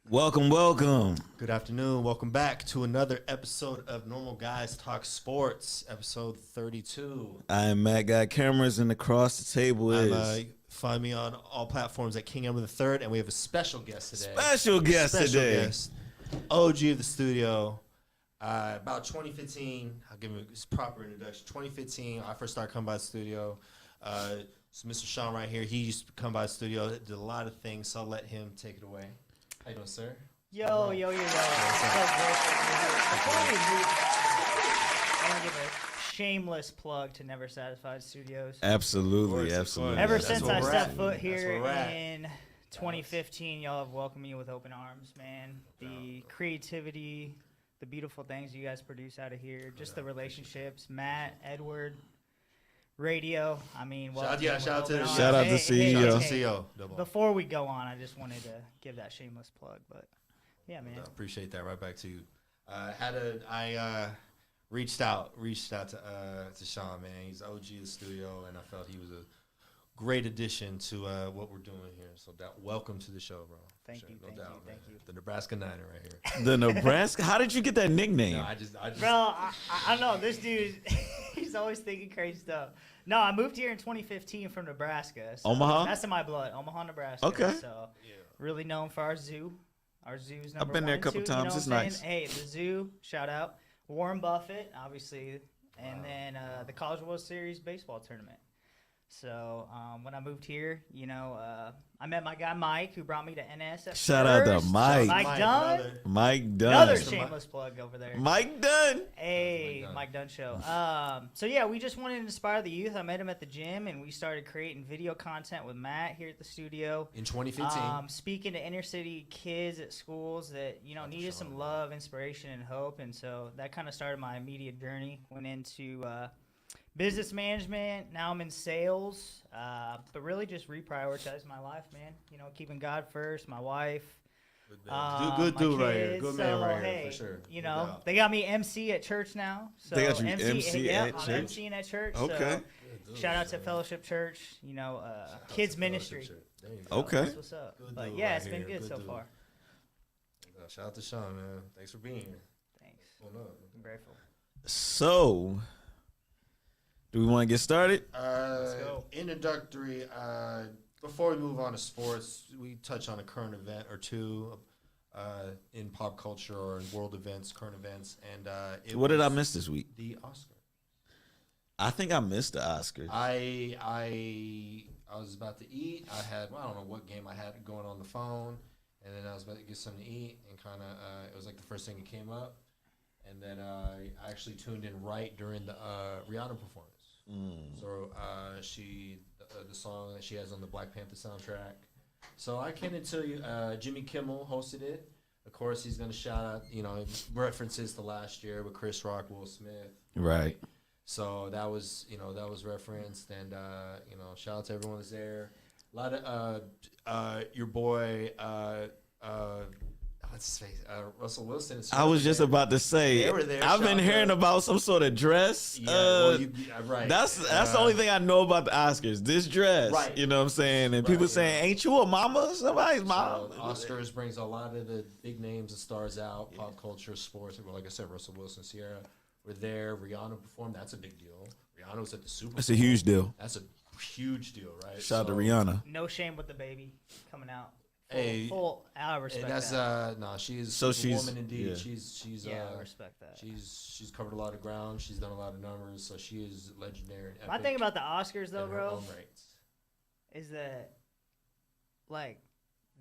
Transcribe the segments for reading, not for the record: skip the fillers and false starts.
Welcome, welcome. Good afternoon. Welcome back to another episode of Normal Guys Talk Sports, episode 32. I am Matt. Got cameras, and across the table is Find me on all platforms at King Emma III, and we have a special guest today. Special guest today. OG of the studio. About 2015, I'll give him his proper introduction. 2015, I first started coming by the studio. So Mr. Sean right here, he used to come by the studio, did a lot of things, so I'll let him take it away. How you doing, sir? Yo. So grateful to be here. Before we move, I want to give a shameless plug to Never Satisfied Studios. Absolutely, absolutely. Ever That's since where I we're stepped at. foot That's here where we're at. in 2015, y'all have welcomed me with open arms, man. The creativity, the beautiful things you guys produce out of here, just the relationships, Matt, Edward, radio. I mean, Shout out to the Shout out to CEO. Shout out to hey, CEO. Before we go on, I just wanted to give that shameless plug, but yeah, man. I appreciate that. Right back to you. I reached out to Sean, man. He's OG of the studio, and I felt he was a great addition to what we're doing here. So welcome to the show, bro. Thank you. Thank you. The Nebraska Niner right here. The Nebraska. How did you get that nickname? No, I just. Bro, I don't know. This dude, he's always thinking crazy stuff. No, I moved here in 2015 from Nebraska. So Omaha? That's in my blood. Omaha, Nebraska. Okay. So really known for our zoo. Our zoo's number I've been there a one, couple too, you know times. what It's I'm nice. saying? Hey, the zoo, shout out. Warren Buffett, obviously. And then the College World Series baseball tournament. So when I moved here, I met my guy Mike, who brought me to NS at Shout out to first. Mike. Mike Dunn. brother. Mike Dunn. Another Mr. shameless plug over there. Mike Dunn. Hey, Mike Dunn. Mike Dunn Show. So yeah, we just wanted to inspire the youth. I met him at the gym, and we started creating video content with Matt here at the studio. In 2015. Speaking to inner city kids at schools that needed some love, inspiration, and hope, and so that kind of started my immediate journey. Went into business management. Now I'm in sales, but really just reprioritized my life, man. Keeping God first, my wife. Good my dude right here. kids. Good man So, right hey, here, for sure. You No know, doubt. they got me MC at church now. So They got you MC yeah, at I'm church? MCing at church. Okay. So shout out to Fellowship Church. Kids ministry. There you go. Okay. That's what's up. Good But dude yeah, right it's been here. good so Good far. Shout out to Sean, man. Thanks for being here. Thanks. Well, no. I'm grateful. So, do we want to get started? Let's go. Introductory. Before we move on to sports, we touch on a current event or two in pop culture or in world events, current events, and What did I miss this week? The Oscar. I think I missed the Oscars. I was about to eat. I don't know what game I had going on the phone, and then I was about to get something to eat, and kind of it was like the first thing that came up, and then I actually tuned in right during the Rihanna performance. So the song that she has on the Black Panther soundtrack. So I can't tell you, Jimmy Kimmel hosted it. Of course, he's going to shout out, references to last year with Chris Rock, Will Smith. Right. So that was referenced, and shout out to everyone that's there. A lot of your boy, what's his face, Russell Wilson. I was just about to say, They were there. I've been Shout hearing out. about some sort of dress. Right. That's the only thing I know about the Oscars. This dress, Right. you know what I'm saying? And people Right, saying, "Ain't you a mama? Somebody's mom." So Oscars brings a lot of the big names and stars out, pop culture, sports. Well, like I said, Russell Wilson, Sierra were there. Rihanna performed. That's a big deal. Rihanna was at the Super Bowl. It's a huge deal. That's a huge deal, right? Shout out to So- Rihanna. No shame with the baby coming out. Hey, I respect And that's that. she's So a she's- woman indeed. yeah. She's I respect that. she's covered a lot of ground. She's done a lot of numbers, so she is legendary. And My epic thing about the Oscars, though, in her bro, own rights. is that like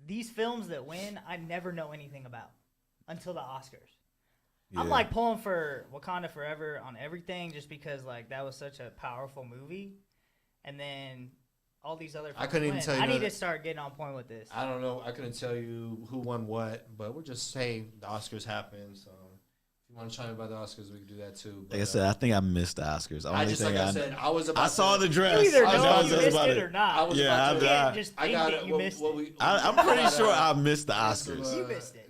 these films that win, I never know anything about until the Oscars. I'm Yeah. like pulling for Wakanda Forever on everything just because like that was such a powerful movie, and then all these other. I couldn't even win. tell you I need that- to start getting on point with this. I don't know. I couldn't tell you who won what, but we'll just say the Oscars happened. So if you want to chime in about the Oscars, we can do that too. But, Like I said, I think I missed the Oscars. The I only just thing like I said, I was about. I saw to, the dress. You either I know know you that's missed about it it. or not. I was Yeah, about you to. can't just I think got that it. you missed it. I'm pretty sure I missed the Oscars. You missed it.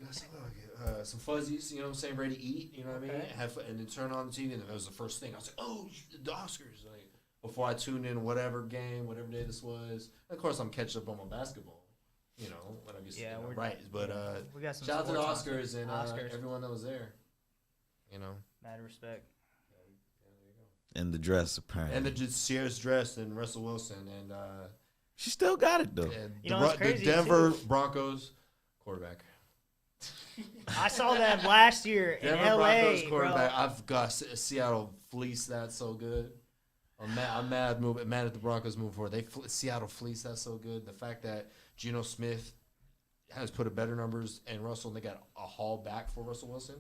Some fuzzies, you know what I'm saying, ready to eat, you know what I mean? Okay. And then turn on the TV, and that was the first thing. I was like, oh, the Oscars. Like, before I tuned in whatever game, whatever day this was. And of course, I'm catching up on my basketball. you know, when I guess, Yeah, you know, we're right. But we got some shout out to the sports on. Oscars and Oscars. everyone that was there. You know, Mad respect. In the dress, apparently. and the Sierra's dressed and Russell Wilson and She still got it, though. and You know what's the crazy, Denver too? Broncos quarterback. I saw them last year in Denver LA, Broncos bro. quarterback. I've got Seattle fleeced that so good. I'm mad at the Broncos moving forward. Seattle fleeced that so good. The fact that Geno Smith has put a better numbers and Russell, and they got a haul back for Russell Wilson.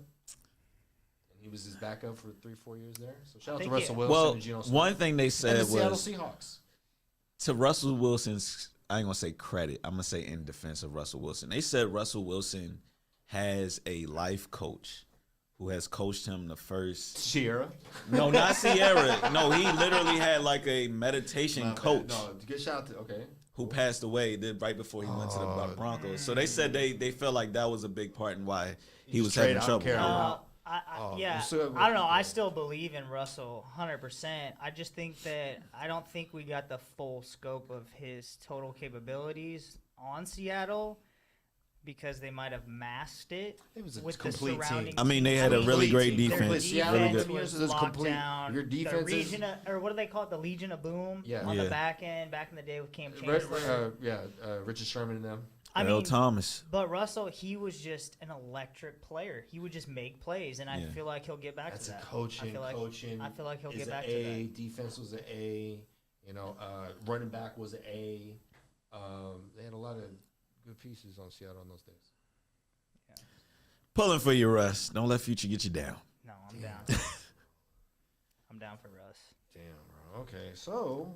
And he was his backup for 3-4 years there. So shout out to Russell Wilson Well, and Geno Smith. one thing they said and the Seattle was Seahawks. to Russell Wilson's, I ain't gonna say credit. I'm gonna say in defense of Russell Wilson. They said Russell Wilson has a life coach who has coached him the first. Sierra. No, not Sierra. No, he literally had like a meditation coach No, good shout out to who passed away right before he went to the Broncos. So they said they felt like that was a big part in why he was straight having out trouble. Carolina. Yeah, so- I don't know. I still believe in Russell 100%. I just think that I don't think we got the full scope of his total capabilities on Seattle because they might have masked it It was a with the complete team. surrounding. I mean, they had a really great Their defense. Seattle Really defense good. defense was is complete. lockdown. Your defense the is- Legion or what do they call it? The Legion of Boom. Yeah. On Yeah. the back end, back in the day with Cam Chancellor. Richard Sherman and them. I Earl mean, Thomas. but Russell, he was just an electric player. He would just make plays, and I Yeah. feel like he'll get back That's to a that. coaching. I feel like, Coaching. I feel like he'll is get an back A. to that. Defense was an A. You know, running back was an A. They had a lot of good pieces on Seattle in those days. Pulling for you, Russ. Don't let Future get you down. No, I'm down. I'm down for Russ. Damn, bro. Okay, so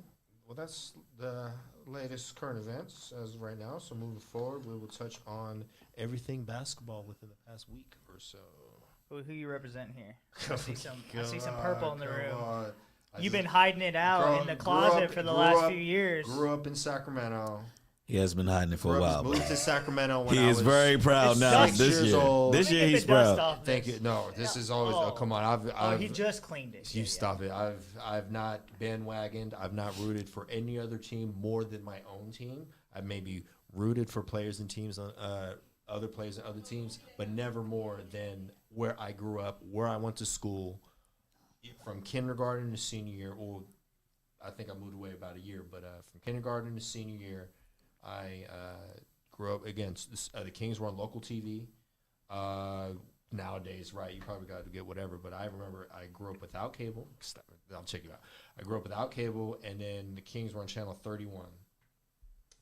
that's the latest current events as of right now. So moving forward, we will touch on everything basketball within the past week or so. Who you representing here? I see some purple in the Come room. on. You've been hiding it out in the grew closet up- for the grew last up- few years. Grew up in Sacramento. He has been hiding it for a while. Moved Bro. to Sacramento when He I is was very proud It's now. 6 This years year, old. this Let me year get he's the dust proud. off Thank this. you. No, this is always. Oh. Oh, come on. He just cleaned it. You Yeah, stop it. I've not bandwagoned. I've not rooted for any other team more than my own team. I've maybe rooted for players and teams on other players and other teams, but never more than where I grew up, where I went to school, from kindergarten to senior year. Well, I think I moved away about a year, but from kindergarten to senior year, I grew up against the Kings were on local TV. Nowadays, right, you probably got to get whatever, but I remember I grew up without cable. Stop it, I'll check you out. I grew up without cable, and then the Kings were on Channel 31.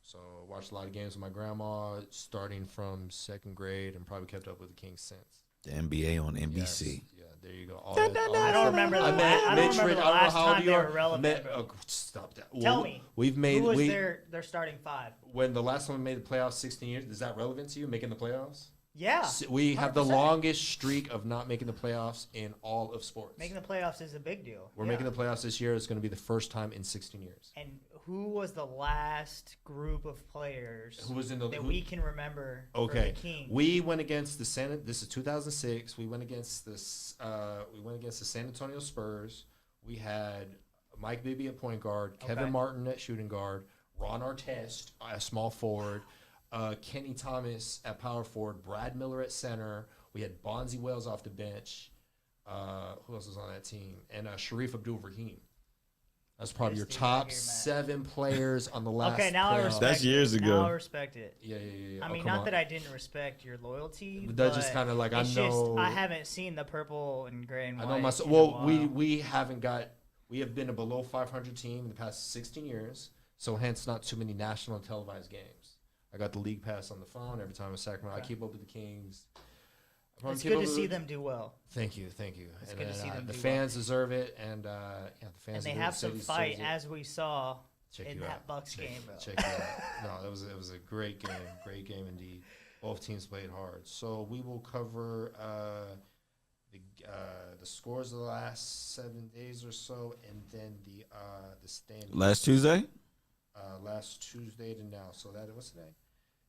So I watched a lot of games with my grandma, starting from second grade, and probably kept up with the Kings since. The NBA on NBC. Yes. Yeah, there you go. I don't remember the, I met I don't Mitch remember Rich. the I don't know last how old time you they are. were relevant. Stop that. Tell me. We've made. Who was their starting five? When the last time we made the playoffs, 16 years, is that relevant to you, making the playoffs? Yeah. We have the 100%. longest streak of not making the playoffs in all of sports. Making the playoffs is a big deal. We're making the playoffs this year. It's going to be the first time in 16 years. And who was the last group of players Who was in the that we can remember for Okay, the Kings? we went against the This is 2006. We went against this. We went against the San Antonio Spurs. We had Mike Bibby at point guard, Kevin Okay. Martin at shooting guard, Ron Artest at small forward, Kenny Thomas at power forward, Brad Miller at center. We had Bonzi Wells off the bench. Who else was on that team? And Sharif Abdul-Rahim. That's probably This your dude top right here, Matt. 7 players on the last. Okay, now I playoff. respect That's it. years ago. Now I respect it. Yeah. I Oh, mean, come not on. that I didn't respect your loyalty, But but that's just kinda like, I it's know- Just, I haven't seen the purple and gray and I white. know myself. in a Well, while. we haven't got. We have been a below 500 team in the past 16 years, so hence not too many national televised games. I got the league pass on the phone every time in Sacramento. I keep up with the Kings. I probably It's keep good up to with see the- them do well, Thank you. It's And good to see them the do fans deserve it, and the fans. and they of have the some city fight, deserves it. as we saw Check in you that out. Bucks game. Bro. Check it out. No, it was a great game indeed. Both teams played hard. So we will cover the scores of the last 7 days or so, and then the standings. Last Tuesday? Last Tuesday to now. So that what's today?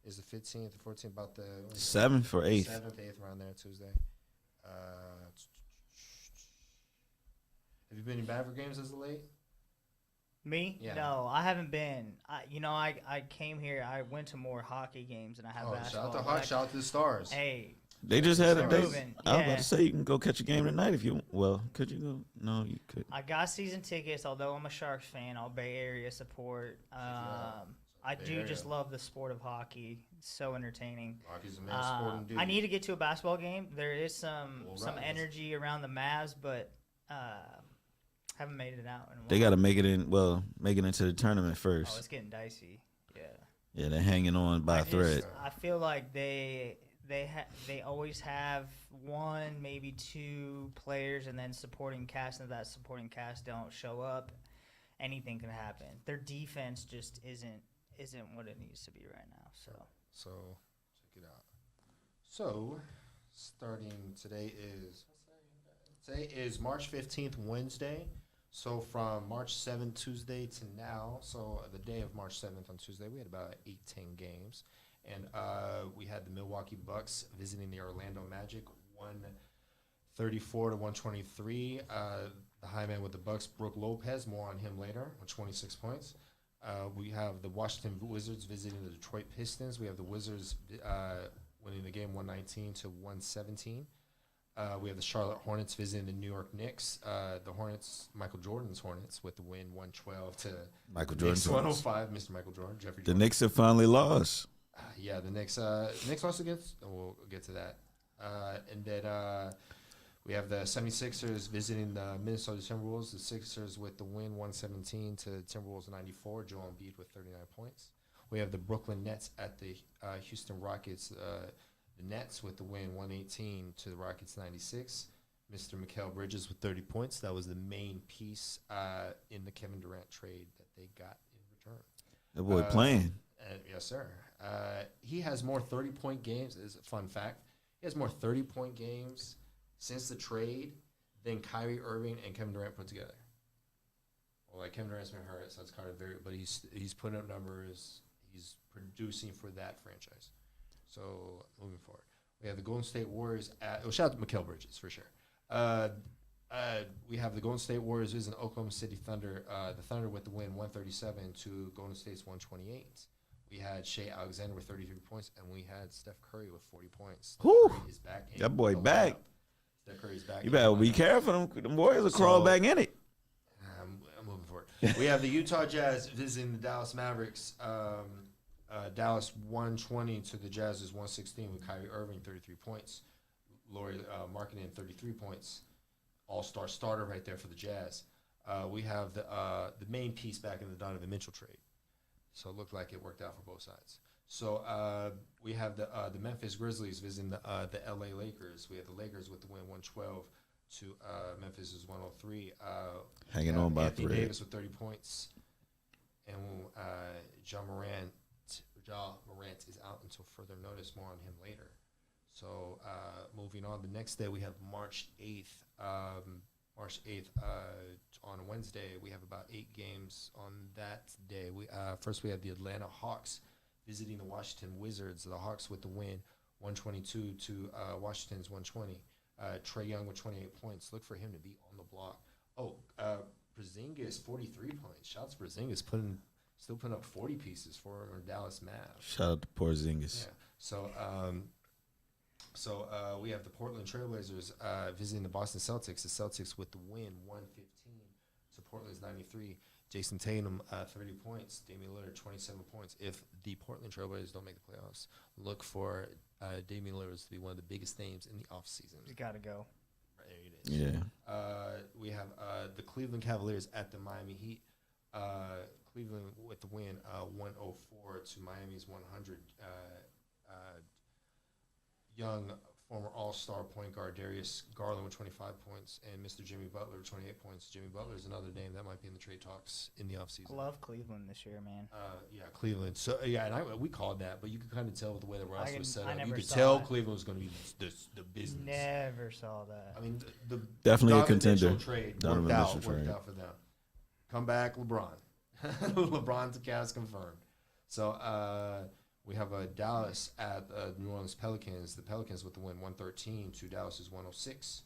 Is the 15th, the 14th, about the 7th or 8th? 7th, 8th, around there Tuesday. Have you been in Maverick games as of late? Me? Yeah. No, I haven't been. I came here. I went to more hockey games than I have Oh, basketball. shout out to Hawk, shout out to the Stars. Hey, They just had a They're day. moving, I was yeah. about to say you can go catch a game tonight if you. Well, could you go? No, you could. I got season tickets. Although I'm a Sharks fan, all Bay Area support. I Bay do just Area. love the sport of hockey. It's so entertaining. Hockey's a man's sport indeed. I need to get to a basketball game. There is some Well, some right. energy around the Mavs, but haven't made it out in a while. They got to make it in. Well, make it into the tournament Oh, first. it's getting dicey. Yeah. Yeah, they're hanging on by a thread. I feel like they always have one, maybe two players, and then supporting cast, and if that supporting cast don't show up, anything can happen. Their defense just isn't what it needs to be right now. So check it out. So starting today is March 15th, Wednesday. So from March 7th, Tuesday to now, so the day of March 7th on Tuesday, we had about 8-10 games. And we had the Milwaukee Bucks visiting the Orlando Magic, 134 to 123. The high man with the Bucks, Brooke Lopez, more on him later, with 26 points. We have the Washington Wizards visiting the Detroit Pistons. We have the Wizards winning the game 119 to 117. We have the Charlotte Hornets visiting the New York Knicks. The Hornets, Michael Jordan's Hornets, with the win 112 to Michael Knicks Jordan's 105. Mr. Michael Jordan, Jeffrey The Jordan. Knicks have finally lost. Yeah, the Knicks lost against. We'll get to that. And then we have the 76ers visiting the Minnesota Timberwolves. The Sixers with the win 117 to Timberwolves 94. Joel Embiid with 39 points. We have the Brooklyn Nets at the Houston Rockets. The Nets with the win 118 to the Rockets 96. Mr. Mikal Bridges with 30 points. That was the main piece in the Kevin Durant trade that they got in return. That boy playing. Yes, sir. He has more 30-point games. Is a fun fact. He has more 30-point games since the trade than Kyrie Irving and Kevin Durant put together. Well, like Kevin Durant's been hurt, so it's kind of very. But he's putting up numbers. He's producing for that franchise. So moving forward, we have the Golden State Warriors. Shout out to Mikal Bridges for sure. We have the Golden State Warriors visiting Oklahoma City Thunder. The Thunder with the win 137 to Golden State's 128. We had Shea Alexander with 33 points, and we had Steph Curry with 40 points. Whew. Curry is back in That boy the back. lineup. Steph Curry's back. You in better the be lineup. careful. Them Warriors will crawl So- back in it. I'm moving forward. We have the Utah Jazz visiting the Dallas Mavericks. Dallas 120 to the Jazz's 116 with Kyrie Irving 33 points. Laurie Markkinen 33 points. All-star starter right there for the Jazz. We have the main piece back in the Donovan Mitchell trade. So it looked like it worked out for both sides. So we have the Memphis Grizzlies visiting the LA Lakers. We have the Lakers with the win 112 to Memphis's 103. Hanging We have on by a Anthony thread. Davis with 30 points. And John Morant is out until further notice. More on him later. So moving on, the next day we have March 8th. On Wednesday, we have about 8 games on that day. First we have the Atlanta Hawks visiting the Washington Wizards. The Hawks with the win, 122 to Washington's 120. Trae Young with 28 points. Look for him to be on the block. Porzingis 43 points. Shouts to Porzingis still putting up 40 pieces for Dallas Mavs. Shout out to Porzingis. Yeah. So we have the Portland Trailblazers visiting the Boston Celtics. The Celtics with the win, 115 to Portland's 93. Jason Tatum, 30 points. Damian Lillard, 27 points. If the Portland Trailblazers don't make the playoffs, look for Damian Lillard to be one of the biggest names in the offseason. You gotta go. There it is. Yeah. We have the Cleveland Cavaliers at the Miami Heat. Cleveland with the win, 104 to Miami's 100. Young former All-Star point guard Darius Garland with 25 points, and Mr. Jimmy Butler with 28 points. Jimmy Butler is another name that might be in the trade talks in the offseason. Love Cleveland this year, man. Yeah, Cleveland. So and we called that, but you could kind of tell with the way the roster was set I up. You never could saw tell it. Cleveland was going to be the business. Never saw that. I mean, the Definitely a Donovan contender. Mitchell trade Donovan worked Mitchell trade. out for them. Come back, LeBron. LeBron to Cavs confirmed. So we have Dallas at New Orleans Pelicans. The Pelicans with the win 113 to Dallas's 106.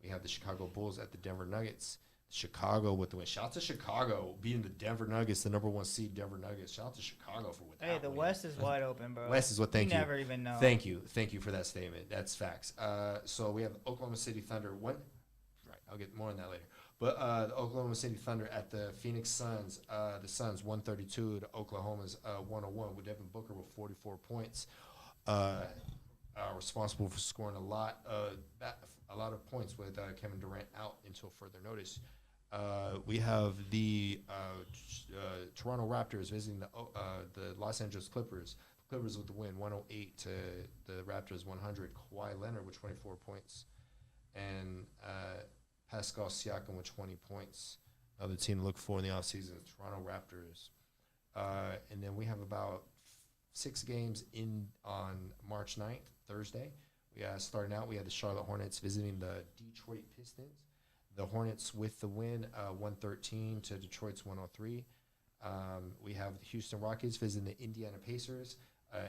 We have the Chicago Bulls at the Denver Nuggets. Chicago with the win. Shout out to Chicago beating the Denver Nuggets, the number 1 seed Denver Nuggets. Shout out to Chicago for with that. Hey, the win. West is wide open, bro. West is what. Thank you. never even know. Thank you for that statement. That's facts. So we have Oklahoma City Thunder. Right, I'll get more on that later. But the Oklahoma City Thunder at the Phoenix Suns. The Suns 132 to Oklahoma's 101 with Devin Booker with 44 points. Responsible for scoring a lot of points with Kevin Durant out until further notice. We have the Toronto Raptors visiting the Los Angeles Clippers. Clippers with the win, 108 to the Raptors 100. Kawhi Leonard with 24 points, and Pascal Siakam with 20 points. Another team to look for in the offseason, the Toronto Raptors. And then we have about 6 games on March 9th, Thursday. Starting out, we had the Charlotte Hornets visiting the Detroit Pistons. The Hornets with the win, 113 to Detroit's 103. We have the Houston Rockets visiting the Indiana Pacers.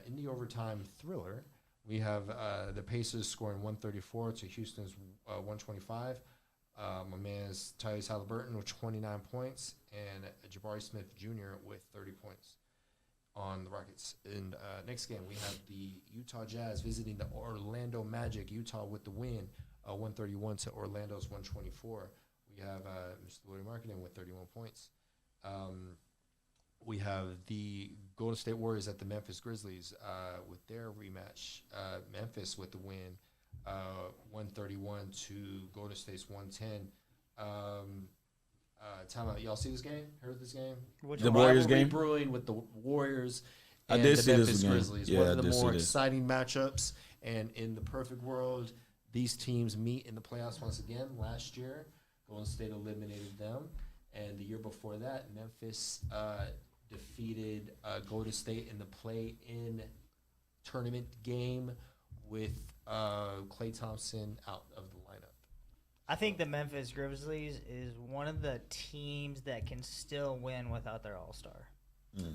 In the overtime thriller, we have the Pacers scoring 134 to Houston's 125. My man is Tyrese Halliburton with 29 points and Jabari Smith Jr. with 30 points on the Rockets. In next game, we have the Utah Jazz visiting the Orlando Magic. Utah with the win, 131 to Orlando's 124. We have Mr. Lloyd Marketing with 31 points. We have the Golden State Warriors at the Memphis Grizzlies with their rematch. Memphis with the win, 131 to Golden State's 110. Timeout. Y'all see this game? Heard this game? The Warriors game? Brewing with the Warriors I and did the see this Memphis game. Grizzlies. Yeah, One I of the did see more this. exciting matchups. And in the perfect world, these teams meet in the playoffs once again. Last year, Golden State eliminated them. And the year before that, Memphis defeated Golden State in the play-in tournament game with Klay Thompson out of the lineup. I think the Memphis Grizzlies is one of the teams that can still win without their all-star.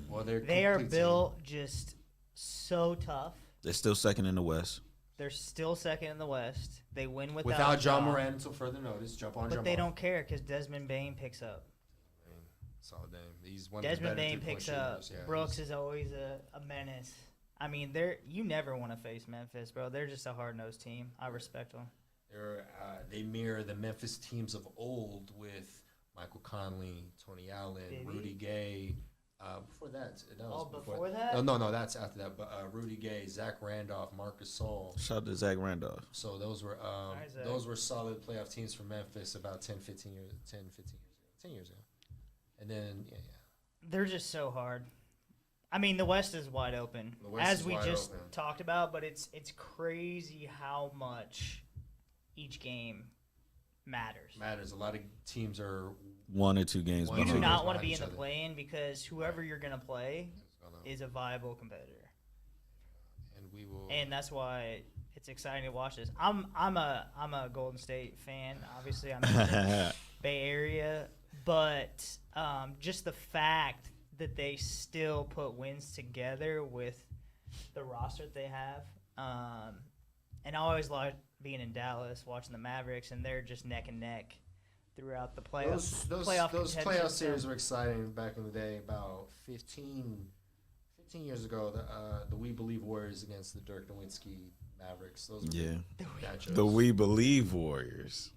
Well, They are built just so tough. They're still second in the West. They're still second in the West. They win without John Ja, Moran until further notice. Jump on, but jump they off. don't care because Desmond Bain picks up. Solid name. He's one of the Desmond better Bain three-point picks up. shooters. Yeah, Brooks is always a menace. I mean, you never want to face Memphis, bro. They're just a hard-nosed team. I respect them. They mirror the Memphis teams of old with Michael Conley, Tony Allen, Did he? Rudy Gay. Before that, was before that? No, that's after that. But Rudy Gay, Zach Randolph, Marcus Gasol. Shout out to Zach Randolph. So those were Zach. those were solid playoff teams for Memphis about 10 years ago. And then They're just so hard. I mean, the West is wide open, The West as is we wide just open. talked about. But it's crazy how much each game matters. A lot of teams are 1 or 2 games. One You or do two behind. not games want to behind be in each the other. play-in because whoever you're gonna play is a viable competitor, and we will. and that's why it's exciting to watch this. I'm a Golden State fan. Obviously, I'm in the Bay Area, but just the fact that they still put wins together with the roster that they have, and I always like being in Dallas, watching the Mavericks, and they're just neck and neck throughout the playoffs. Those contention. playoff series were exciting back in the day. About 15 years ago, the We Believe Warriors against the Dirk Nowitzki Mavericks. Those were Yeah. matchups. The We Believe Warriors.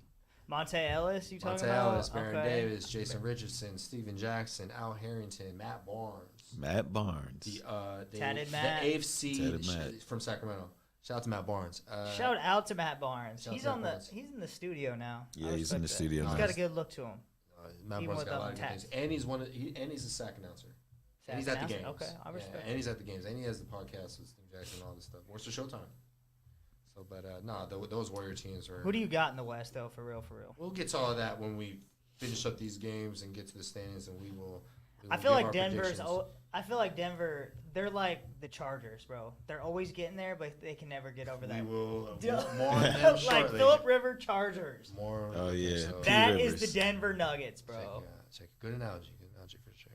Monte Ellis, you talking Monte about? Ellis, Baron Okay. Davis, Jason Richardson, Steven Jackson, Al Harrington, Matt Barnes. Matt Barnes. Tatted Matt. The AFC Tatted Matt. from Sacramento. Shout out to Matt Barnes. Shout out to Matt Barnes. shout out He's to on Matt the Barnes. he's in the studio now. Yeah, I he's in respect the that. studio He's now. got a good look to him. Matt Even Barnes got a lot of good without things. the And he's a SAC announcer. And he's at the games. Okay, I respect. And he's at the games. And he has the podcast with Steve Jackson and all this stuff. Works for Showtime. So, but those Warrior teams are. Who do you got in the West though? For real. We'll get to all of that when we finish up these games and get to the standings, and we will. I feel like I feel like Denver. They're like the Chargers, bro. They're always getting there, but they can never get over that. We will Duh. more on them like shortly. Philip River Chargers. More. Oh, yeah. So, That Rivers. is the Denver Nuggets, bro. check. Good analogy for sure.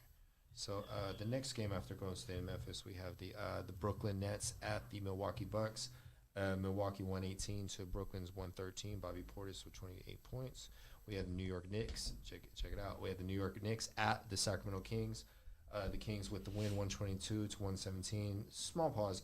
So the next game after Golden State and Memphis, we have the Brooklyn Nets at the Milwaukee Bucks. Milwaukee 118 to Brooklyn's 113. Bobby Portis with 28 points. We have the New York Knicks. Check it out. We have the New York Knicks at the Sacramento Kings. The Kings with the win, 122 to 117. Small pause.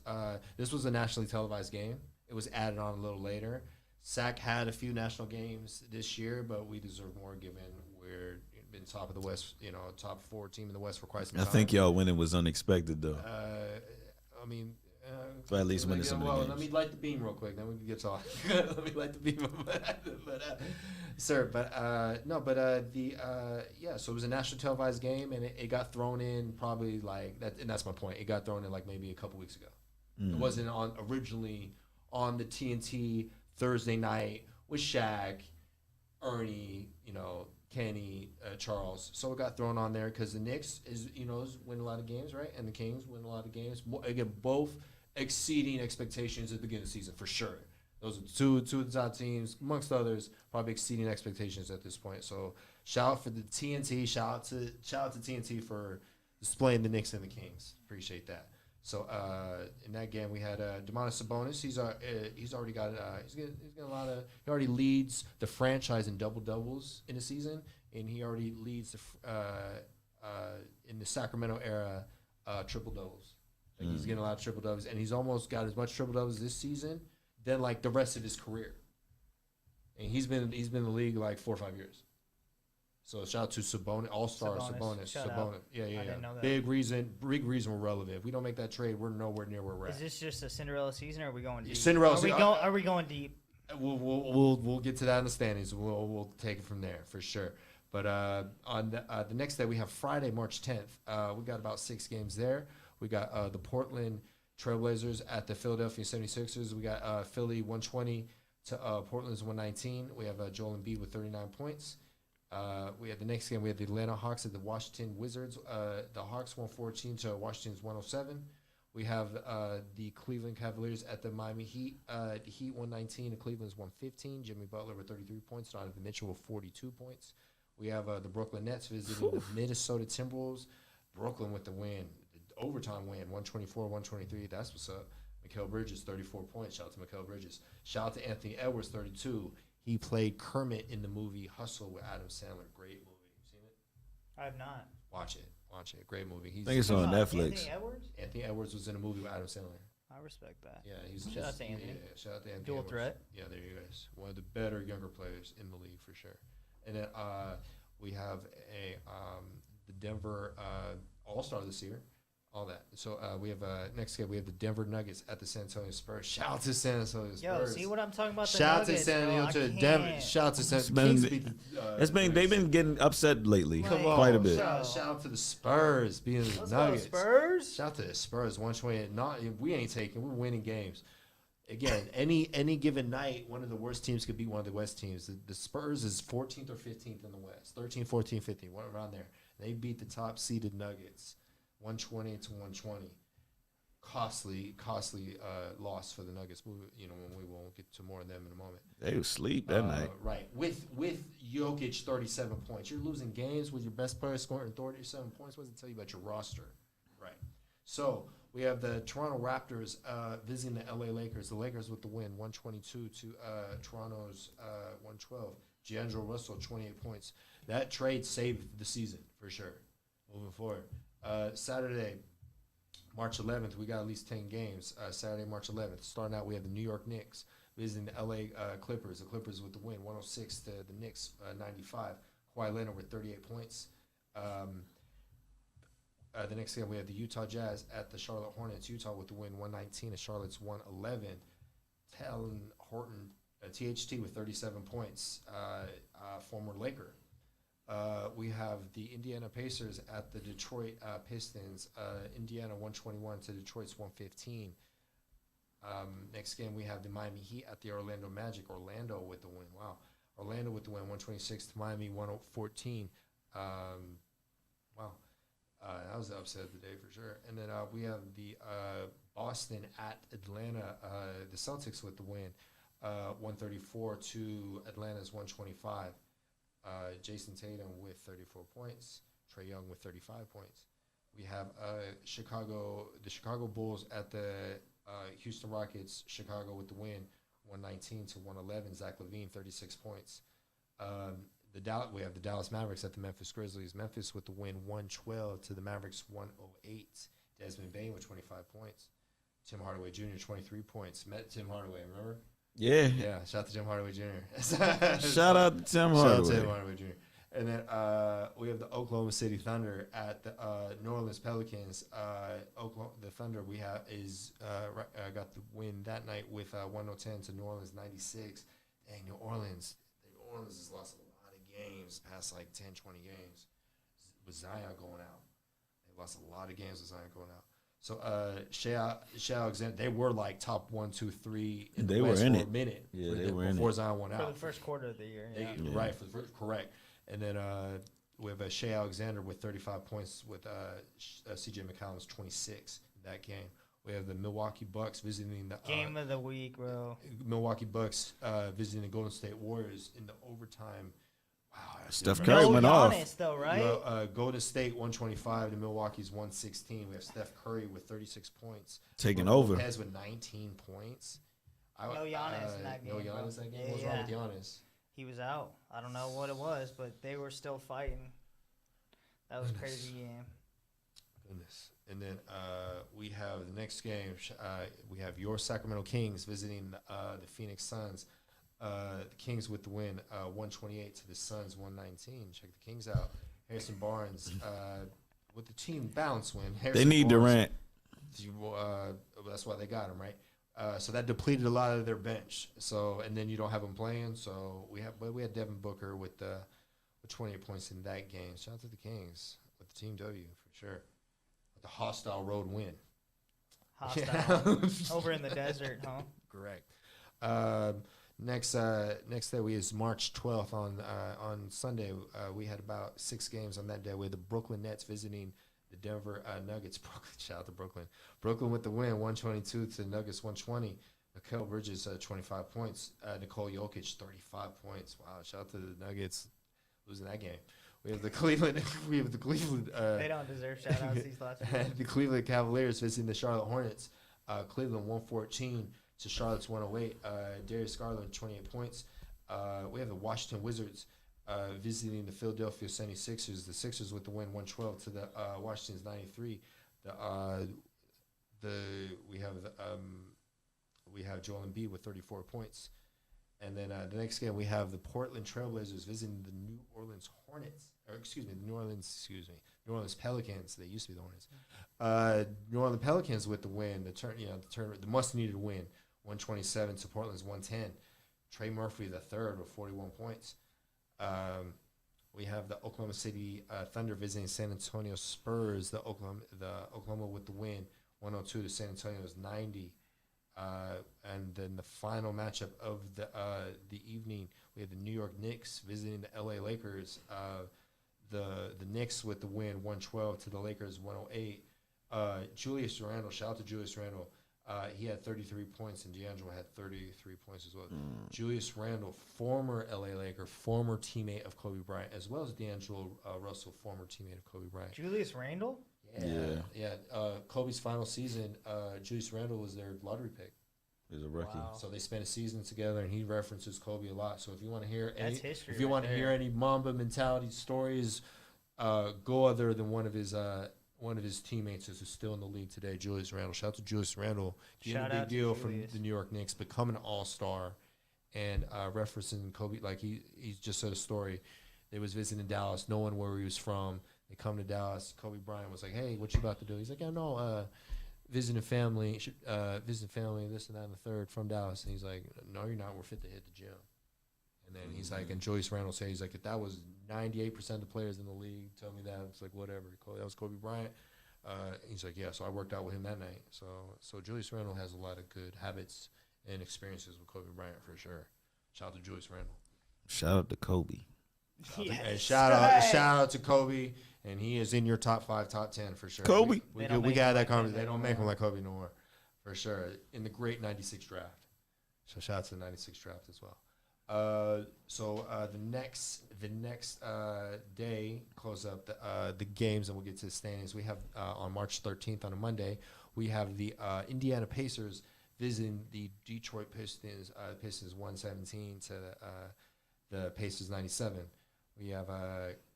This was a nationally televised game. It was added on a little later. Sac had a few national games this year, but we deserve more given we're been top of the West, top 4 team in the West for quite some I time. think y'all winning was unexpected though. I mean, For at least winning some of the games. Let me light the beam real quick, then we can get talking. Let me light the beam, sir. So it was a national televised game, and it got thrown in probably like that, and that's my point. It got thrown in like maybe a couple weeks ago. It wasn't originally on the TNT Thursday night with Shaq, Ernie, Kenny, Charles. So it got thrown on there because the Knicks win a lot of games, right? And the Kings win a lot of games. Again, both exceeding expectations at the beginning of the season for sure. Those are two of the top teams, amongst others, probably exceeding expectations at this point. So shout out for the TNT. Shout out to TNT for displaying the Knicks and the Kings. Appreciate that. So in that game we had Domantas Sabonis. He's already got he's getting a lot of. He already leads the franchise in double doubles in the season, and he already leads in the Sacramento era triple doubles. Like he's getting a lot of triple doubles, and he's almost got as much triple doubles this season than like the rest of his career. And he's been in the league like 4 or 5 years. So shout out to Sabonis, All-Star Sabonis. Yeah. didn't know that. Big reason we're relevant. If we don't make that trade, we're nowhere near where we're at. Is this just a Cinderella season, or are we going deep? Cinderella Are we, season. are we going deep? We'll get to that in the standings. We'll take it from there for sure. But on the next day, we have Friday, March 10th. We got about 6 games there. We got the Portland Trailblazers at the Philadelphia 76ers. We got Philly 120 to Portland's 119. We have Joel Embiid with 39 points. We had the next game. We had the Atlanta Hawks at the Washington Wizards. The Hawks 114 to Washington's 107. We have the Cleveland Cavaliers at the Miami Heat. The Heat 119 to Cleveland's 115. Jimmy Butler with 33 points. Donovan Mitchell with 42 points. We have the Brooklyn Nets visiting the Minnesota Timberwolves. Brooklyn with the win, the overtime win, 124-123. That's what's up. Mikal Bridges, 34 points. Shout out to Mikal Bridges. Shout out to Anthony Edwards, 32. He played Kermit in the movie Hustle with Adam Sandler. Great movie. You seen it? I have not. Watch it. Great movie. I think it's on Netflix. Anthony Edwards? Anthony Edwards was in a movie with Adam Sandler. I respect that. Yeah, Shout out to Anthony. Yeah, shout out to Anthony. Dual Edwards. threat. Yeah, there you go. One of the better younger players in the league for sure. And then we have the Denver All-Star this year. All that. So we have next game. We have the Denver Nuggets at the San Antonio Spurs. Shout out to San Antonio Spurs. Yo, see what I'm talking about? Shout out to Nuggets, San Antonio bro. to I Denver. can't. Shout out to San It's Kings been- beat the, They've been getting upset lately, Come on. quite a bit. Shout out to the Spurs being the Let's go, Nuggets. Spurs. Shout out to the Spurs. 128. We ain't taking. We're winning games. Again, any given night, one of the worst teams could beat one of the West teams. The Spurs is 14th or 15th in the West. 13, 14, 15, around there. They beat the top seeded Nuggets, 120 to 120. Costly loss for the Nuggets. When we won't get to more of them in a moment. They was asleep that night. Right. With Jokic 37 points. You're losing games with your best player scoring 37 points. What does it tell you about your roster? Right. So we have the Toronto Raptors visiting the LA Lakers. The Lakers with the win, 122 to Toronto's 112. D'Angelo Russell, 28 points. That trade saved the season for sure. Moving forward. Saturday, March 11th, we got at least 10 games. Saturday, March 11th. Starting out, we have the New York Knicks visiting the LA Clippers. The Clippers with the win, 106 to the Knicks, 95. Kawhi Leonard with 38 points. The next game, we have the Utah Jazz at the Charlotte Hornets. Utah with the win, 119 to Charlotte's 111. Talon Horton, THT with 37 points, former Laker. We have the Indiana Pacers at the Detroit Pistons. Indiana 121 to Detroit's 115. Next game, we have the Miami Heat at the Orlando Magic. Orlando with the win. Wow. Orlando with the win, 126 to Miami, 114. Wow. That was the upset of the day for sure. And then we have the Boston at Atlanta. The Celtics with the win, 134 to Atlanta's 125. Jason Tatum with 34 points. Trae Young with 35 points. We have the Chicago Bulls at the Houston Rockets. Chicago with the win, 119 to 111. Zach LaVine, 36 points. We have the Dallas Mavericks at the Memphis Grizzlies. Memphis with the win 112 to the Mavericks 108. Desmond Bain with 25 points. Tim Hardaway Jr. 23 points. Met Tim Hardaway, remember? Yeah. Yeah, shout out to Tim Hardaway Jr. Shout out to Tim Shout out Hardaway. to Tim Hardaway Jr. And then we have the Oklahoma City Thunder at the New Orleans Pelicans. The Thunder got the win that night with 110 to New Orleans 96. Dang, New Orleans has lost a lot of games, past like 10, 20 games with Zion going out. They lost a lot of games with Zion going out. So Shea Alexander, they were like top 1, 2, 3 in the West for a minute. Yeah, they were in before it. Zion went out. For the first quarter of the year. Yeah. Right, for the first, correct. And then we have Shea Alexander with 35 points with C.J. McCollum's 26 in that game. We have the Milwaukee Bucks visiting the Game of the week, bro. Milwaukee Bucks visiting the Golden State Warriors in the overtime. Wow, Steph Curry No went off. Giannis, though, right? Golden State 125 to Milwaukee's 116. We have Steph Curry with 36 points. Taking Brook over. Lopez with 19 points. No Giannis in that game, No bro. Giannis that game. Yeah, What's wrong with Giannis? He was out. I don't know what it was, but they were still fighting. That was a crazy game. Goodness. And then we have the next game. We have your Sacramento Kings visiting the Phoenix Suns. The Kings with the win, 128 to the Suns, 119. Check the Kings out. Harrison Barnes with the team balance win. They Harrison need Barnes, Durant. that's why they got him, right? So that depleted a lot of their bench. So and then you don't have them playing. So we had Devin Booker with 28 points in that game. Shout out to the Kings with the Team W for sure. With the hostile road win. Hostile. Over in the desert, huh? Correct. Next day is March 12th on Sunday. We had about 6 games on that day. We had the Brooklyn Nets visiting the Denver Nuggets. Shout out to Brooklyn. Brooklyn with the win, 122 to the Nuggets, 120. Mikal Bridges, 25 points. Nikola Jokic, 35 points. Wow, shout out to the Nuggets losing that game. We have the Cleveland. They don't deserve shout outs these last few. The Cleveland Cavaliers visiting the Charlotte Hornets. Cleveland 114 to Charlotte's 108. Darius Garland 28 points. We have the Washington Wizards visiting the Philadelphia 76ers. The Sixers with the win 112 to the Washington's 93. We have Joel Embiid with 34 points. And then the next game we have the Portland Trailblazers visiting the New Orleans Pelicans. They used to be the Hornets. New Orleans Pelicans with the win, the must-needed win, 127 to Portland's 110. Trey Murphy the third with 41 points. We have the Oklahoma City Thunder visiting San Antonio Spurs. The Oklahoma with the win, 102 to San Antonio's 90. And then the final matchup of the evening, we have the New York Knicks visiting the LA Lakers. The Knicks with the win, 112 to the Lakers, 108. Julius Randle, shout out to Julius Randle. He had 33 points, and D'Angelo had 33 points as well. Julius Randle, former LA Laker, former teammate of Kobe Bryant, as well as D'Angelo Russell, former teammate of Kobe Bryant. Julius Randle? Yeah. Kobe's final season, Julius Randle was their lottery pick. He's a rookie. Wow. So they spent a season together, and he references Kobe a lot. So if you want to hear history if you right want to hear there. any Mamba mentality stories, go other than one of his teammates who's still in the league today, Julius Randle. Shout out to Julius Randle, getting a Shout big out to deal from Julius. the New York Knicks, becoming an all-star, and referencing Kobe. Like he just said a story. They was visiting Dallas, knowing where he was from. They come to Dallas. Kobe Bryant was like, "Hey, what you about to do?" He's like, "Yeah, no, visiting family, this and that and the third from Dallas." And he's like, "No, you're not. We're fit to hit the gym." And then he's like, and Julius Randle said, he's like, if that was 98% of the players in the league, tell me that. It's like, whatever. That was Kobe Bryant. He's like, yeah, so I worked out with him that night. So Julius Randle has a lot of good habits and experiences with Kobe Bryant for sure. Shout out to Julius Randle. Shout out to Kobe. And shout out to Kobe, and he is in your top 5, top 10 for sure. Kobe. We They don't make got him that like him conversation. They don't make him anymore. like Kobe no more, for sure. In the great '96 draft. So shout out to the '96 draft as well. The next day, close up the games, and we'll get to the standings. We have on March 13th on a Monday, we have the Indiana Pacers visiting the Detroit Pistons. Pistons 117 to the Pacers 97. We have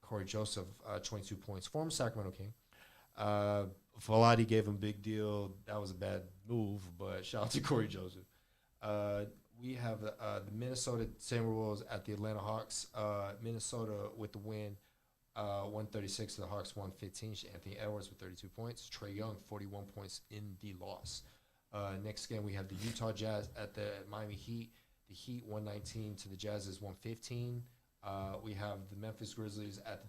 Corey Joseph, 22 points, former Sacramento King. Vlade gave him a big deal. That was a bad move, but shout out to Corey Joseph. We have the Minnesota Timberwolves at the Atlanta Hawks. Minnesota with the win, 136 to the Hawks, 115. Anthony Edwards with 32 points. Trae Young, 41 points in the loss. Next game, we have the Utah Jazz at the Miami Heat. The Heat, 119 to the Jazz's 115. We have the Memphis Grizzlies at the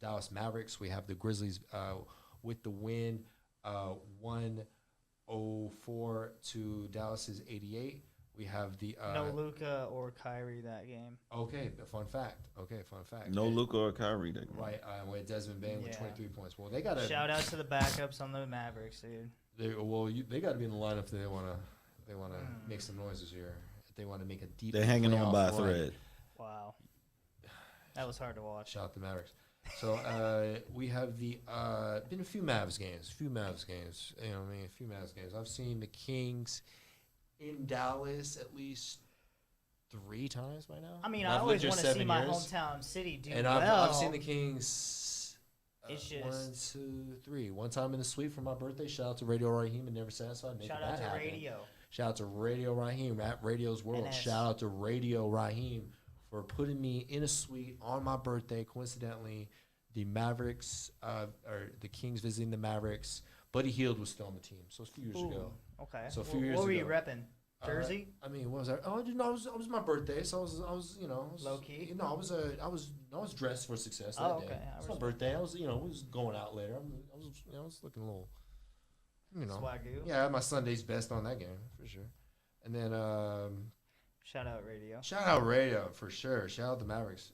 Dallas Mavericks. We have the Grizzlies with the win, 104 to Dallas's 88. We have the no Luka or Kyrie that game. Okay, fun fact. No Luka or Kyrie that game. Right, we had Desmond Bain with 23 points. Well, they got to shout out to the backups on the Mavericks, dude. They got to be in the lineup if they want to make some noise this year. If they want to make a deep. They're hanging on by a run. thread. Wow, that was hard to watch. Shout out to Mavericks. So we have been a few Mavs games. You know what I mean? A few Mavs games. I've seen the Kings in Dallas at least 3 times by now. I mean, I always want to see my hometown city do and well. I've seen the Kings. It's just 1, 2, 3. One time in the suite for my birthday. Shout out to Radio Raheem and Never Satisfied. Shout out to Radio. Shout out to Radio Raheem at Radio's World. NS. Shout out to Radio Raheem for putting me in a suite on my birthday. Coincidentally, the Mavericks, or the Kings visiting the Mavericks. Buddy Hield was still on the team, so it's a few years ago. Okay. So a few years ago. What were you repping? Jersey? I mean, what was that? Oh, I was my birthday, so I was low key. No, I was dressed for success that Oh, day. okay. It's my birthday. I was going out later. I was looking a little, Swagoo. Yeah, I had my Sunday's best on that game for sure. And then Shout out Radio. shout out Radio for sure. Shout out the Mavericks.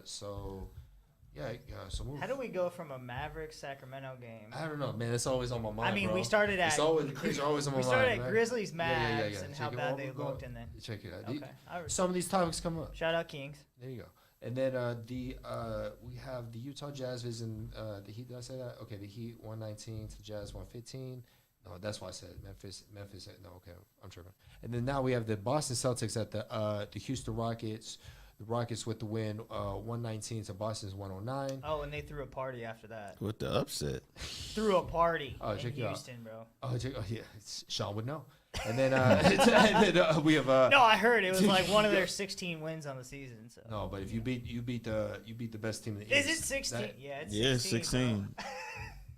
So move. How do we go from a Mavericks Sacramento game? I don't know, man. It's always on my mind. I mean, bro. we started at the Kings are always on my we mind. started at man. Grizzlies Mavs Yeah. and Check how it bad out. they Go- looked, and then Check it out. okay. Some of these topics come up. Shout out Kings. There you go. And then we have the Utah Jazz visiting the Heat. Did I say that? Okay, the Heat 119 to the Jazz 115. No, that's why I said Memphis. No, okay, I'm tripping. And then now we have the Boston Celtics at the Houston Rockets. The Rockets with the win, 119 to Boston's 109. Oh, and they threw a party after that. With the upset. Threw a party in check it out. Houston, bro. Oh yeah, Sean would know. And then, we have No, I heard it was like one of their 16 wins on the season. So no, but if you beat the best team in the is East. it 16? Yeah, it's 16.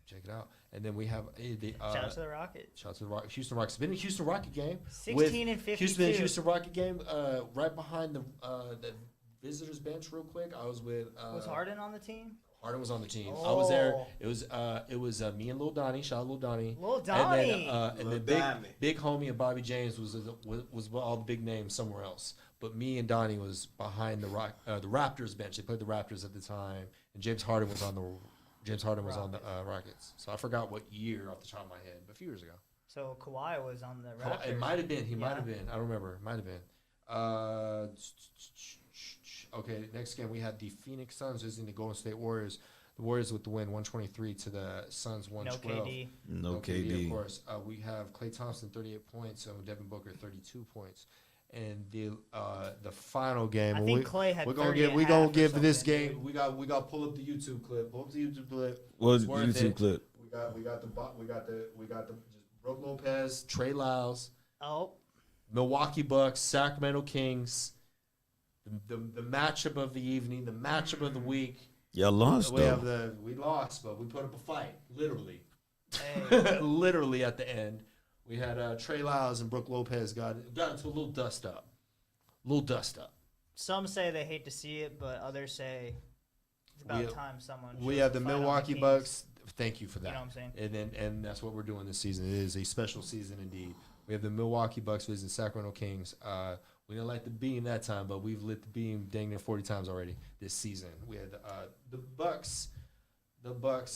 Check it out. And then we have the Shout out to the Rockets. shout out to the Houston Rockets. Been a Houston Rocket game. 16 and 52. Houston Rocket game. Right behind the visitors bench, real quick. I was with. Was Harden on the team? Harden was on the team. I was there. Oh. It was me and Lil Donnie. Shout out Lil Donnie. Lil Donnie. And then big homie and Bobby James was all the big names somewhere else. But me and Donnie was behind the Raptors bench. They played the Raptors at the time, and James Harden was on the Rockets. So I forgot what year off the top of my head, but a few years ago. So Kawhi was on the Raptors. It might have been. He might have been. I don't remember. It might have been. Okay, next game we had the Phoenix Suns visiting the Golden State Warriors. The Warriors with the win, 123 to the Suns, 112. No KD. Of course. We have Klay Thompson, 38 points, and Devin Booker, 32 points. And the final game. I think Klay had. We're gonna give this game. We got to pull up the YouTube clip. Pull up the YouTube clip. What's the YouTube clip? We got the Brook Lopez, Trey Lyles. Oh. Milwaukee Bucks, Sacramento Kings. The matchup of the evening, the matchup of the week. Y'all lost though. We lost, but we put up a fight, literally. Hey. Literally at the end. We had Trey Lyles and Brook Lopez got into a little dust up. Some say they hate to see it, but others say it's about time someone. We shows have the fight on Milwaukee Kings. Bucks. Thank you for that. You know what I'm saying? And that's what we're doing this season. It is a special season indeed. We have the Milwaukee Bucks visiting Sacramento Kings. We didn't light the beam that time, but we've lit the beam dang near 40 times already this season. We had the Bucks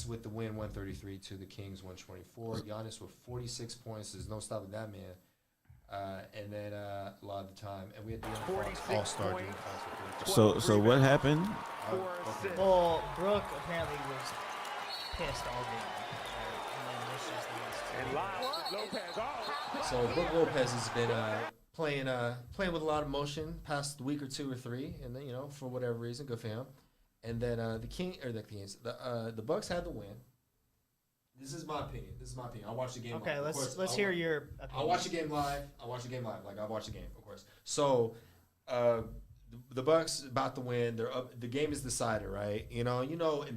with the win, 133 to the Kings, 124. Giannis with 46 points. There's no stopping that man. And then a lot of the time, and we had the All-Star doing So what happened? Well, Brooke apparently was pissed all game. Right? And then this is the So Brook Lopez has been playing with a lot of motion past week or 2 or 3, and then for whatever reason, good for him. And then the Bucks had the win. This is my opinion. I watched the game. Okay, live. let's hear your opinion. I watched the game live. Like I watched the game, of course. So, the Bucks about to win. They're up. The game is decided, right? In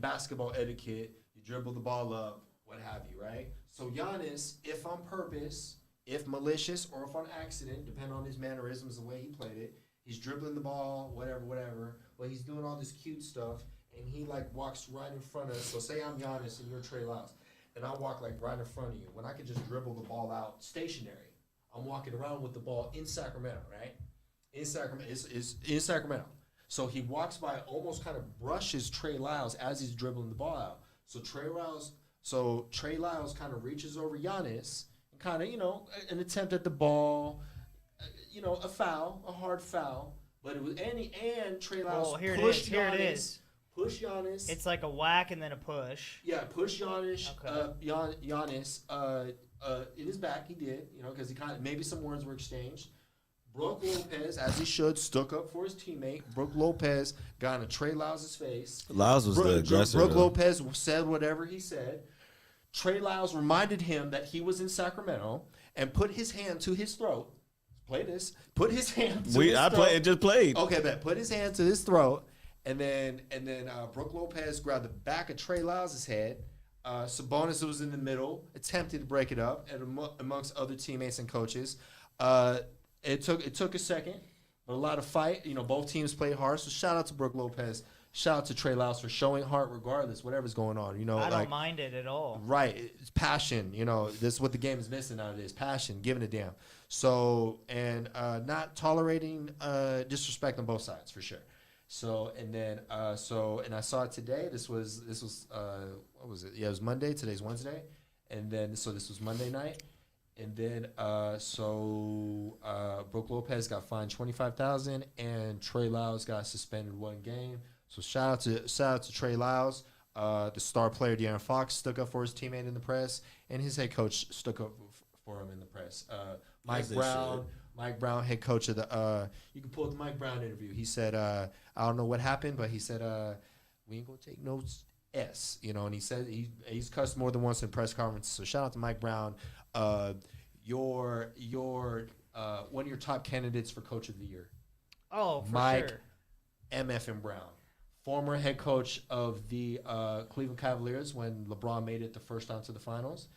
basketball etiquette, you dribble the ball up, what have you, right? So Giannis, if on purpose, if malicious, or if on accident, depending on his mannerisms, the way he played it, he's dribbling the ball, whatever. But he's doing all this cute stuff, and he walks right in front of us. So say I'm Giannis and you're Trey Lyles. And I walk right in front of you. When I could just dribble the ball out stationary, I'm walking around with the ball in Sacramento, right? In Sacramento, is in Sacramento. So he walks by, almost kind of brushes Trey Lyles as he's dribbling the ball out. So Trey Lyles kind of reaches over Giannis and kind of, an attempt at the ball, a foul, a hard foul. But it was and Trey Lyles pushed Giannis. Push Giannis. It's like a whack and then a push. Yeah, push Giannis. Okay. Giannis in his back. He did, because he kind of maybe some words were exchanged. Brook Lopez, as he should, stuck up for his teammate. Brook Lopez got in Trey Lyles' face. Lyles was the aggressor. Brook Lopez said whatever he said. Trey Lyles reminded him that he was in Sacramento and put his hand to his throat. Play this. Put his hand to his throat. It just played. Okay, bet. Put his hand to his throat. And then Brook Lopez grabbed the back of Trey Lyles' head. Sabonis was in the middle, attempted to break it up, and amongst other teammates and coaches. It took a second, but a lot of fight. Both teams played hard. So shout out to Brook Lopez. Shout out to Trey Lyles for showing heart regardless, whatever's going on. I don't mind it at all. Right, it's passion. This is what the game is missing nowadays: passion, giving a damn. So and not tolerating disrespect on both sides for sure. So and I saw it today. This was what was it? Yeah, it was Monday. Today's Wednesday, and then this was Monday night, and then Brook Lopez got fined $25,000, and Trey Lyles got suspended 1 game. So shout out to Trey Lyles. The star player De'Aaron Fox stuck up for his teammate in the press, and his head coach stuck up for him in the press. Mike Brown, head coach of the you can pull up the Mike Brown interview. He said, I don't know what happened, but he said, we ain't gonna take no S, and he said he's cussed more than once in press conferences. So shout out to Mike Brown. Your one of your top candidates for coach of the year. Oh, for Mike sure. MF Brown, former head coach of the Cleveland Cavaliers when LeBron made it the first time to the finals.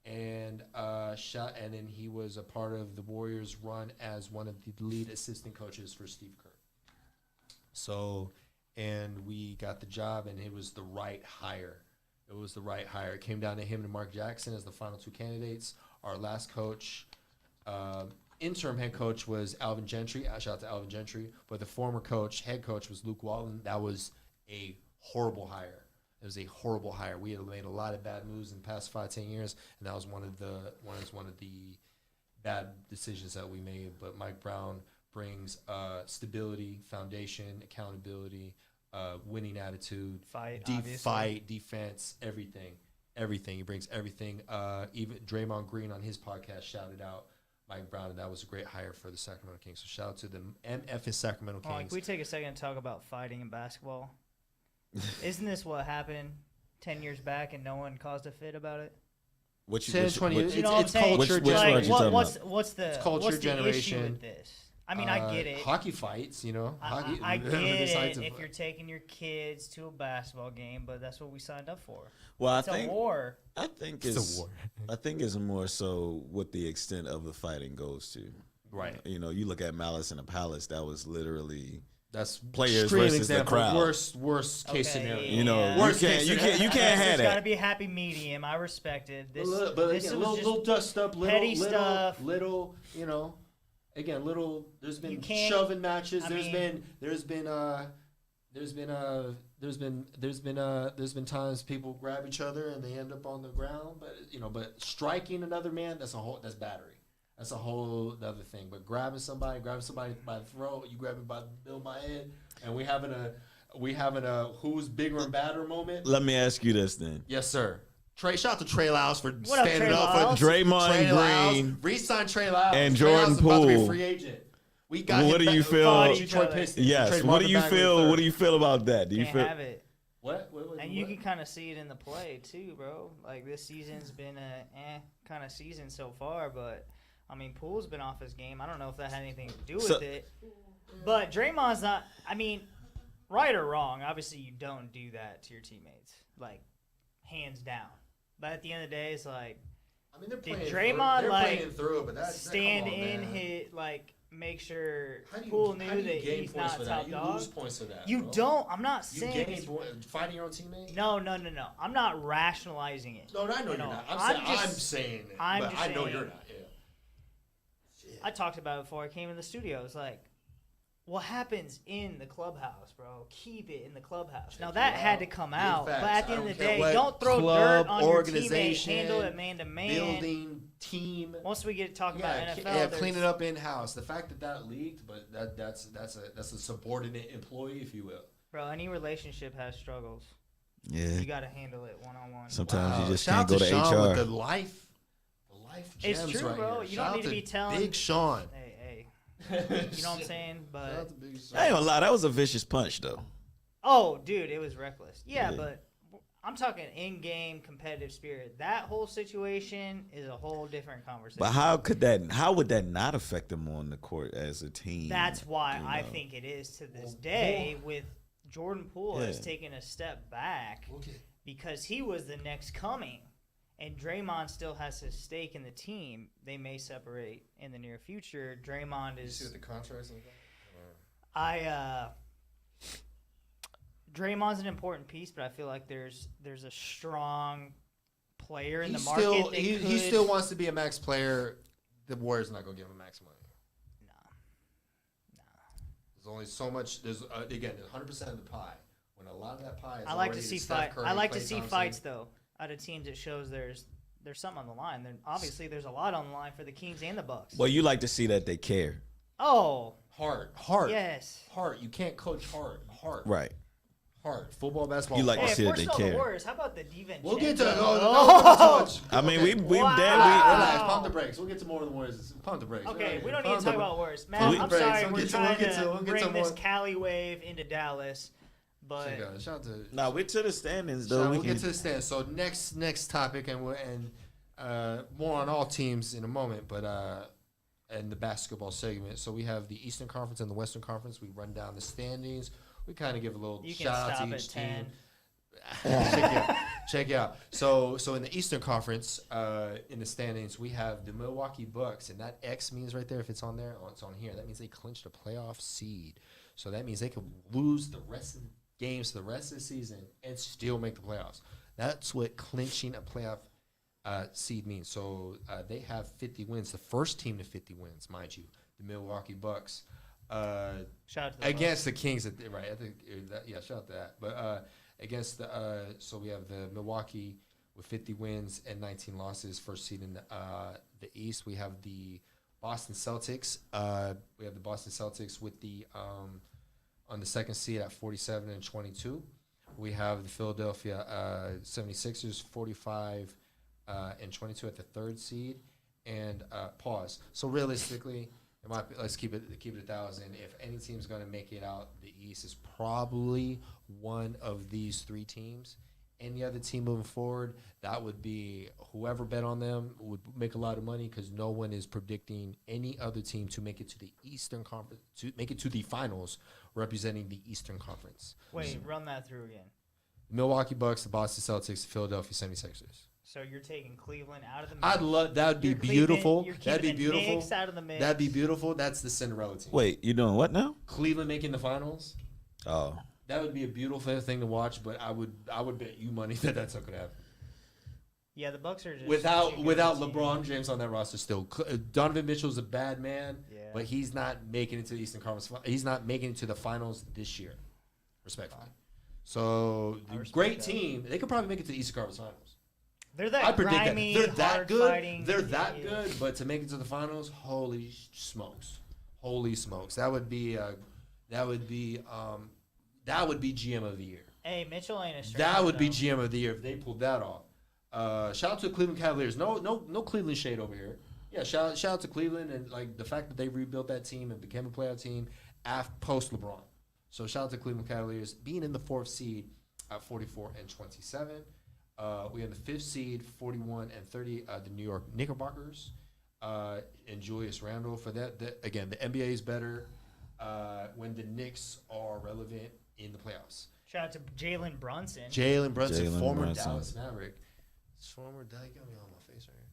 And then he was a part of the Warriors' run as one of the lead assistant coaches for Steve Kerr. So, and we got the job, and it was the right hire. It came down to him and Mark Jackson as the final 2 candidates. Our last coach, interim head coach, was Alvin Gentry. Shout out to Alvin Gentry. But the former head coach was Luke Walton. That was a horrible hire. It was a horrible hire. We had made a lot of bad moves in the past 5-10 years, and that was one of the bad decisions that we made. But Mike Brown brings stability, foundation, accountability, winning attitude, fight, defense, everything. He brings everything. Even Draymond Green on his podcast shouted out Mike Brown, and that was a great hire for the Sacramento Kings. So shout out to the MF and Sacramento Kings. Can we take a second to talk about fighting in basketball? Isn't this what happened 10 years back and no one caused a fit about it? 10, 20 years. You know what I'm saying? Culture. What's the generation. issue with this? I mean, I get it. Hockey fights, I get it if you're taking your kids to a basketball game, but that's what we signed up for. Well, it's a war. I think it's a war. I think it's more so what the extent of the fighting goes to. Right. You look at Malice in the Palace. That was literally that's players versus the crowd. Worst case scenario. You can't have that. There's got to be a happy medium. I respect it. This little dust up, petty stuff. Little. Again, little. There's been shoving matches. There's been times people grab each other and they end up on the ground. But striking another man, that's battery. That's a whole other thing. But grabbing somebody by the throat, you grab me by the middle of my head, and we having a who's bigger and badder moment. Let me ask you this then. Yes, sir. Shout out to Trey Lyles for What up, standing Trey up Lyles? for Draymond Trey Lyles. Green Re-sign Trey Lyles. and Trey Lyles Jordan is about to be a Poole. free agent. We got What him do you back- feel- Fought each Detroit other. Pistons. Yes. Trade What do Marvin you Bagley feel? third. What do you feel about that? Do you Can't feel? have it. What? And you can kind of see it in the play too, bro. Like this season's been a kind of season so far, but I mean, Poole's been off his game. I don't know if that had anything to do with So- it. But Draymond's not. I mean, right or wrong, obviously you don't do that to your teammates, like hands down. But at the end of the day, it's like I mean, they're Did playing Draymond, they're like, playing through, but that's stand come on, in, man. hit, like make sure How do you- Poole how knew do you that gain he's points not for that? top You dog. lose points for that. You bro. don't. I'm not You saying. gain it's- fighting your own teammate. No. I'm not rationalizing it. No, I know You you're know, not. I'm I'm just- saying it, I'm but just I know saying- you're not. Yeah. I talked about it before I came in the studio. It's like, what happens in the clubhouse, bro? Keep it in the clubhouse. Now Check that it had out. to come Big out, facts. but at the I end don't of the care day, what don't throw club, dirt on your teammate. organization, Handle it man to man. Building team. Once we get talking about NFL, yeah, there's- clean it up in house. The fact that leaked, but that's a subordinate employee, if you will. bro. Any relationship has struggles. Yeah. You got to handle it one on one. Sometimes you just Shout can't out go to Sean HR. with the life It's gems true, right bro. here. You Shout don't out need to be telling- Big Sean. Hey, you know what I'm saying? Shout out But to Big Sean. I ain't gonna lie, that was a vicious punch though. oh, dude, it was reckless. Yeah, Yeah. but I'm talking in-game competitive spirit. That whole situation is a whole different conversation. But how would that not affect them on the court as a team? That's why you I know? think it is to this Well, day with Jordan Poole has Yeah. taken a step back Okay. because he was the next coming. And Draymond still has his stake in the team. They may separate in the near future. Draymond You see is what the contracts and Draymond's an important piece, but I feel like there's a strong player in he the market. still that he could- still wants to be a max player. The Warriors not gonna give him max money. There's only so much. There's again, 100% of the pie. When a lot of that pie is I like to already see Steph fight. Curry, I like to Klay see Thompson. fights though. Out of teams, it shows there's something on the line. Obviously, there's a lot on the line for the Kings and the Bucks. Well, you like to see that they care. Oh, Heart. yes. Heart. You can't coach heart. Right. Heart. Football, basketball. You like to Hey, heart. see if that we're they still care. the Warriors, how about the DiVincenzo? We'll get to Oh! I mean, we Wow. Relax. Pump the brakes. We'll get to more of the Warriors. Pump the brakes. Okay, we don't Pump need to talk the- about Warriors. Pump Man, the I'm brakes. sorry. We'll We're get to- trying we'll get to- to we'll get bring to this more. Cali wave into Dallas, but Shout out to. Now we're to the standings So though. we'll We get can, to the stand. So next topic, and more on all teams in a moment, but in the basketball segment. So we have the Eastern Conference and the Western Conference. We run down the standings. We kind of give a little you can shout out stop to at each 10. team. Check it out. So in the Eastern Conference, in the standings, we have the Milwaukee Bucks, and that X means right there. If it's on there, it's on here. That means they clinched a playoff seed. So that means they could lose the rest of the games the rest of the season and still make the playoffs. That's what clinching a playoff seed means. So they have 50 wins. The first team to 50 wins, mind you, the Milwaukee Bucks. Shout out to the Against the Kings, right? I think shout out to that. But against the so we have the Milwaukee with 50 wins and 19 losses, first seed in the East. We have the Boston Celtics. We have the Boston Celtics with the on the second seed at 47 and 22. We have the Philadelphia 76ers 45 and 22 at the third seed. And pause. So realistically, let's keep it 1,000. If any team's going to make it out the East, is probably one of these three teams. Any other team moving forward, that would be whoever bet on them would make a lot of money because no one is predicting any other team to make it to the Eastern Conference, to make it to the finals representing the Eastern Conference. Wait, run that through again. Milwaukee Bucks, the Boston Celtics, the Philadelphia 76ers. So you're taking Cleveland out of the mix. I'd love that. Would be You're beautiful. You're That'd be keeping the beautiful. Knicks out of the mix. That'd be beautiful. That's the Cinderella team. wait, you doing what now? Cleveland making the finals. Oh, That would be a beautiful thing to watch, but I would bet you money that that's not going to happen. Yeah, the Bucks are just Without too good without of a team. LeBron James on that roster, still Donovan Mitchell's a bad man, Yeah. but he's not making it to the Eastern Conference. He's not making it to the finals this year, respectfully. So I the respect great that. team, they could probably make it to the Eastern Conference Finals. They're that I predict that grimy, they're that good. hard-fighting- They're that yeah. good, but to make it to the finals, holy smokes, that would be GM of the year. Hey, Mitchell ain't a stranger. That would be though. GM of the year if they pulled that off. Shout out to the Cleveland Cavaliers. No Cleveland shade over here. Yeah, shout out to Cleveland and like the fact that they rebuilt that team and became a playoff team post LeBron. So shout out to Cleveland Cavaliers being in the 4th seed at 44-27. We have the 5th seed, 41-30, the New York Knickerbockers, and Julius Randle. For that, again, the NBA is better when the Knicks are relevant in the playoffs. Shout out to Jalen Brunson. Jalen Brunson, Jalen former Brunson. Dallas Maverick. Former Dallas, got me on my face right here.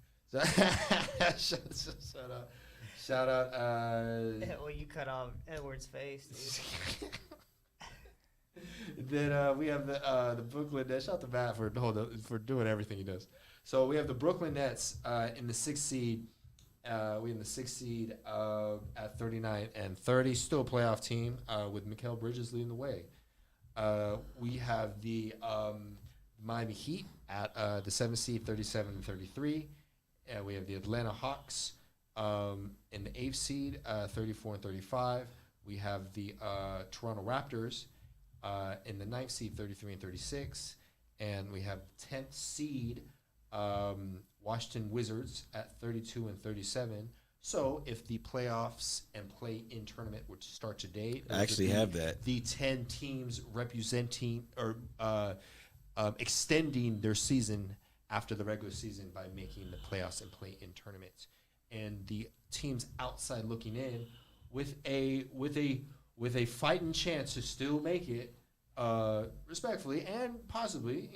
Shout out. Well, you cut off Edwards' face, dude. Then we have the Brooklyn Nets. Shout out to Matt for doing everything he does. So we have the Brooklyn Nets in the 6th seed. We in the 6th seed at 39-30. Still a playoff team with Mikal Bridges leading the way. We have the Miami Heat at the 7th seed, 37-33. We have the Atlanta Hawks in the 8th seed, 34-35. We have the Toronto Raptors in the 9th seed, 33-36. And we have 10th seed Washington Wizards at 32-37. So if the playoffs and play-in tournament were to start today, I actually have that. The 10 teams representing or extending their season after the regular season by making the playoffs and play-in tournaments, and the teams outside looking in with a fighting chance to still make it respectfully and possibly,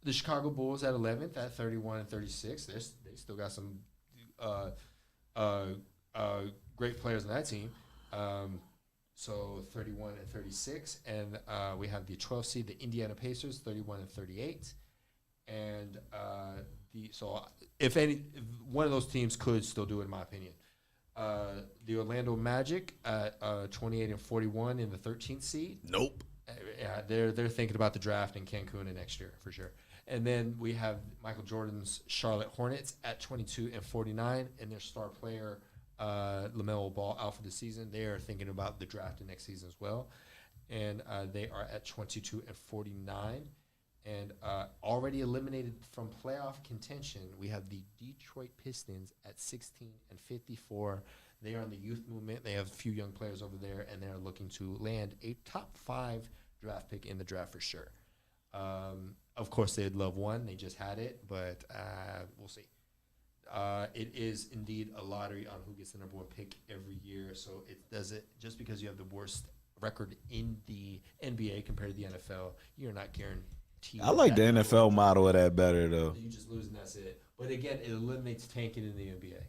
the Chicago Bulls at 11th at 31-36. They still got some great players on that team. So 31-36, and we have the 12th seed, the Indiana Pacers, 31-38, and if one of those teams could still do it, in my opinion. The Orlando Magic at 28-41 in the 13th seed. Nope. Yeah, they're thinking about the draft in Cancun in next year for sure. And then we have Michael Jordan's Charlotte Hornets at 22-49, and their star player LaMelo Ball out for the season. They are thinking about the draft in next season as well, and they are at 22-49, and already eliminated from playoff contention. We have the Detroit Pistons at 16-54. They are in the youth movement. They have a few young players over there, and they are looking to land a top 5 draft pick in the draft for sure. Of course, they'd love one. They just had it, but we'll see. It is indeed a lottery on who gets the number 1 pick every year. So it doesn't, just because you have the worst record in the NBA compared to the NFL, you're not guaranteed. I like the NFL model of that better, though. You just lose and that's it. But again, it eliminates tanking in the NBA.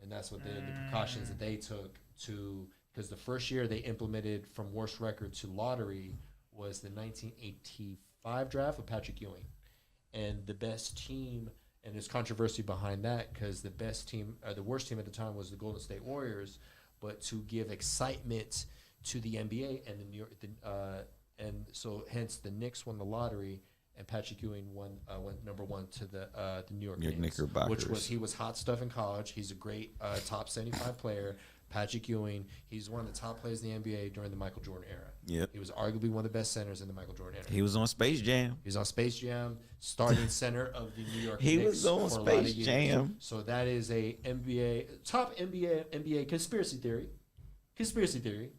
And that's what the precautions that they took because the first year they implemented from worst record to lottery was the 1985 draft with Patrick Ewing. And the best team, and there's controversy behind that because the best team, the worst team at the time was the Golden State Warriors. But to give excitement to the NBA and the New York, and so hence the Knicks won the lottery, and Patrick Ewing went number 1 to the New York Knicks, Knickerbockers. he was hot stuff in college. He's a great top 75 player. Patrick Ewing, he's one of the top players in the NBA during the Michael Jordan era. Yep. He was arguably one of the best centers in the Michael Jordan era. He was on Space Jam. He was on Space Jam, starting center of the New York He Knicks was on for a lot of Space years. Jam. So that is a top NBA conspiracy theory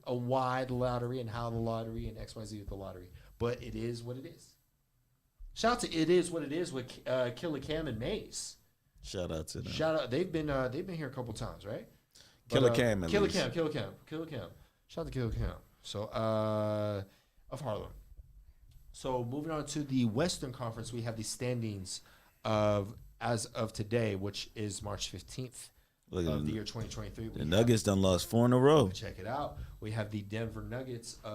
on why the lottery and how the lottery and XYZ with the lottery. But it is what it is. Shout out to It Is What It Is with Killer Cam and Maze. Shout out to them. Shout out. They've been here a couple times, right? Killer Cam, at Killer least. Cam. Shout out to Killer Cam. So, of Harlem. So, moving on to the Western Conference, we have the standings as of today, which is March 15th Look at of the them. year 2023. The Nuggets done lost 4 in a row. Check it out. We have the Denver Nuggets. Can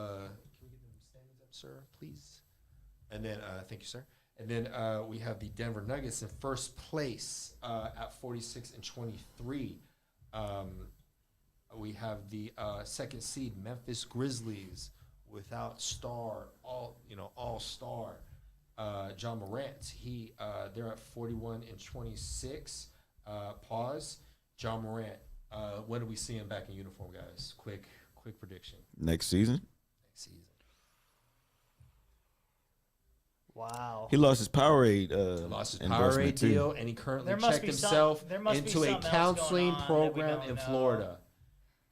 we get them standings up, sir, please? And then, thank you, sir. And then we have the Denver Nuggets in first place at 46-23. We have the second seed Memphis Grizzlies without all-star John Morant. They're at 41-26. Pause. John Morant. When do we see him back in uniform, guys? Quick prediction. Next season? Next season. Wow. He lost his Powerade. Lost his endorsement, Powerade too. deal, and he currently There must checked be some- himself there must be into a something else counseling going on that we program don't in know. Florida.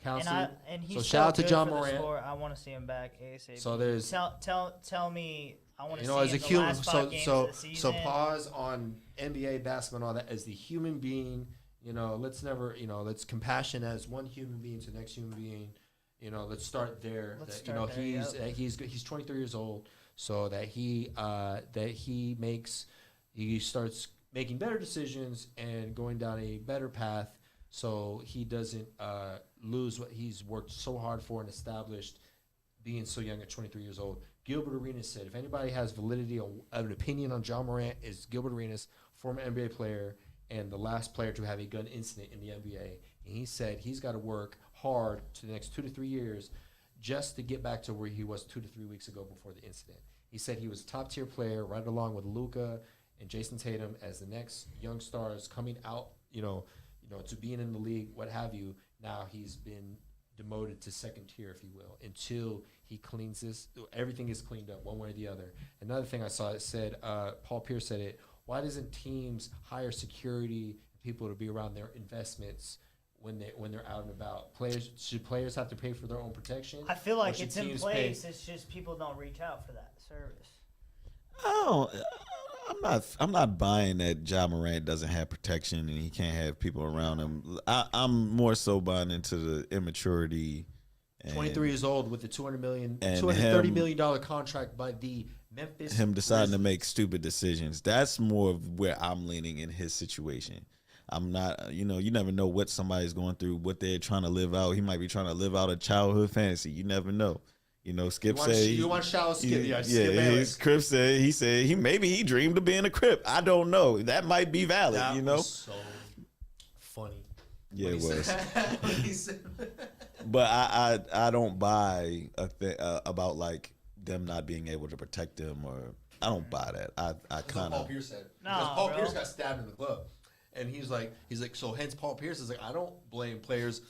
Counseling. And he's So so shout out to good John for the Morant. sport. I want to see him back ASAP. So there's- tell me. I want to You see know, as a him the human, last 5 games of the so season. pause on NBA basketball and all that. As the human being, you know, let's compassion as one human being to the next human being. You know, let's start there. Let's That, you know, start there, he's 23 years old, so that he starts making better decisions and going down a better path, so he doesn't lose what he's worked so hard for and established, being so young at 23 years old. Gilbert Arenas said, if anybody has validity of an opinion on John Morant, is Gilbert Arenas, former NBA player and the last player to have a gun incident in the NBA. And he said he's got to work hard to the next 2 to 3 years just to get back to where he was 2 to 3 weeks ago before the incident. He said he was a top-tier player right along with Luka and Jason Tatum as the next young stars coming out, to being in the league, what have you. Now he's been demoted to second tier, if you will, until he cleans this. Everything is cleaned up one way or the other. Another thing I saw, it said, Paul Pierce said it, why doesn't teams hire security people to be around their investments when they're out and about? Should players have to pay for their own protection? I feel Or like should it's in teams place. pay- It's just people don't reach out for that service. Oh, I'm not buying that Ja Morant doesn't have protection and he can't have people around him. I'm more so buying into the immaturity. And 23 years old with the $230 him- million contract by the Memphis him deciding to Grizzlies. make stupid decisions. That's more of where I'm leaning in his situation. I'm not, you never know what somebody's going through, what they're trying to live out. He might be trying to live out a childhood fantasy. You never know. Skip said You want shallow Skip? Yeah, yeah, Skip Bayless. Crip said he dreamed of being a Crip. I don't know. That might be valid. That was so funny. Yeah, when it he was. said- when he said- But I don't buy about like them not being able to protect them, or I don't buy that. I That's what kind Paul of Pierce said. No, Because Paul bro. Pierce got stabbed in the club. And he's like, so hence Paul Pierce is like, I don't blame players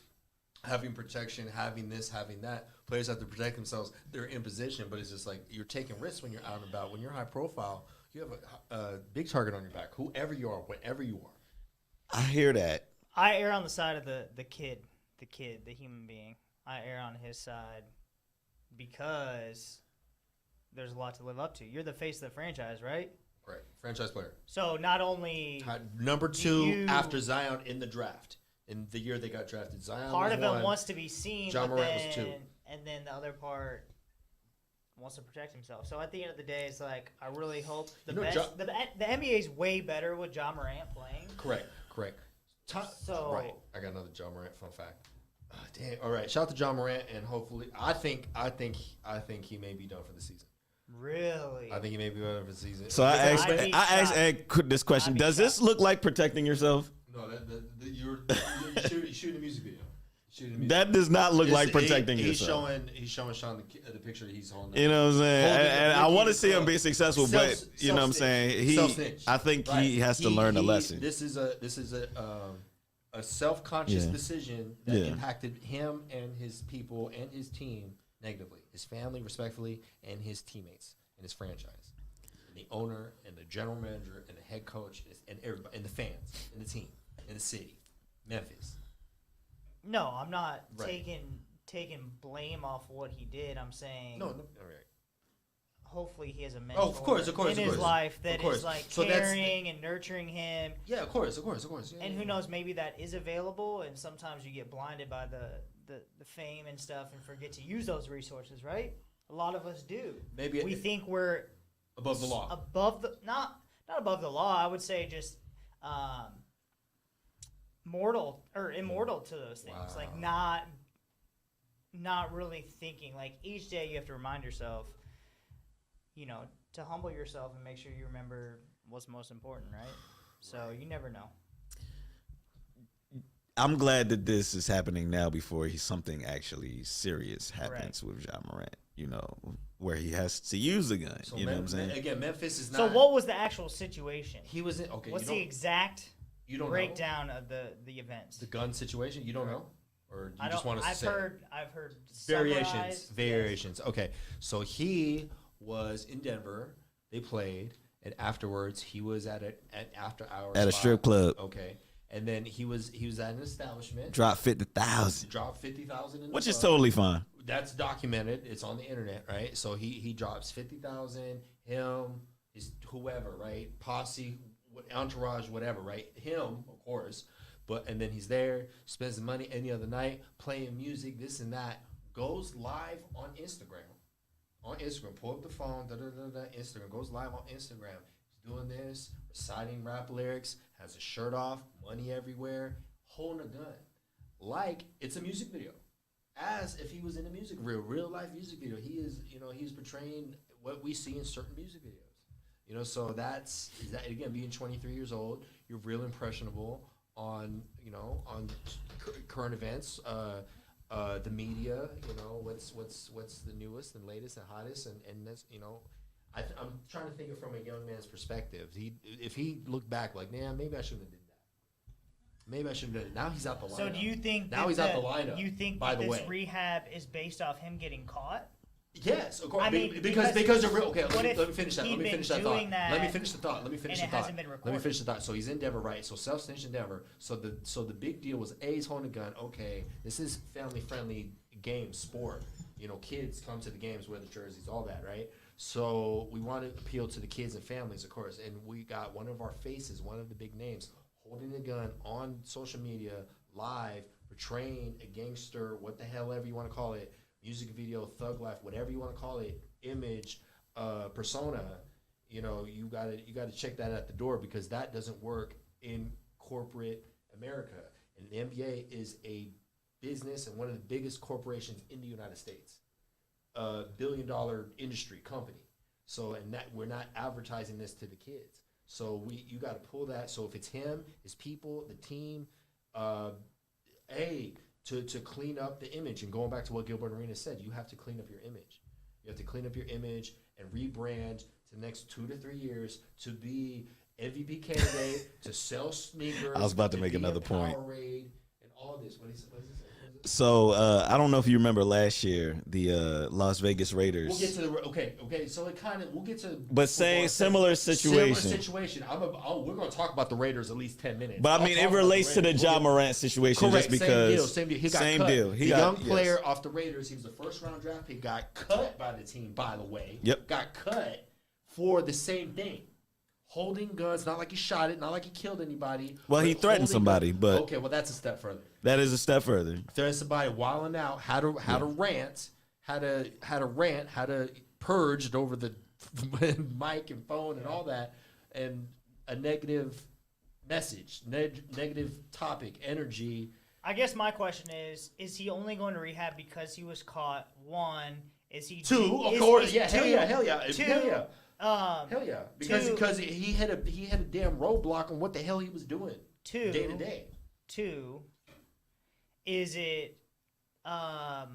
having protection, having this, having that. Players have to protect themselves. They're in position, but it's just like you're taking risks when you're out and about. When you're high profile, you have a big target on your back, whoever you are, wherever you are. I hear that. I err on the side of the kid, the human being. I err on his side because there's a lot to live up to. You're the face of the franchise, right? Right. Franchise player. So not only Number 2 you- after Zion in the draft. In the year they got drafted. Zion part was of him one. wants to be seen, John but Morant was then, 2. and then the other part wants to protect himself. So at the end of the day, it's like I really hope the You know, best. The NBA is way better with John Morant playing. Correct. So- right. I got another John Morant fun fact. Damn. All right. Shout out to John Morant, and hopefully, I think he may be done for the season. Really, I think he may be done for the season. So I I'd asked be Ed this question: I'd be does this shocked. look like protecting yourself? No, you're shooting a music video. That does not look like protecting he's yourself. He's showing Sean the picture that he's holding. You know what I'm saying? Holding And the I Ricky want to see him Club. be successful, but you know what I'm saying? Self-snitch. I think Right. he has to learn a lesson. This is a self-conscious Yeah. decision that Yeah. impacted him and his people and his team negatively. His family, respectfully, and his teammates and his franchise. And the owner and the general manager and the head coach and everybody and the fans and the team and the city, Memphis. no, I'm not Right. taking blame off what he did. I'm saying No, all right. hopefully he has a mentor of course, in of his course. life Of that course. is like So that's- caring and nurturing him. Yeah, of course. Yeah, And yeah, who knows, maybe that is available, and sometimes you get blinded by the fame and stuff and forget to use those resources, right? A lot of us do. Maybe We think we're above the law. above the not above the law. I would say just mortal or immortal to those things. Like not really thinking. Like each day you have to remind yourself, to humble yourself and make sure you remember what's most important, right? So you never know. I'm glad that this is happening now before something actually serious happens with Ja Morant. Where he has to use the gun. So you know what I'm saying? Again, Memphis is So not. what was the actual situation? He was in. Okay, What's you the don't, exact you don't know breakdown of the events? the gun situation. You don't know, or you I just don't. want us to say I've heard variations. summarized, Variations. Okay, so he was in Denver They played, and afterwards he was at an after hours At a strip club. Okay, and then he was at an establishment. Drop 50,000, Dropped 50,000, which is totally fine. That's documented. It's on the internet, right? So he drops 50,000. Him, his whoever, right? Posse, entourage, whatever, right? Him, of course. And then he's there, spends the money any other night, playing music, this and that. Goes live on Instagram. Pull up the phone, Instagram. Goes live on Instagram. He's doing this, reciting rap lyrics, has his shirt off, money everywhere, holding a gun. Like it's a music video. As if he was in a music video, real life music video. He is, he's portraying what we see in certain music videos. So that's again, being 23 years old, you're real impressionable on current events, the media, what's the newest and latest and hottest, and that's, I'm trying to think it from a young man's perspective. If he looked back like, nah, maybe I shouldn't have did that. Maybe I shouldn't have done it. Now he's out the lineup. So do you think now he's out the lineup? You think by that the this way, rehab is based off him getting caught? yes, of course. I mean, because they're real. Okay, let me finish that. he'd Let me been finish that doing thought. that Let me finish the thought. and it hasn't been Let me recorded. finish the thought. So he's in Denver, right? So self-snitch in Denver. So the big deal was he's holding a gun. Okay, this is family-friendly game sport. Kids come to the games, wear the jerseys, all that, right? So we want to appeal to the kids and families, of course. And we got one of our faces, one of the big names, holding a gun on social media, live, portraying a gangster, what the hell ever you want to call it, music video, thug life, whatever you want to call it, image, persona. You gotta check that at the door, because that doesn't work in corporate America. And the NBA is a business and one of the biggest corporations in the United States, $1 billion industry company. So, and that we're not advertising this to the kids. So you got to pull that. So if it's him, his people, the team, to clean up the image, and going back to what Gilbert Arenas said, you have to clean up your image. You have to clean up your image and rebrand to the next 2 to 3 years to be MVP candidate, to sell sneakers. I was about to make be another in point. Powerade and all this. What is it? So I don't know if you remember last year, the Las Vegas Raiders. We'll get to the okay. So it kind of we'll get to. But similar situation. Similar situation. We're going to talk about the Raiders at least 10 minutes. But I mean, it relates to the Ja Morant situation, correct, just because. Same deal. He got same cut. deal. The young player off the Raiders. He was a first-round draft pick. Got cut by the team. By the way. Yep. Got cut for the same thing. Holding guns, not like he shot it, not like he killed anybody. Well, he threatened somebody, but okay, well that's a step further. that is a step further. Threatened somebody, wilding out, how to rant, how to purged over the mic and phone and all that, and a negative message, negative topic, energy. I guess my question is he only going to rehab because he was caught? One, is he Two, of course, yeah, hell yeah, Two, hell yeah. hell yeah, because he had a damn roadblock on what the hell he was doing day to day. Two, is it a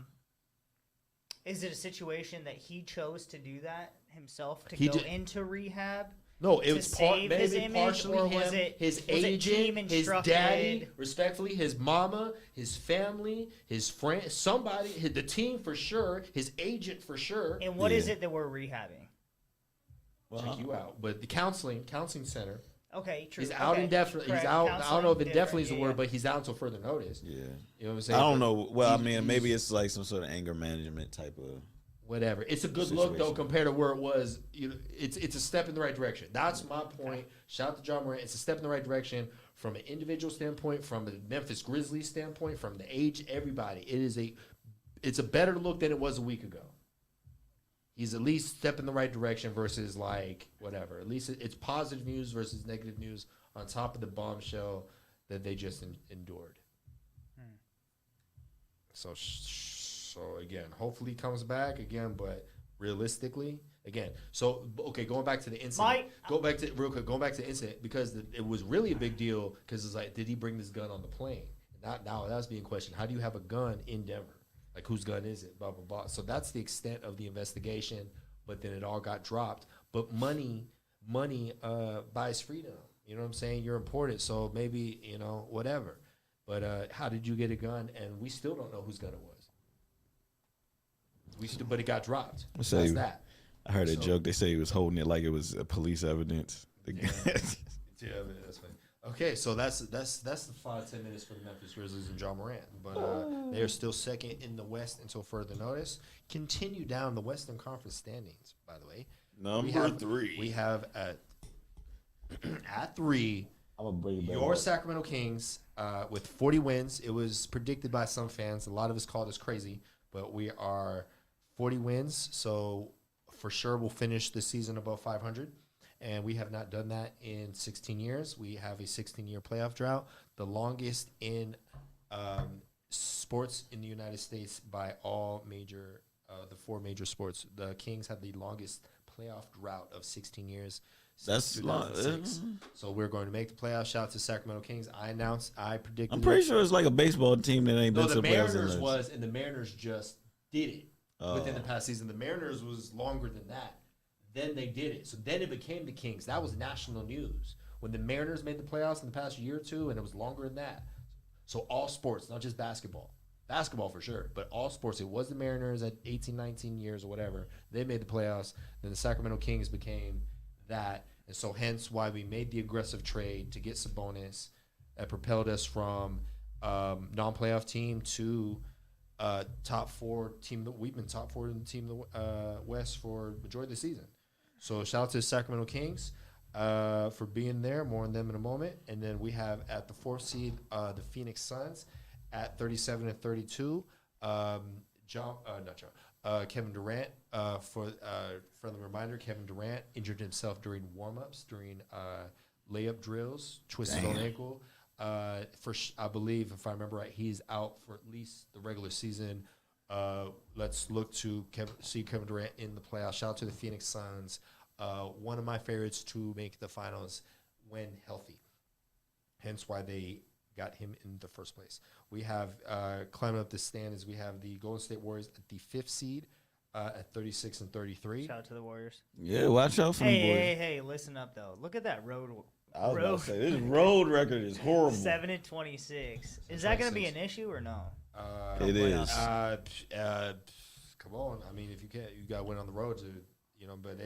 situation that he chose to do that himself, to go into rehab? No, it was partially or him, was it his agent, his daddy, respectfully, his mama, his family, his friend, somebody, the team for sure, his agent for sure. And what is it that we're rehabbing? Check you out, but the counseling center. Okay, true. He's out indefinitely. He's out. I don't know if indefinitely is the word, but he's out until further notice. Yeah, you know what I'm saying. I don't know. Well, I mean, maybe it's like some sort of anger management type of whatever. It's a good look though compared to where it was. It's a step in the right direction. That's my point. Shout out to Ja Morant. It's a step in the right direction from an individual standpoint, from the Memphis Grizzlies standpoint, from the age, everybody. It's a better look than it was a week ago. He's at least step in the right direction versus like whatever. At least it's positive news versus negative news on top of the bombshell that they just endured. So again, hopefully he comes back again, but realistically, again. So okay, going back to the incident. Going back to the incident, because it was really a big deal, because it's like, did he bring this gun on the plane? Now that's being questioned. How do you have a gun in Denver? Like, whose gun is it? Blah, blah, blah. So that's the extent of the investigation, but then it all got dropped. But money buys freedom. You know what I'm saying? You're important, so maybe, whatever. But how did you get a gun? And we still don't know whose gun it was. But it got dropped. So that. I heard a So- joke. They say he was holding it like it was police evidence. Yeah, man, that's funny. Okay, so that's the 5-10 minutes for the Memphis Grizzlies and John Morant, but they are still second in the West until further notice. Continue down the Western Conference standings. By the way, Number 3. we have at 3 I'm gonna bring it back. your Sacramento Kings with 40 wins. It was predicted by some fans. A lot of us called us crazy, but we are 40 wins, so for sure we'll finish the season above 500. And we have not done that in 16 years. We have a 16-year playoff drought, the longest in sports in the United States by all major, the 4 major sports. The Kings had the longest playoff drought of 16 years. That's 2006. So we're going to make the playoffs. Shout out to Sacramento Kings. I predicted. I'm pretty sure it's like a baseball team that ain't No, been to the the playoffs. Mariners in was, and the Mariners just did it within Oh. the past season. The Mariners was longer than that. Then they did it. So then it became the Kings. That was national news. When the Mariners made the playoffs in the past year or two, and it was longer than that. So all sports, not just basketball. Basketball for sure, but all sports. It was the Mariners at 18, 19 years or whatever. They made the playoffs. Then the Sacramento Kings became that. And so hence why we made the aggressive trade to get Sabonis that propelled us from non-playoff team to top 4 team. We've been top 4 in the team in the West for majority of the season. So shout out to the Sacramento Kings for being there. More on them in a moment. And then we have at the 4th seed the Phoenix Suns at 37 and 32. Kevin Durant. For friendly reminder, Kevin Durant injured himself during warm-ups, during layup drills, twisted on ankle. I believe, if I remember right, he's out for at least the regular season. Let's look to see Kevin Durant in the playoffs. Shout out to the Phoenix Suns. One of my favorites to make the finals when healthy. Hence why they got him in the first place. We have climbing up the standings. We have the Golden State Warriors at the 5th seed at 36 and 33. Shout out to the Warriors. Yeah, watch out for them boys. Hey, listen up though. Look at that road. I was about to say, this road record is horrible. 7 and 26. Is that going to be an issue or no? It is. Come on. I mean, if you can't, you got to win on the road to, but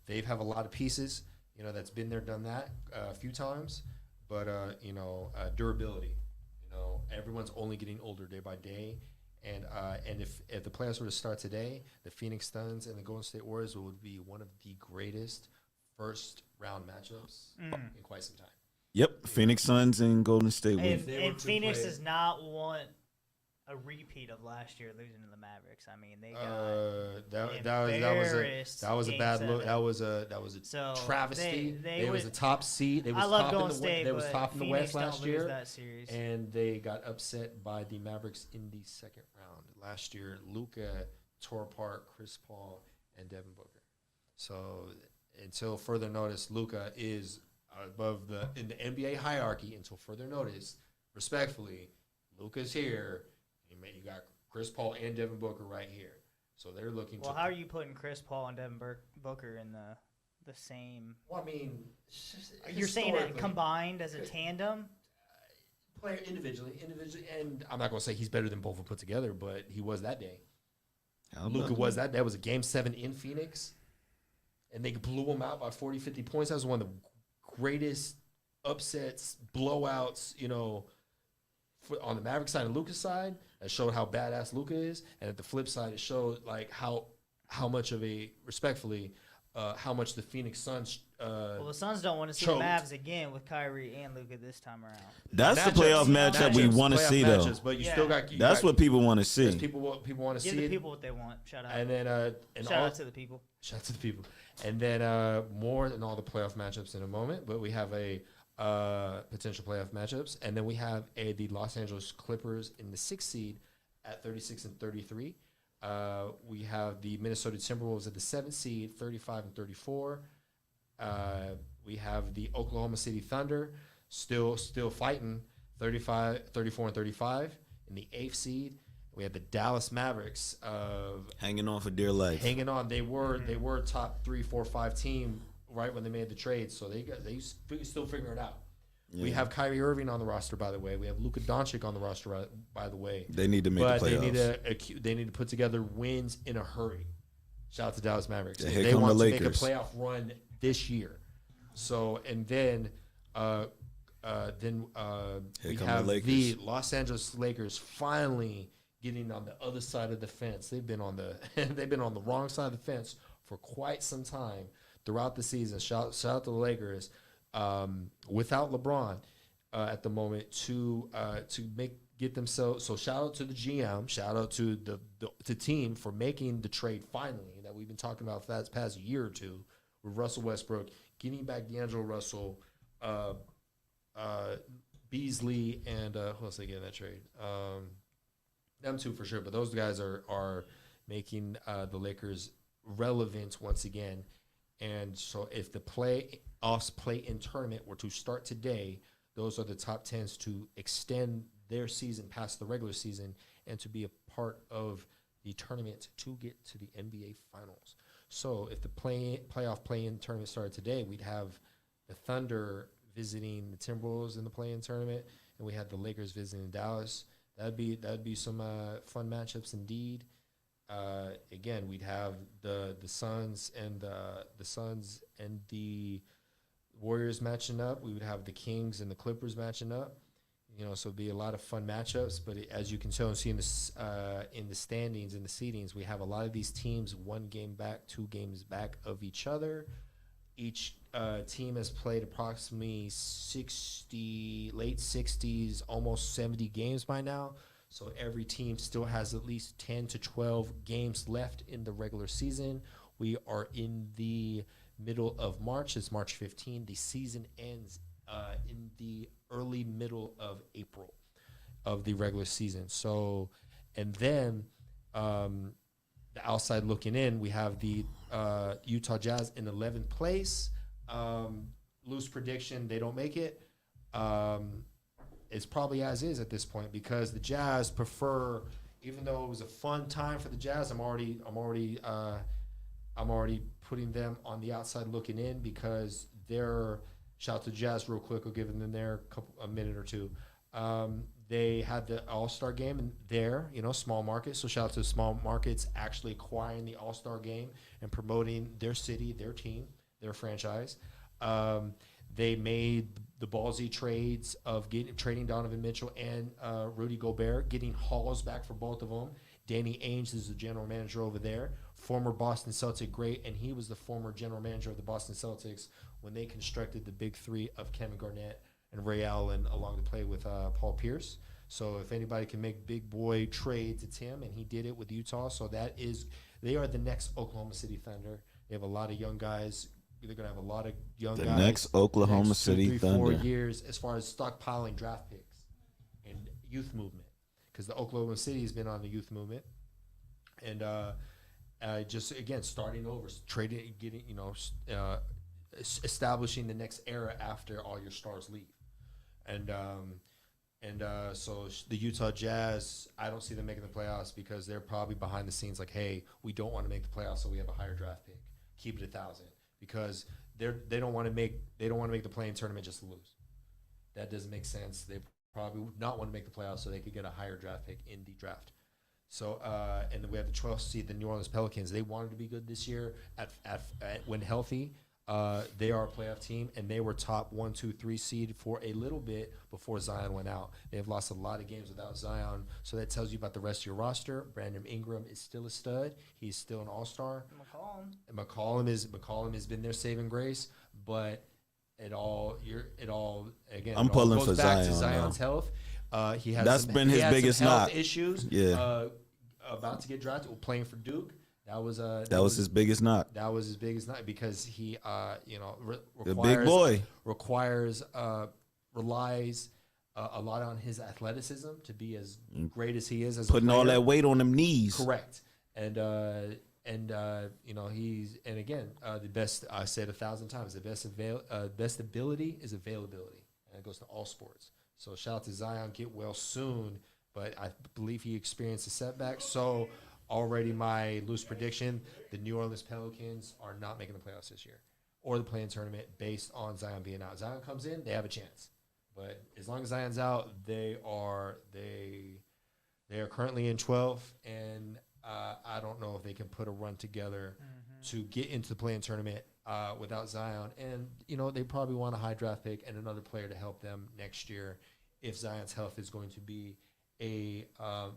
they've have a lot of pieces, that's been there, done that a few times. But, durability, everyone's only getting older day by day. And if the playoffs were to start today, the Phoenix Suns and the Golden State Warriors would be one of the greatest first round matchups in quite some time. Yep, Phoenix Suns and Golden State. And Phoenix does not want a repeat of last year losing to the Mavericks. I mean, they got that was a bad look. That was a travesty. They was a top seed. They was I love top Golden in the State, They was top in the Phoenix West last don't year, lose that series. and they got upset by the Mavericks in the second round last year. Luka tore apart Chris Paul and Devin Booker. So until further notice, Luka is above in the NBA hierarchy. Until further notice, respectfully, Luka's here. You got Chris Paul and Devin Booker right here. So they're looking Well, how are you putting Chris Paul and Devin Booker in the same? Well, I mean, You're saying that combined as a tandem? Player individually, and I'm not going to say he's better than both of them put together, but he was that day. Luka was that. That was a Game 7 in Phoenix, and they blew him out by 40, 50 points. That was one of the greatest upsets, blowouts, on the Maverick side and Luka's side. That showed how badass Luka is, and at the flip side, it showed like how much of a respectfully, how much the Phoenix Suns. Well, the Suns don't want to see choked. the Mavs again with Kyrie and Luka this time around. That's the playoff matchup we want to see, though. But you Yeah. still got. That's what people want to see. People want to Give see the it. people what they want. Shout out. And then Shout out to the people. shout out to the people. And then more than all the playoff matchups in a moment, but we have a potential playoff matchups, and then we have the Los Angeles Clippers in the 6th seed at 36 and 33. We have the Minnesota Timberwolves at the 7th seed, 35 and 34. We have the Oklahoma City Thunder still fighting, 34 and 35 in the 8th seed. We have the Dallas Mavericks Hanging on for dear life. hanging on. They were top 3, 4, 5 team right when they made the trade, so they still figuring it out. Yeah. We have Kyrie Irving on the roster, by the way. We have Luka Doncic on the roster, by the way. They need to make But the playoffs. they need to put together wins in a hurry. Shout out to Dallas Mavericks. Yeah, here They come want the to make a Lakers. playoff run this year. So, and then Here we come the have Lakers. the Los Angeles Lakers finally getting on the other side of the fence. They've been on the they've been on the wrong side of the fence for quite some time throughout the season. Shout out to the Lakers without LeBron at the moment to get themselves. So shout out to the GM, shout out to the team for making the trade finally that we've been talking about for that past year or two with Russell Westbrook, getting back D'Angelo Russell, Beasley, and who else they get in that trade? Them two for sure, but those guys are making the Lakers relevant once again. And so if the playoffs play-in tournament were to start today, those are the top 10s to extend their season past the regular season and to be a part of the tournament to get to the NBA Finals. So if the playoff play-in tournament started today, we'd have the Thunder visiting the Timberwolves in the play-in tournament, and we had the Lakers visiting Dallas. That'd be some fun matchups indeed. Again, we'd have the Suns and the Warriors matching up. We would have the Kings and the Clippers matching up. So it'd be a lot of fun matchups. But as you can tell and see in the standings, in the seedings, we have a lot of these teams 1 game back, 2 games back of each other. Each team has played approximately 60, late 60s, almost 70 games by now. So every team still has at least 10 to 12 games left in the regular season. We are in the middle of March. It's March 15. The season ends in the early middle of April of the regular season. So, and then the outside looking in, we have the Utah Jazz in 11th place. Loose prediction, they don't make it. It's probably as is at this point because the Jazz prefer, even though it was a fun time for the Jazz, I'm already putting them on the outside looking in because they're, shout out to Jazz real quick, I'll give them there a minute or two. They had the All-Star game in there, small market. So shout out to small markets actually acquiring the All-Star game and promoting their city, their team, their franchise. They made the ballsy trades of trading Donovan Mitchell and Rudy Gobert, getting hauls back for both of them. Danny Ainge is the general manager over there, former Boston Celtic great, and he was the former general manager of the Boston Celtics when they constructed the big three of Kevin Garnett and Ray Allen along to play with Paul Pierce. So if anybody can make big boy trades, it's him, and he did it with Utah. So they are the next Oklahoma City Thunder. They have a lot of young guys. They're going to have a lot of young guys. The next Oklahoma City 2, 3, Thunder. 4 years as far as stockpiling draft picks and youth movement, because the Oklahoma City has been on the youth movement, and just again starting over, trading, getting establishing the next era after all your stars leave, and so the Utah Jazz, I don't see them making the playoffs because they're probably behind the scenes like, hey, we don't want to make the playoffs, so we have a higher draft pick, keep it 1,000. Because they don't want to make the play-in tournament just to lose. That doesn't make sense. They probably would not want to make the playoffs so they could get a higher draft pick in the draft. So and then we have the 12th seed, the New Orleans Pelicans. They wanted to be good this year at when healthy. They are a playoff team, and they were top 1, 2, 3 seed for a little bit before Zion went out. They've lost a lot of games without Zion, so that tells you about the rest of your roster. Brandon Ingram is still a stud. He's still an all-star. McCollum has been their saving grace, but it all again. I'm pulling for back Zion to Zion's now. health. He has That's been his biggest health knock. issues. Yeah. About to get drafted, playing for Duke. That was his biggest knock. That was his biggest knock because he, The big boy. relies a lot on his athleticism to be as great as he is as Putting a all player. that weight on them knees. Correct. And he's, and again, the best, I said 1,000 times, the best ability is availability, and it goes to all sports. So shout out to Zion, get well soon, but I believe he experienced a setback. So already my loose prediction, the New Orleans Pelicans are not making the playoffs this year or the play-in tournament based on Zion being out. Zion comes in, they have a chance. But as long as Zion's out, they are currently in 12th, and I don't know if they can put a run together to get into the play-in tournament without Zion. And, they probably want a high draft pick and another player to help them next year if Zion's health is going to be a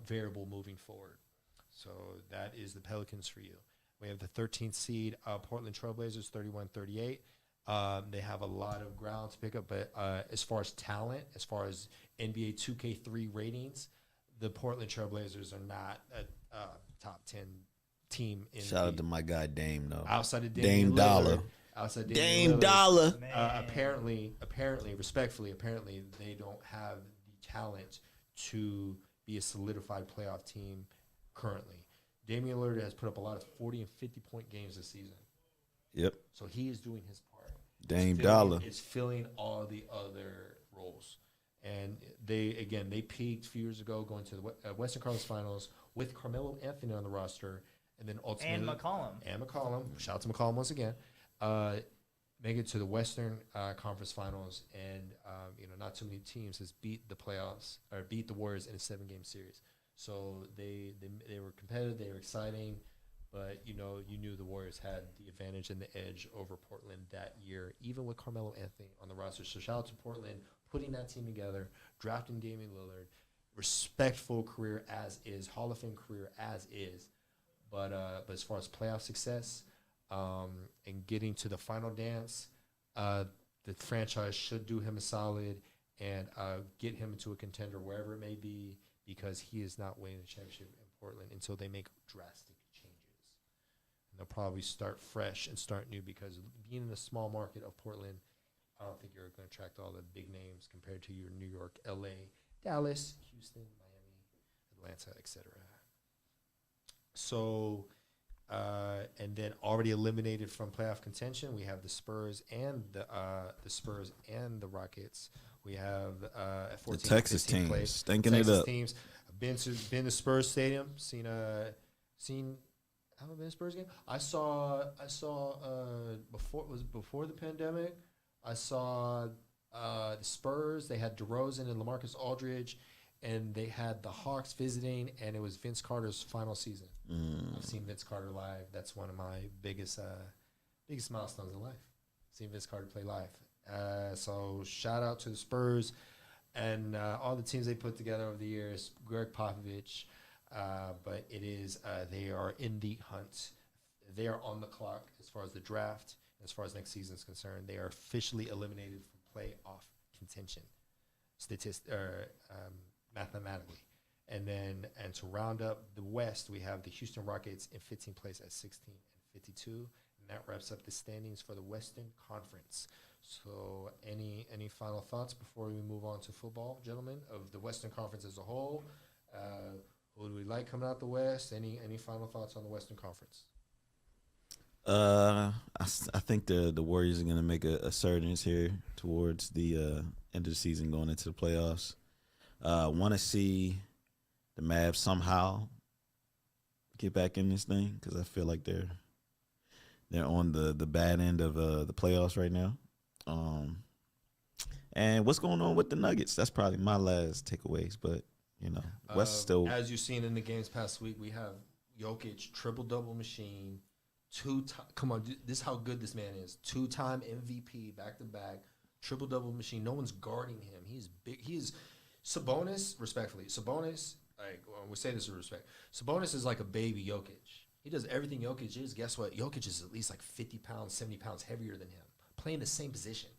variable moving forward. So that is the Pelicans for you. We have the 13th seed, Portland Trailblazers, 31-38. They have a lot of ground to pick up, but as far as talent, as far as NBA 2K3 ratings, the Portland Trailblazers are not a top 10 team. Shout out to my guy Dame, though. Outside of Dame Lillard, Dollar. Outside of Dame Dollar. Apparently, respectfully, they don't have the talent to be a solidified playoff team currently. Damian Lillard has put up a lot of 40 and 50-point games this season. Yep. So he is doing his part. Dame Dollar. Is filling all the other roles. And they peaked a few years ago going to the Western Conference Finals with Carmelo Anthony on the roster. And then ultimately. And McCollum. Shout out to McCollum once again. Make it to the Western Conference Finals. And, not too many teams has beat the playoffs or beat the Warriors in a 7-game series. So they were competitive. They were exciting. But, you knew the Warriors had the advantage and the edge over Portland that year, even with Carmelo Anthony on the roster. So shout out to Portland putting that team together, drafting Damian Lillard, respectful career as is, Hall of Fame career as is. But as far as playoff success and getting to the final dance, the franchise should do him a solid and get him into a contender wherever it may be, because he is not winning a championship in Portland until they make drastic changes. They'll probably start fresh and start new, because being in the small market of Portland, I don't think you're going to attract all the big names compared to your New York, LA, Dallas, Houston, Miami, Atlanta, etc. So, and then already eliminated from playoff contention, we have the Spurs and the Rockets. We have 14 the Texas teams plays. stinking Texas it up. Teams. I've been to Spurs Stadium, seen. I haven't been to a Spurs game. I saw before the pandemic. I saw the Spurs. They had DeRozan and LaMarcus Aldridge, and they had the Hawks visiting, and it was Vince Carter's final season. I've seen Vince Carter live. That's one of my biggest milestones in life. Seeing Vince Carter play live. So shout out to the Spurs and all the teams they put together over the years. Greg Popovich. But it is they are in the hunt. They are on the clock as far as the draft. As far as next season is concerned, they are officially eliminated from playoff contention, mathematically. And to round up the West, we have the Houston Rockets in 15th place at 16 and 52, and that wraps up the standings for the Western Conference. So, any final thoughts before we move on to football, gentlemen, of the Western Conference as a whole? Who do we like coming out the West? Any final thoughts on the Western Conference? I think the Warriors are going to make a surge here towards the end of the season, going into the playoffs. Want to see the Mavs somehow get back in this thing, because I feel like they're on the bad end of the playoffs right now. And what's going on with the Nuggets? That's probably my last takeaways, but West still. As you've seen in the games past week, we have Jokic, triple-double machine, come on, this is how good this man is. 2-time MVP, back-to-back, triple-double machine. No one's guarding him. He's big. He is Sabonis, respectfully. Sabonis, we say this with respect. Sabonis is like a baby Jokic. He does everything Jokic is. Guess what? Jokic is at least like 50 pounds, 70 pounds heavier than him, playing the same position.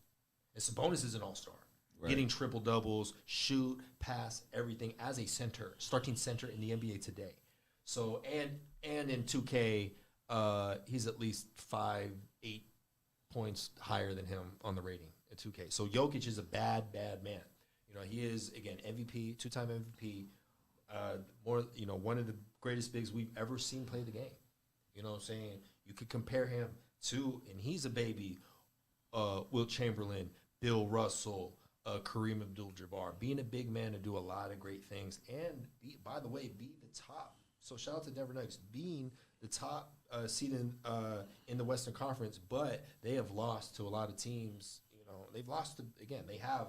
And Sabonis is an all-star. Right. Getting triple doubles, shoot, pass, everything as a center, starting center in the NBA today. So and in 2K, he's at least 5-8 points higher than him on the rating at 2K. So Jokic is a bad man. He is again MVP, 2-time MVP, one of the greatest bigs we've ever seen play the game. You know what I'm saying? You could compare him to, and he's a baby, Wilt Chamberlain, Bill Russell, Kareem Abdul-Jabbar, being a big man to do a lot of great things, and be the top. So shout out to Denver Nuggets being the top seed in the Western Conference, but they have lost to a lot of teams. They've lost they have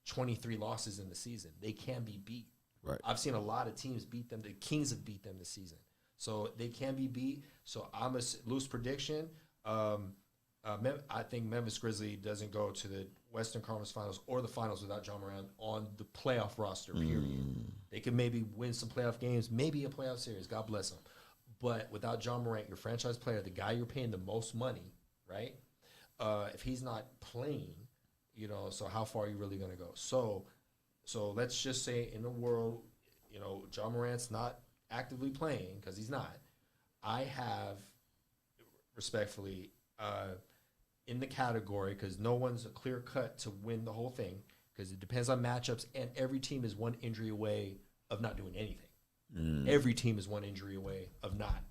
23 losses in the season. They can be beat. Right. I've seen a lot of teams beat them. The Kings have beat them this season. So they can be beat. So I'm a loose prediction. I think Memphis Grizzlies doesn't go to the Western Conference Finals or the Finals without John Morant on the playoff roster, period. They could maybe win some playoff games, maybe a playoff series. God bless them. But without John Morant, your franchise player, the guy you're paying the most money, right? If he's not playing, so how far are you really going to go? So let's just say in the world, John Morant's not actively playing because he's not. I have, respectfully, in the category, because no one's a clear cut to win the whole thing, because it depends on matchups, and every team is one injury away of not doing anything. Every team is one injury away of not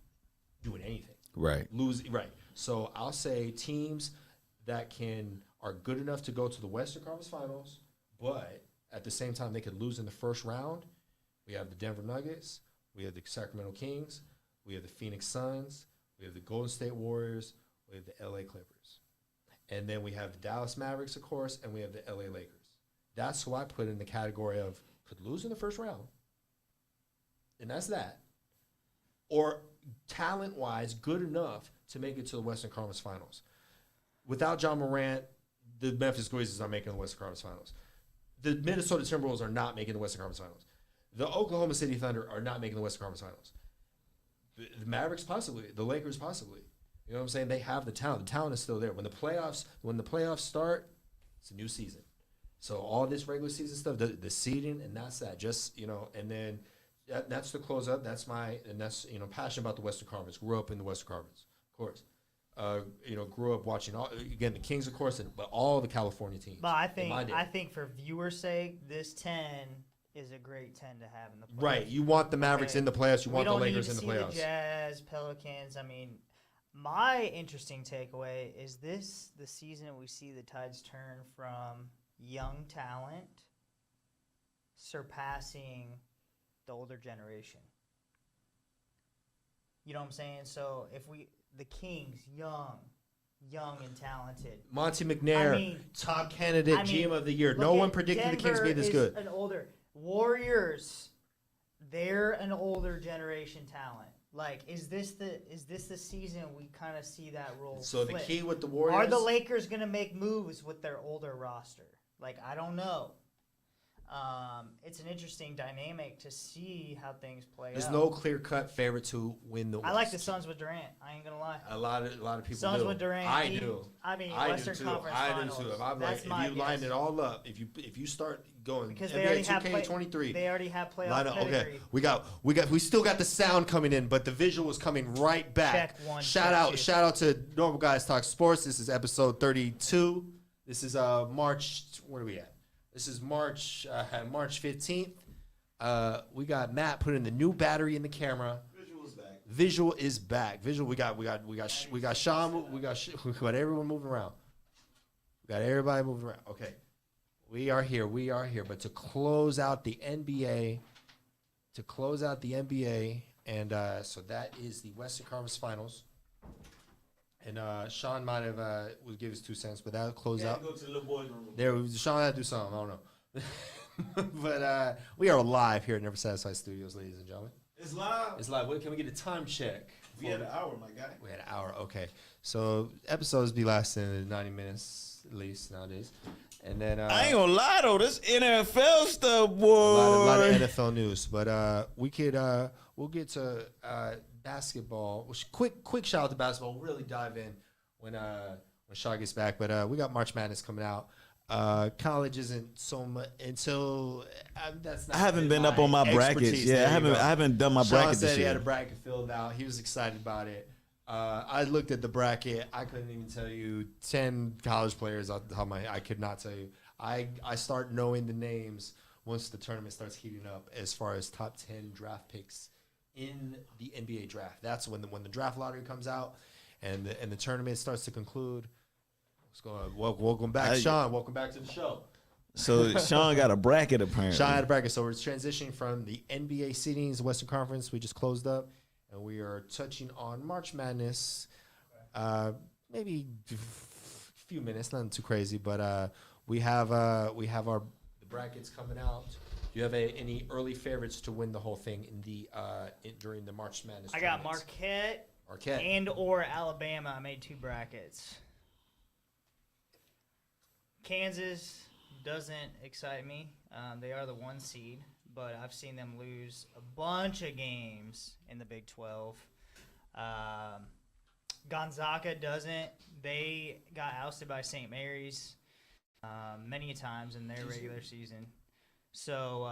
doing anything. Right. Right. So I'll say teams that are good enough to go to the Western Conference Finals, but at the same time they could lose in the first round. We have the Denver Nuggets, we have the Sacramento Kings, we have the Phoenix Suns, we have the Golden State Warriors, we have the LA Clippers. And then we have the Dallas Mavericks, of course, and we have the LA Lakers. That's who I put in the category of could lose in the first round. And that's that. Or talent-wise, good enough to make it to the Western Conference Finals. Without John Morant, the Memphis Grizzlies are making the Western Conference Finals. The Minnesota Timberwolves are not making the Western Conference Finals. The Oklahoma City Thunder are not making the Western Conference Finals. The Mavericks possibly. The Lakers possibly. You know what I'm saying? They have the talent. The talent is still there. When the playoffs start, it's a new season. So all this regular season stuff, the seeding, and that's that. Just, and then that's the close up. That's passionate about the Western Conference. Grew up in the Western Conference, of course. Grew up watching the Kings, of course, but all the California teams. But I think for viewers' sake, this 10 is a great 10 to have in the playoffs. Right. You want the Mavericks in the playoffs. You want the Lakers in the playoffs. The Jazz, Pelicans. I mean, my interesting takeaway is the season we see the tides turn from young talent surpassing the older generation. You know what I'm saying? So the Kings, young and talented. Monty McNair, top candidate, GM of the year. No one predicted the Kings be this good. An older Warriors, they're an older generation talent. Like, is this the season we kind of see that role? So flip? The key with the Warriors, are the Lakers gonna make moves with their older roster? Like, I don't know. It's an interesting dynamic to see how things play out. There's no clear-cut favorite to win the West. I like the Suns with Durant. I ain't gonna lie. A lot of people Suns do. with Durant. I do. I mean, I Western do too. Conference I Finals. do too. If I'm That's if my you line it all up, if you start going because NBA they already have 2K23, they already have playoff line up. pedigree. Okay, we still got the sound coming in, but the visual is coming right back. Check one, shout check out two. to Normal Guys Talk Sports. This is episode 32. This is March. Where are we at? This is March 15th. We got Matt putting the new battery in the camera. Visual is back. Visual. We got Sean. We got everyone moving around. We got everybody moving around. Okay, we are here. But to close out the NBA, and so that is the Western Conference Finals. And Sean might have would give his 2 cents, but that'll close out. Go to the little boys' room. There, Sean had to do something. I don't know. But we are live here at Never Satisfied Studios, ladies and gentlemen. It's live. It's live. Can we get a time check? We had an hour, my guy. We had an hour. Okay. So episodes be lasting 90 minutes at least nowadays. And then I ain't gonna lie though, this NFL stuff, boy. a lot of NFL news. But we'll get to basketball. Quick shout out to basketball. We'll really dive in when Shaw gets back. But we got March Madness coming out. College isn't so much until that's not. I haven't been up on my brackets. Yeah, I haven't done my bracket Sean said this he year. had a bracket filled out. He was excited about it. I looked at the bracket. I couldn't even tell you 10 college players off the top of my head. I could not tell you. I start knowing the names once the tournament starts heating up as far as top 10 draft picks in the NBA draft. That's when the draft lottery comes out and the tournament starts to conclude. Welcome back, Sean. Welcome back to the show. So Sean got a bracket apparently. Sean had a bracket. So we're transitioning from the NBA seedings, Western Conference. We just closed up, and we are touching on March Madness. Maybe a few minutes, nothing too crazy, but we have the brackets coming out Do you have any early favorites to win the whole thing in the during the March Madness? I got tournaments? Marquette and or Alabama. I made 2 brackets. Kansas doesn't excite me. They are the 1 seed, but I've seen them lose a bunch of games in the Big 12. Gonzaga doesn't. They got ousted by St. Mary's many times in their regular season. So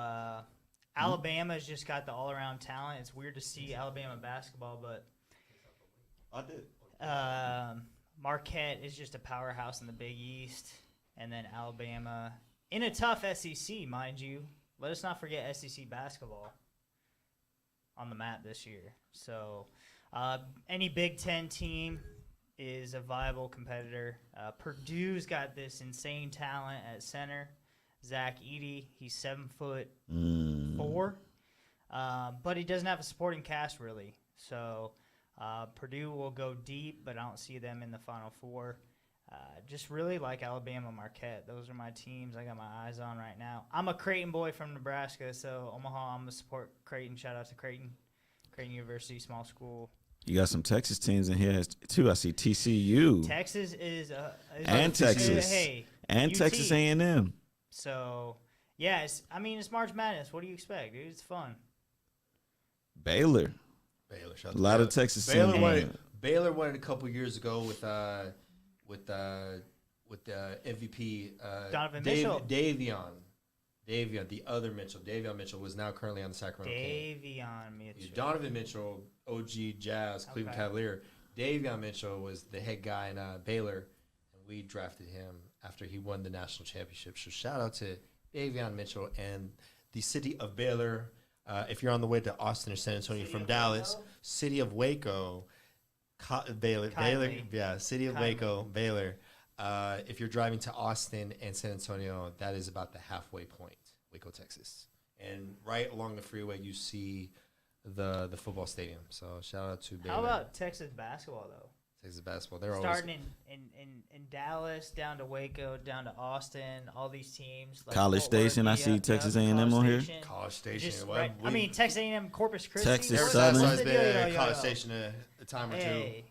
Alabama's just got the all-around talent. It's weird to see Alabama basketball, but I did. Marquette is just a powerhouse in the Big East. And then Alabama in a tough SEC, mind you. Let us not forget SEC basketball on the map this year. So any Big Ten team is a viable competitor. Purdue's got this insane talent at center. Zach Edey, he's 7'4", but he doesn't have a supporting cast really. So Purdue will go deep, but I don't see them in the Final Four. Just really like Alabama, Marquette. Those are my teams I got my eyes on right now. I'm a Creighton boy from Nebraska, so Omaha, I'm going to support Creighton. Shout out to Creighton. Creighton University, small school. You got some Texas teams in here too. I see TCU. Texas is and Texas. Hey, and UT. Texas A&M. So, yeah, it's March Madness. What do you expect, dude? It's fun. Baylor. Shout A lot of Texas Baylor teams. won it a couple years ago with the MVP Donovan Mitchell. Davion, the other Mitchell. Davion Mitchell was now currently on the Sacramento Kings. Davion Mitchell. Donovan Mitchell, OG Jazz, Cleveland Cavalier. Davion Mitchell was the head guy in Baylor, and we drafted him after he won the national championship. So shout out to Davion Mitchell and the city of Baylor. If you're on the way to Austin or San Antonio from Dallas, city of Waco, Baylor, city of Waco, Baylor. If you're driving to Austin and San Antonio, that is about the halfway point, Waco, Texas. And right along the freeway, you see the football stadium. So shout out to Baylor. How about Texas basketball, though? Texas basketball. They're starting in Dallas, down to Waco, down to Austin, all these teams. Like College Station. I see Texas A&M on here. College Station. Just right. I mean, Texas A&M, Corpus Christi. Texas What's Southern. the That's deal? been College Station a time or two Hey,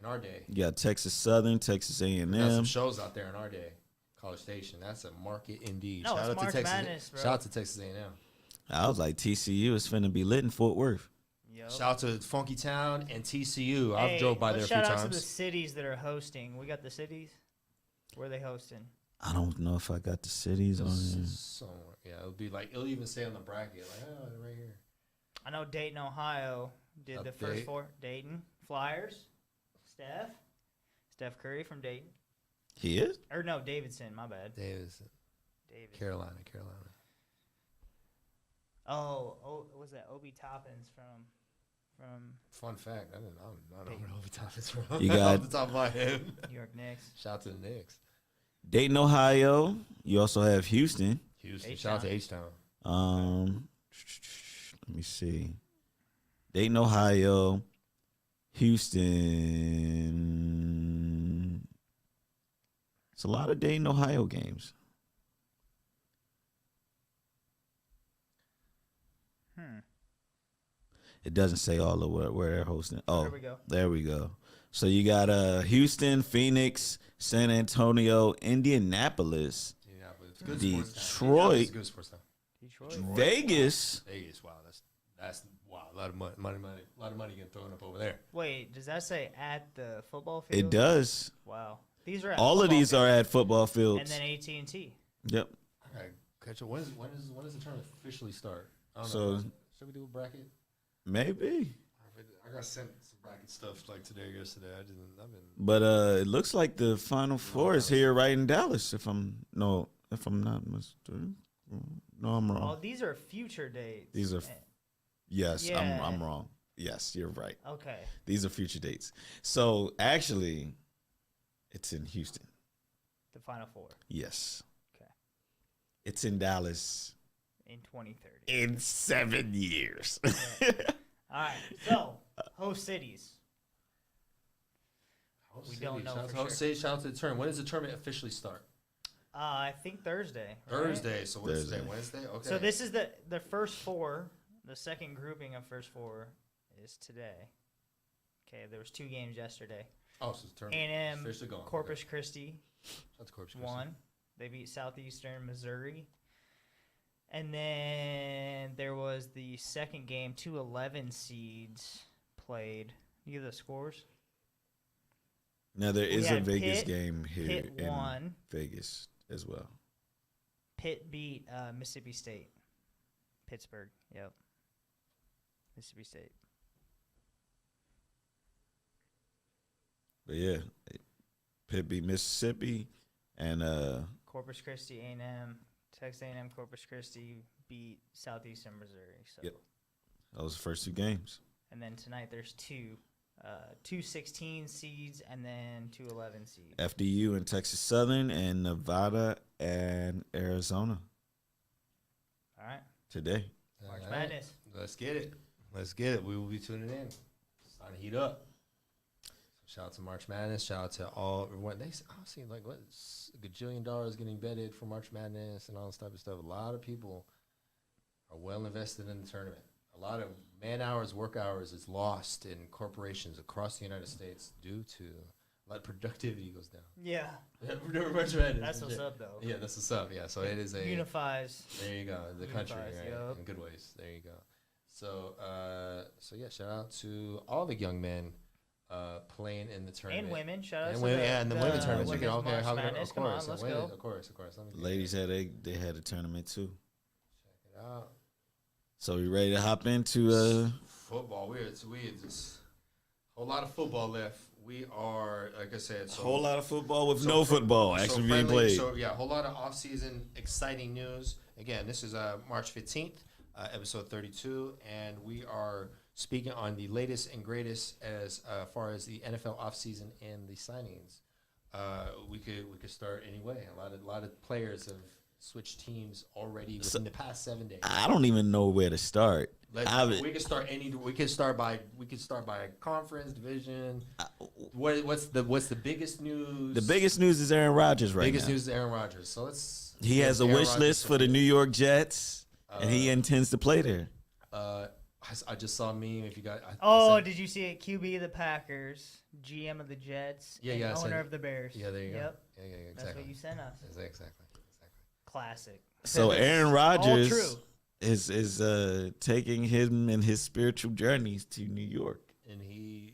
in our day. You got Texas Southern, Texas Got some A&M. shows out there in our day. College Station. That's a market indeed. No, Shout it's out to March Texas. Madness, bro. Shout out to Texas A&M. I was like, TCU is finna be lit in Fort Worth. yo. Shout out to Funky Town and TCU. I've Hey, drove by there a let's few shout out to the times. cities that are hosting. We got the cities. Where are they hosting? I don't know if I got the cities on here. Somewhere. Yeah, it'll even say on the bracket, like, oh, they're right here. I know Dayton, Ohio did the first Update. 4. Dayton Flyers. Steph Curry from Dayton. He is? Or no, Davidson. My bad. Davis, Davidson. Carolina. Oh, was that Obi Toppins from Fun fact, I don't know where Toppins from. You got- off the top of my head. New York Knicks? Shout out to the Knicks. Dayton, Ohio. You also have Houston. Houston. H-Town. Shout out to H-Town. Let me see. Dayton, Ohio. Houston. It's a lot of Dayton, Ohio games. It doesn't say all of where they're hosting. Oh, There we go. there we go. So you got Houston, Phoenix, San Antonio, Indianapolis, Indianapolis. Good Detroit. sports town. Indianapolis is a good sports town. Detroit. Vegas. Vegas, wow, that's wow, a lot of money, a lot of money getting thrown up over there. Wait, does that say at the football field? It does. Wow. These are at All of football these field. are at football And fields. then AT&T. Yep. All right, catch up. When does the tournament officially start? I don't So- know. Should we do a bracket? Maybe. I got sent some bracket stuff like today or yesterday. I've been. But it looks like the Final Four is here right in Dallas. If I'm not mistaken. No, I'm Oh, wrong. these are future dates. These are Yes, Yeah. I'm wrong. Yes, you're right. Okay. These are future dates. So actually, it's in Houston. The Final Four Yes. Okay. It's in Dallas in 2030. in 7 years. All right. So, host cities. We don't know for Shout out to the tournament. When does the tournament officially start? I think Thursday. Right? Thursday. So what's today? Thursday. Wednesday. Okay. So this is the first four. The second grouping of first four is today. Okay, there was 2 games yesterday. Oh, so it's tournament. A&M Officially gone. Corpus Christi That's Corpus Christi. won. They beat Southeastern Missouri. And then there was the second game. 2 11 seeds played. You get the scores? Now there is a had Vegas Pitt- game here Pitt in won. Vegas as well. Pitt beat Mississippi State. Pittsburgh. Yep. Mississippi State. But yeah, Pitt beat Mississippi, and Corpus Christi A&M. Texas A&M Corpus Christi beat Southeastern Missouri. So. Yep. those are the first 2 games. And then tonight there's 2 16 seeds and then 2 11 seeds. FDU and Texas Southern, and Nevada and Arizona All right. today. March All right. Madness. Let's get it. Let's get it. We will be tuning in. It's starting to heat up. So shout out to March Madness. Shout out to all everyone. I've seen like what $1 gajillion getting betted for March Madness and all this type of stuff. A lot of people are well invested in the tournament. A lot of man hours, work hours is lost in corporations across the United States due to a lot of productivity goes down. Yeah. March Madness. That's what's up, though. Yeah, that's what's up. Yeah, so it is a Unifies. there you go. The country, Unifies, right? yup. In good ways. There you go. So, yeah, shout out to all the young men playing in the tournament. And women. Shout out And to women, yeah, and the women tournaments. women's You can, okay, March how can, Madness. of Come on, course, let's women, go. of course. Let me Ladies they had a tournament too. check it out. So we ready to hop into Football. We just a whole lot of football left. We are, like I said, a so whole lot of football with so no fr- football so actually being friendly, played. So yeah, a whole lot of off-season exciting news. Again, this is March 15th, episode 32, and we are speaking on the latest and greatest as far as the NFL offseason and the signings. We could start anyway. A lot of players have switched teams already within the past 7 days. I don't even know where to start. We could start We could start by conference, division. What's the biggest news? The biggest news is Aaron Rodgers right biggest now. news is Aaron Rodgers. So let's. He has a Aaron wish Rodgers list for the New York Jets, and he intends to play there. I just saw a meme. If you got. Did you see it? QB of the Packers, GM of the Jets, Yeah, and yeah, I owner said- of the Bears. Yeah, there you go. Yep. Yeah, That's exactly. what you sent us. Exactly. Classic. So Aaron All Rodgers true. is taking him in his spiritual journeys to New York. And he.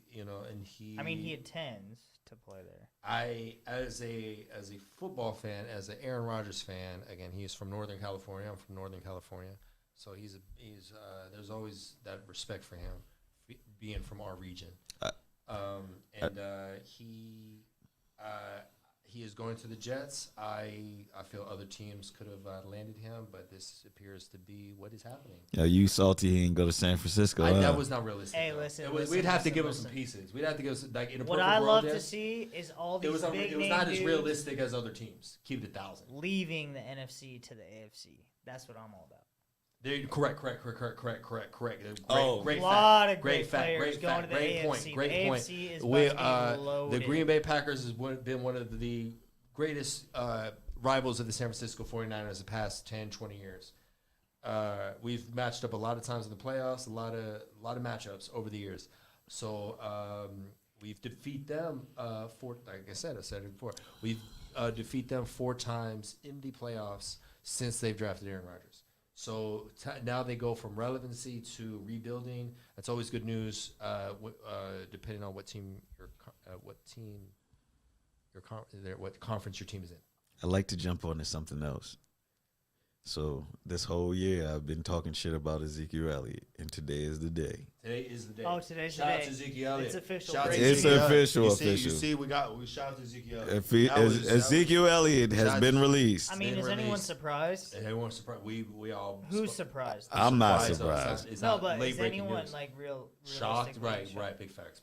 I mean, he intends to play there. I as a football fan, as an Aaron Rodgers fan, again, he's from Northern California. I'm from Northern California, so he's there's always that respect for him being from our region. He is going to the Jets. I feel other teams could have landed him, but this appears to be what is happening. Yeah, you salty he didn't go to San Francisco. huh? That was not realistic. Hey, though. listen, We'd listen, have to listen, give him listen. some pieces. We'd have to give us like in a What perfect I world, love yes, to see is all these it was big it was name not as dudes realistic as other teams. Keep it 1,000. leaving the NFC to the AFC. That's what I'm all about. Correct. Oh. Great Lot fact. of great players Great going fact. to the Great AFC. point. The Great point. AFC is We, about to be the loaded. Green Bay Packers has been one of the greatest rivals of the San Francisco 49ers the past 10, 20 years. We've matched up a lot of times in the playoffs, a lot of matchups over the years. So we've defeated them like I said it before. We've defeat them 4 times in the playoffs since they've drafted Aaron Rodgers. So now they go from relevancy to rebuilding. That's always good news. Depending on what conference your team is in. I'd like to jump on to something else. So this whole year I've been talking shit about Ezekiel Elliott, and today is the day. Today is the day. Oh, today's the Shout out day. to Ezekiel Elliott. It's official. Shout out to It's Ezekiel Elliott. official, You see, official. You see, we shout out to Ezekiel Elliott. If he, That was- Ezekiel Elliott has shout- been released. I mean, been is anyone released. surprised? Everyone's surprised. We all. Who's surprised? I'm not So surprised. It's No, not but is late-breaking anyone news. like Shocked? realistically Right. Big facts.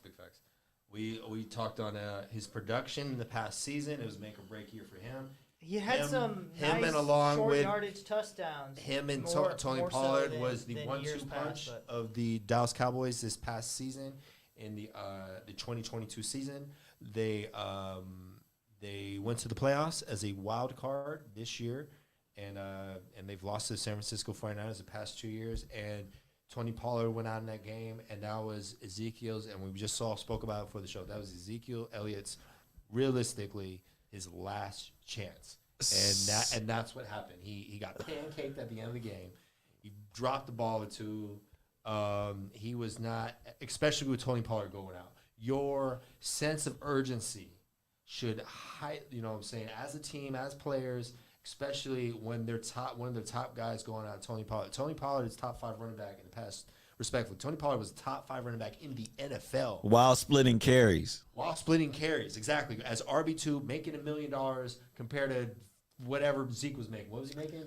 We talked on his production in the past season. It was make or break year for him. He had some him nice and along short with yardage touchdowns. Him and More- Tony more so Pollard than- was the than 1-2 years punch past, but- of the Dallas Cowboys this past season in the 2022 season. They They went to the playoffs as a wild card this year, and they've lost to the San Francisco 49ers the past 2 years. And Tony Pollard went out in that game, and that was Ezekiel's, and we just spoke about it for the show. That was Ezekiel Elliott's, realistically, his last chance. And that's what happened. He got pancaked at the end of the game. He dropped the ball or two. He was not, especially with Tony Pollard going out. Your sense of urgency should you know what I'm saying, as a team, as players, especially when one of their top guys going out, Tony Pollard. Tony Pollard is top 5 running back in the past. Respectfully, Tony Pollard was top 5 running back in the NFL while splitting carries. Exactly. As RB2, making $1 million compared to whatever Zeke was making. What was he making?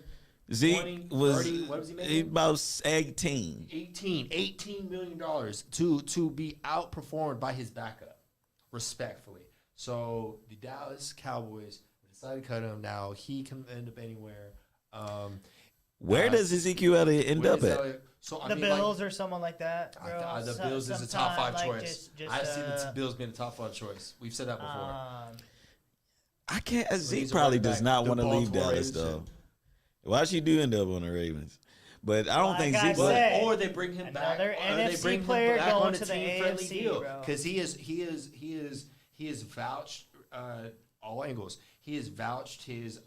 Zeke 20, was 30, what was he making? about 18. $18 million to be outperformed by his backup, respectfully. So the Dallas Cowboys decided to cut him. Now he can end up anywhere. Where does Ezekiel Elliott end up at? So the Bills or someone like that. Bro. The Bills is a top 5 like choice. I see the Bills being a top 5 choice. We've said that before. I can't. Zeke he's a probably running does back. not The want to leave Baltimore Dallas Ravens though. Why should you end up on the Ravens? But I don't Like think I Zeke. said, Or they bring him back. another Or they NFC bring him player back going on a to the team-friendly AFC, deal. bro. Because he is vouched all angles. He has vouched his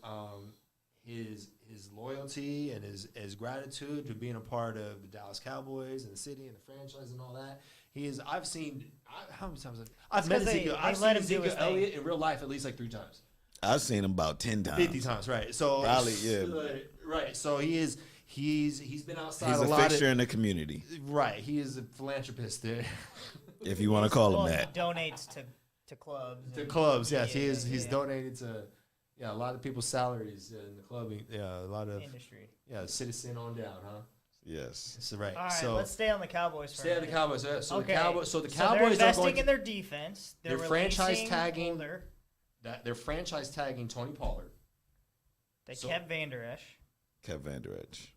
loyalty and his gratitude to being a part of the Dallas Cowboys and the city and the franchise and all that. How many times I've met because Ezekiel. I've let seen him do his Ezekiel thing. Elliott in real life at least like 3 times. I've seen him about 10 times. 50 times, right? So Probably, yeah. Right. So he's been outside He's a a lot fixture in the community, right. He is a philanthropist there. if you want to call him Well, that. He donates to clubs. To and- clubs, yes. yeah, He's yeah. donated to a lot of people's salaries in the clubbing. Yeah, a lot of industry. citizen on down, huh? Yes. So right. All right, so let's stay on the Cowboys for stay a on the minute. Cowboys. Yeah. So Okay. the Cowboys. So they're Cowboys are investing going. in their defense. They're franchise releasing tagging- older. They're franchise tagging Tony Pollard. They So- kept Van Der Esch Kev Van Der Esch.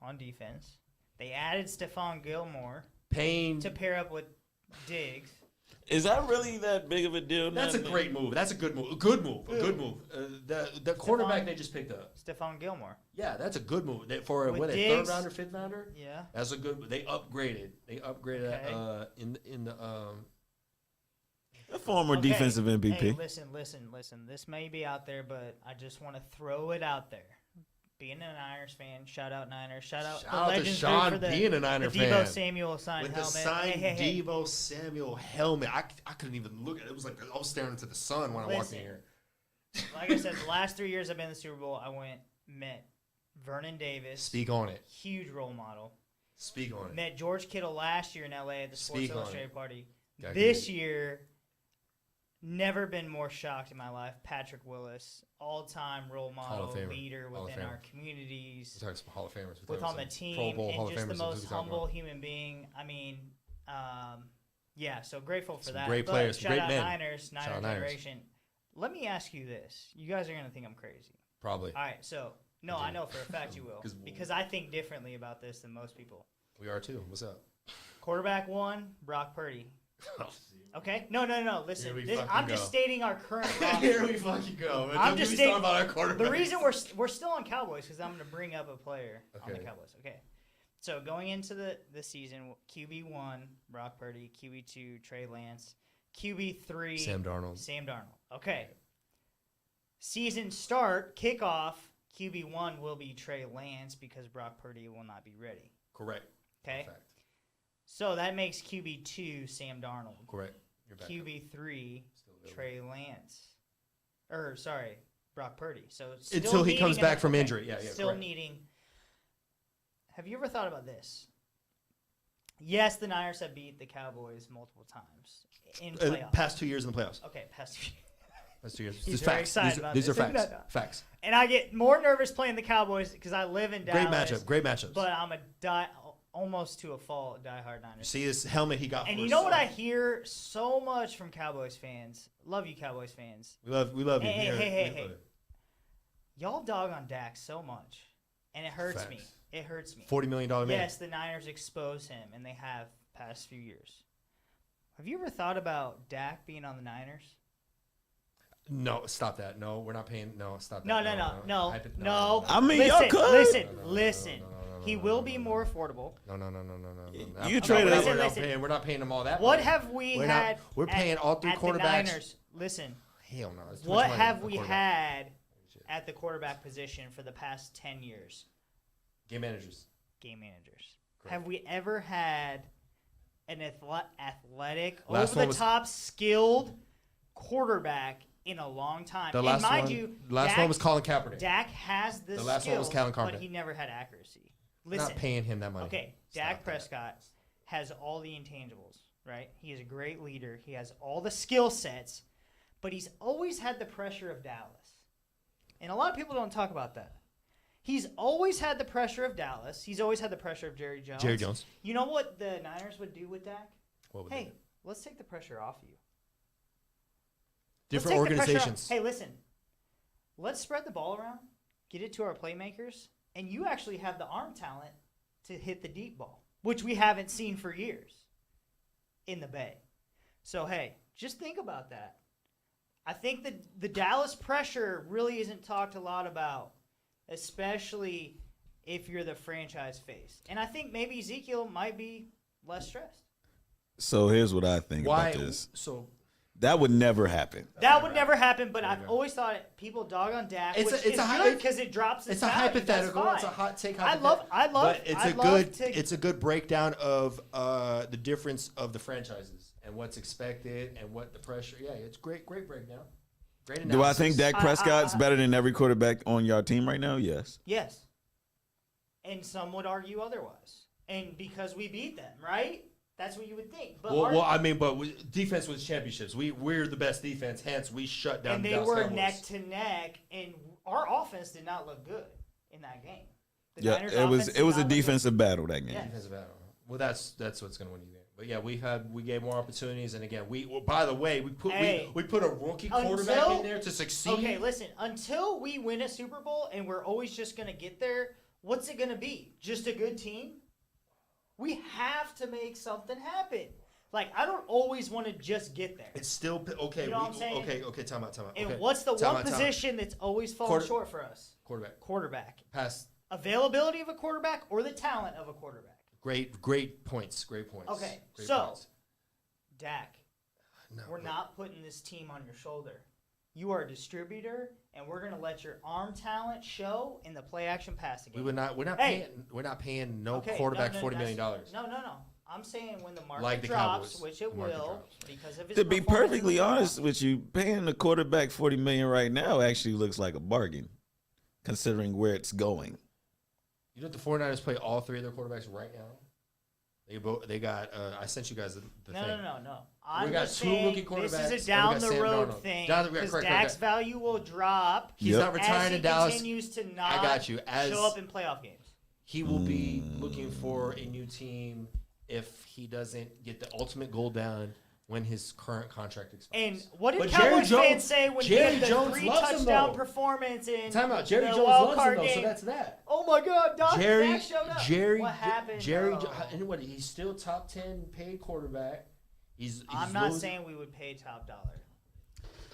on defense. They added Stephon Gilmore Payne. to pair up with Diggs. Is that really that big of a deal? That's a now? great move. That's a good move. A good move. The quarterback they just picked up. Stephon Gilmore. Yeah, that's a good move. For With what, a Diggs. 3rd rounder, 5th rounder? Yeah. That's a good. They upgraded. Okay. In the A former Okay. defensive MVP. Hey, listen. This may be out there, but I just want to throw it out there. Being a Niners fan, shout out Niners. Shout out the out to Legends Sean group for being a Niner the Deebo fan. Samuel signed with the helmet. signed Hey. Deebo Samuel helmet. I couldn't even look at it. It was like I was staring into the sun when I walked in Listen. here. Like I said, the last 3 years I've been in the Super Bowl, met Vernon Davis. Speak on it. Huge role model. Speak on it. Met George Kittle last year in LA at the Sports Speak on Illustrated party. Gotta This get year, never been more shocked in my life. Patrick Willis, all-time role Hall of model, Famer. leader Hall of within our Famer. communities, We're talking some Hall of Famers. with We're on the talking some Pro team, Bowl Hall and of just the Famers. most humble human being. I mean, yeah, so grateful for Some that. great But players, shout great out men. Niners, Shout Niner out Niners. generation. Let me ask you this. You guys are going to think I'm crazy. Probably. All right, so, no, I know for a fact you will. 'Cause- Because I think differently about this than most people. We are too. What's up? Quarterback 1, Brock Purdy. Okay? No. Listen, Here we this, fucking I'm just go. stating our current roster. Here we fucking go. Man. I'm Don't just get me stating started about our quarterback. the reason we're still on Cowboys because I'm going to bring up a player on the Okay. Cowboys. Okay. So going into the season, QB1, Brock Purdy, QB2, Trey Lance, QB3, Sam Darnold. Sam Darnold. Okay. Season start, kickoff, QB1 will be Trey Lance because Brock Purdy will not be ready. Correct. Okay. Fact. So that makes QB2 Sam Darnold. Correct. You're back. QB3 Still available. Trey Lance. Brock Purdy. So Until he comes needing back from injury. Yeah, Still correct. needing. Have you ever thought about this? Yes, the Niners have beat the Cowboys multiple times in playoffs. Past 2 years in the playoffs. Okay, past 2 years. Past 2 years. He's These very facts. excited about These are this. facts. No. Facts. And I get more nervous playing the Cowboys because I live in Great Dallas. matchup. Great matchups. But I'm almost to a fault diehard You Niners. see this helmet he got. And for you his know what son. I hear so much from Cowboys fans? Love you, Cowboys fans. We love you. Hey, Here, hey. we love you. Y'all dog on Dak so much, and it hurts me. Facts. It hurts me. $40 million man. Yes, the Niners expose him, and they have past few years. Have you ever thought about Dak being on the Niners? No, stop that. No, we're not paying. No, stop that. No. I mean, listen, y'all could. listen. He will be more affordable. No. You traded listen, up. listen. We're not paying them all that. What money. have we We're had? Not, we're paying all three at the quarterbacks. Niners? Listen, Hell no. It's too what much money have for we quarterback. had at the quarterback position for the past 10 years? Game managers. Game managers. Correct. Have we ever had an athletic, Last one was- over-the-top, skilled quarterback in a long time? The And last mind one. you, last Dak, one was Colin Kaepernick. Dak has the The last one was skill, Colin but Kaepernick. he never had accuracy. We're Listen, not paying him that money. okay, Stop Dak that. Prescott has all the intangibles, right? He is a great leader. He has all the skill sets, but he's always had the pressure of Dallas. And a lot of people don't talk about that. He's always had the pressure of Dallas. He's always had the pressure of Jerry Jones. Jerry Jones. You know what the Niners would do with Dak? What would they Hey, do? let's take the pressure off you. Different Let's take the pressure off- organizations. Hey, listen. Let's spread the ball around, get it to our playmakers, and you actually have the arm talent to hit the deep ball, which we haven't seen for years in the Bay. So, hey, just think about that. I think that the Dallas pressure really isn't talked a lot about, especially if you're the franchise face. And I think maybe Ezekiel might be less stressed. So here's what I think Why? about this. So That would never happen. That would never happen, but I've go. always thought people dog on Dak, It's which a- it's is a good hy- because it drops his it's a value. hypothetical. That's It's a fine. hot take. I love, But it's I'd a love good. to- It's a good breakdown of the difference of the franchises and what's expected and what the pressure. Yeah, it's great breakdown. Great analysis. Do I think Dak Prescott's better than every quarterback on your team right now? Yes. Yes. And some would argue otherwise. And because we beat them, right? That's what you would think. But Well, I mean, but defense wins championships. We're the best defense. Hence, we shut down. and the they Dallas were Cowboys. neck to neck, and our offense did not look good in that game. The Yeah, Niners' it was offense it was did a not look good. defensive battle that game. Yeah. Defensive battle. Well, that's what's going to win you the game. But yeah, we gave more opportunities, and again, by the way, we put Hey, we put a rookie quarterback until- in there to succeed. Okay, listen. Until we win a Super Bowl and we're always just going to get there, what's it going to be? Just a good team? We have to make something happen. Like, I don't always want to just get there. It's still okay. You know what I'm saying? Okay. Time out. And Okay. what's the Time one out, time out. position that's always fallen Quarter- short for us? Quarterback. Quarterback. Pass. Availability of a quarterback or the talent of a quarterback? Great points. Great points. Okay, Great so- points. Dak, No, we're not putting this team on your shoulder. You are a distributor, and we're going to let your arm talent show in the play action passing game. We're not Hey. paying no Okay, quarterback no, $40 million. No. I'm saying when the market Like the drops, Cowboys. which it The market will, drops. because of his To be performance perfectly in the honest playoffs. with you, paying the quarterback $40 million right now actually looks like a bargain, considering where it's going. You know the 49ers play all three of their quarterbacks right now? They got I sent you guys the thing. No. I'm got just two saying rookie this quarterbacks, is and a we down got the Sam road Darnold. thing Correct. because Dak's value will drop He's Yep. not retiring as he in Dallas. continues to not I got you. show up in playoff games. He will be looking for a new team if he doesn't get the ultimate goal down when his current contract expires. And what did But Jerry Cowboys Jones- fans say when Jerry he had the Jones 3 loves him, touchdown though. performance in Time out. Jerry the Jones wild loves card him, though, so game? that's that. Oh my God, Dak Jerry, showed up. Jerry, what happened? Jerry, though? and what? He's still top 10 paid quarterback. He's I'm not losing- saying we would pay top dollar.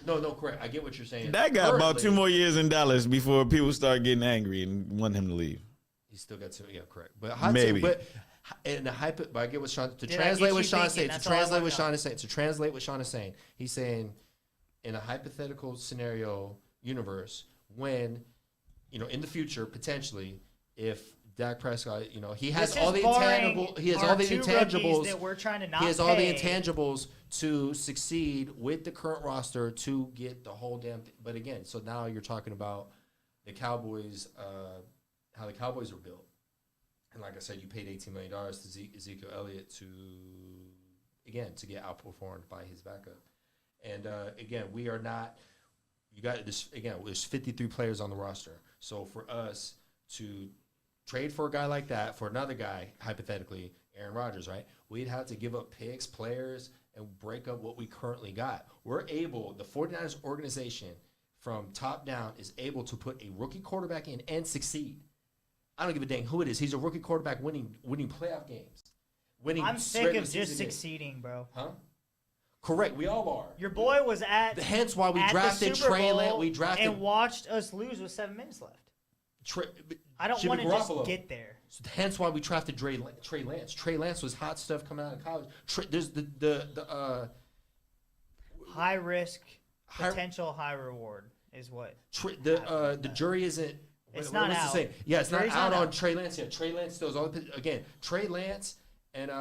No, correct. I get what you're saying. That got about Currently, 2 more years in Dallas before people start getting angry and want him to leave. He still got 2. Yeah, correct. But hot Maybe. But in the hype, but I get what Sean to Did I translate get what you Sean is thinking? saying. To That's all I translate wanna what know. Sean is saying. To translate what Sean is saying. He's saying, in a hypothetical scenario universe, when in the future potentially, if Dak Prescott, he has This all is the barring intangible, he has our all the 2 rookies intangibles. that we're trying to not He has all the pay. intangibles to succeed with the current roster to get the whole damn thing. But again, so now you're talking about the Cowboys, how the Cowboys were built. And like I said, you paid $18 million to Ezekiel Elliott to get outperformed by his backup. And again, we are not. You got this again. There's 53 players on the roster. So for us to trade for a guy like that for another guy, hypothetically, Aaron Rodgers, right? We'd have to give up picks, players, and break up what we currently got. We're able. The 49ers organization, from top down, is able to put a rookie quarterback in and succeed. I don't give a dang who it is. He's a rookie quarterback winning playoff games. I'm sick regular of just season games. succeeding, bro. Huh? Correct. We all are. Your boy was at Hence why we at drafted the Super Trey Bowl Lance. We drafted and watched us lose with 7 minutes left. Trey, I don't Jimmy want to just Garoppolo. get there. So hence why we drafted Trey Lance. Trey Lance was hot stuff coming out of college. There's the High risk, High- potential high reward is what. the jury isn't. It's what not was it out. saying? Yeah, it's not Jury's out not on out. Trey Lance yet. Trey Lance still is all again. Trey Lance and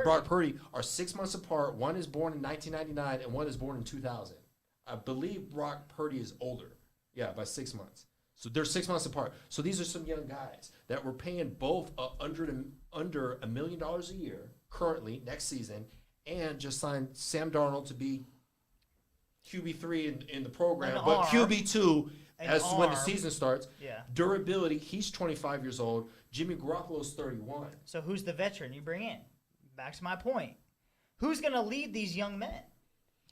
Brock Purdy are 6 months apart. One is born in 1999 and one is born in 2000. I believe Brock Purdy is older. Yeah, by 6 months. So they're 6 months apart. So these are some young guys that we're paying both under $1 million a year currently next season, and just signed Sam Darnold to be QB3 in the program, An but arm. QB2 An as when the arm. season starts. Yeah. Durability, he's 25 years old. Jimmy Garoppolo's 31. So who's the veteran you bring in? Back to my point. Who's going to lead these young men?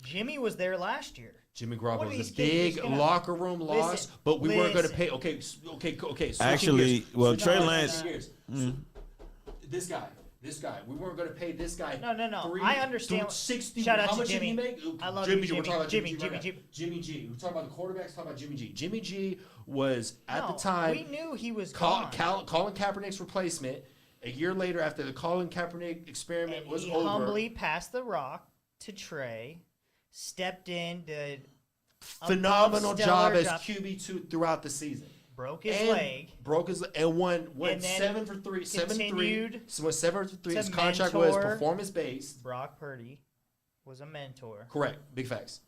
Jimmy was there last year. Jimmy What Garoppolo are is a these kids big gonna- locker room loss, Listen, but we weren't going to listen. pay. Okay. Switching Actually, gears. well, Switching Trey gears. Lance- Switching gears. This guy. We weren't going to pay this guy. No. Three, I understand. 60. Shout out How to much Jimmy. did he make? I love Jimmy you, G. We're Jimmy. talking about Jimmy, Jimmy G. right Jimmy, now. Jimmy G. We're talking about the quarterbacks. Talking about Jimmy G. Jimmy G was at No, the time. we knew he was Colin gone. Kaepernick's replacement. A year later, after the Colin Kaepernick experiment And was he over, humbly passed the rock to Trey, stepped in, did phenomenal above job stellar as job. QB2 throughout the season. broke his And leg. broke his and went And then 7 for 3, 7-3. continued So went 7 for 3. to His contract was mentor. performance based. Brock Purdy was a mentor. Correct. Big facts.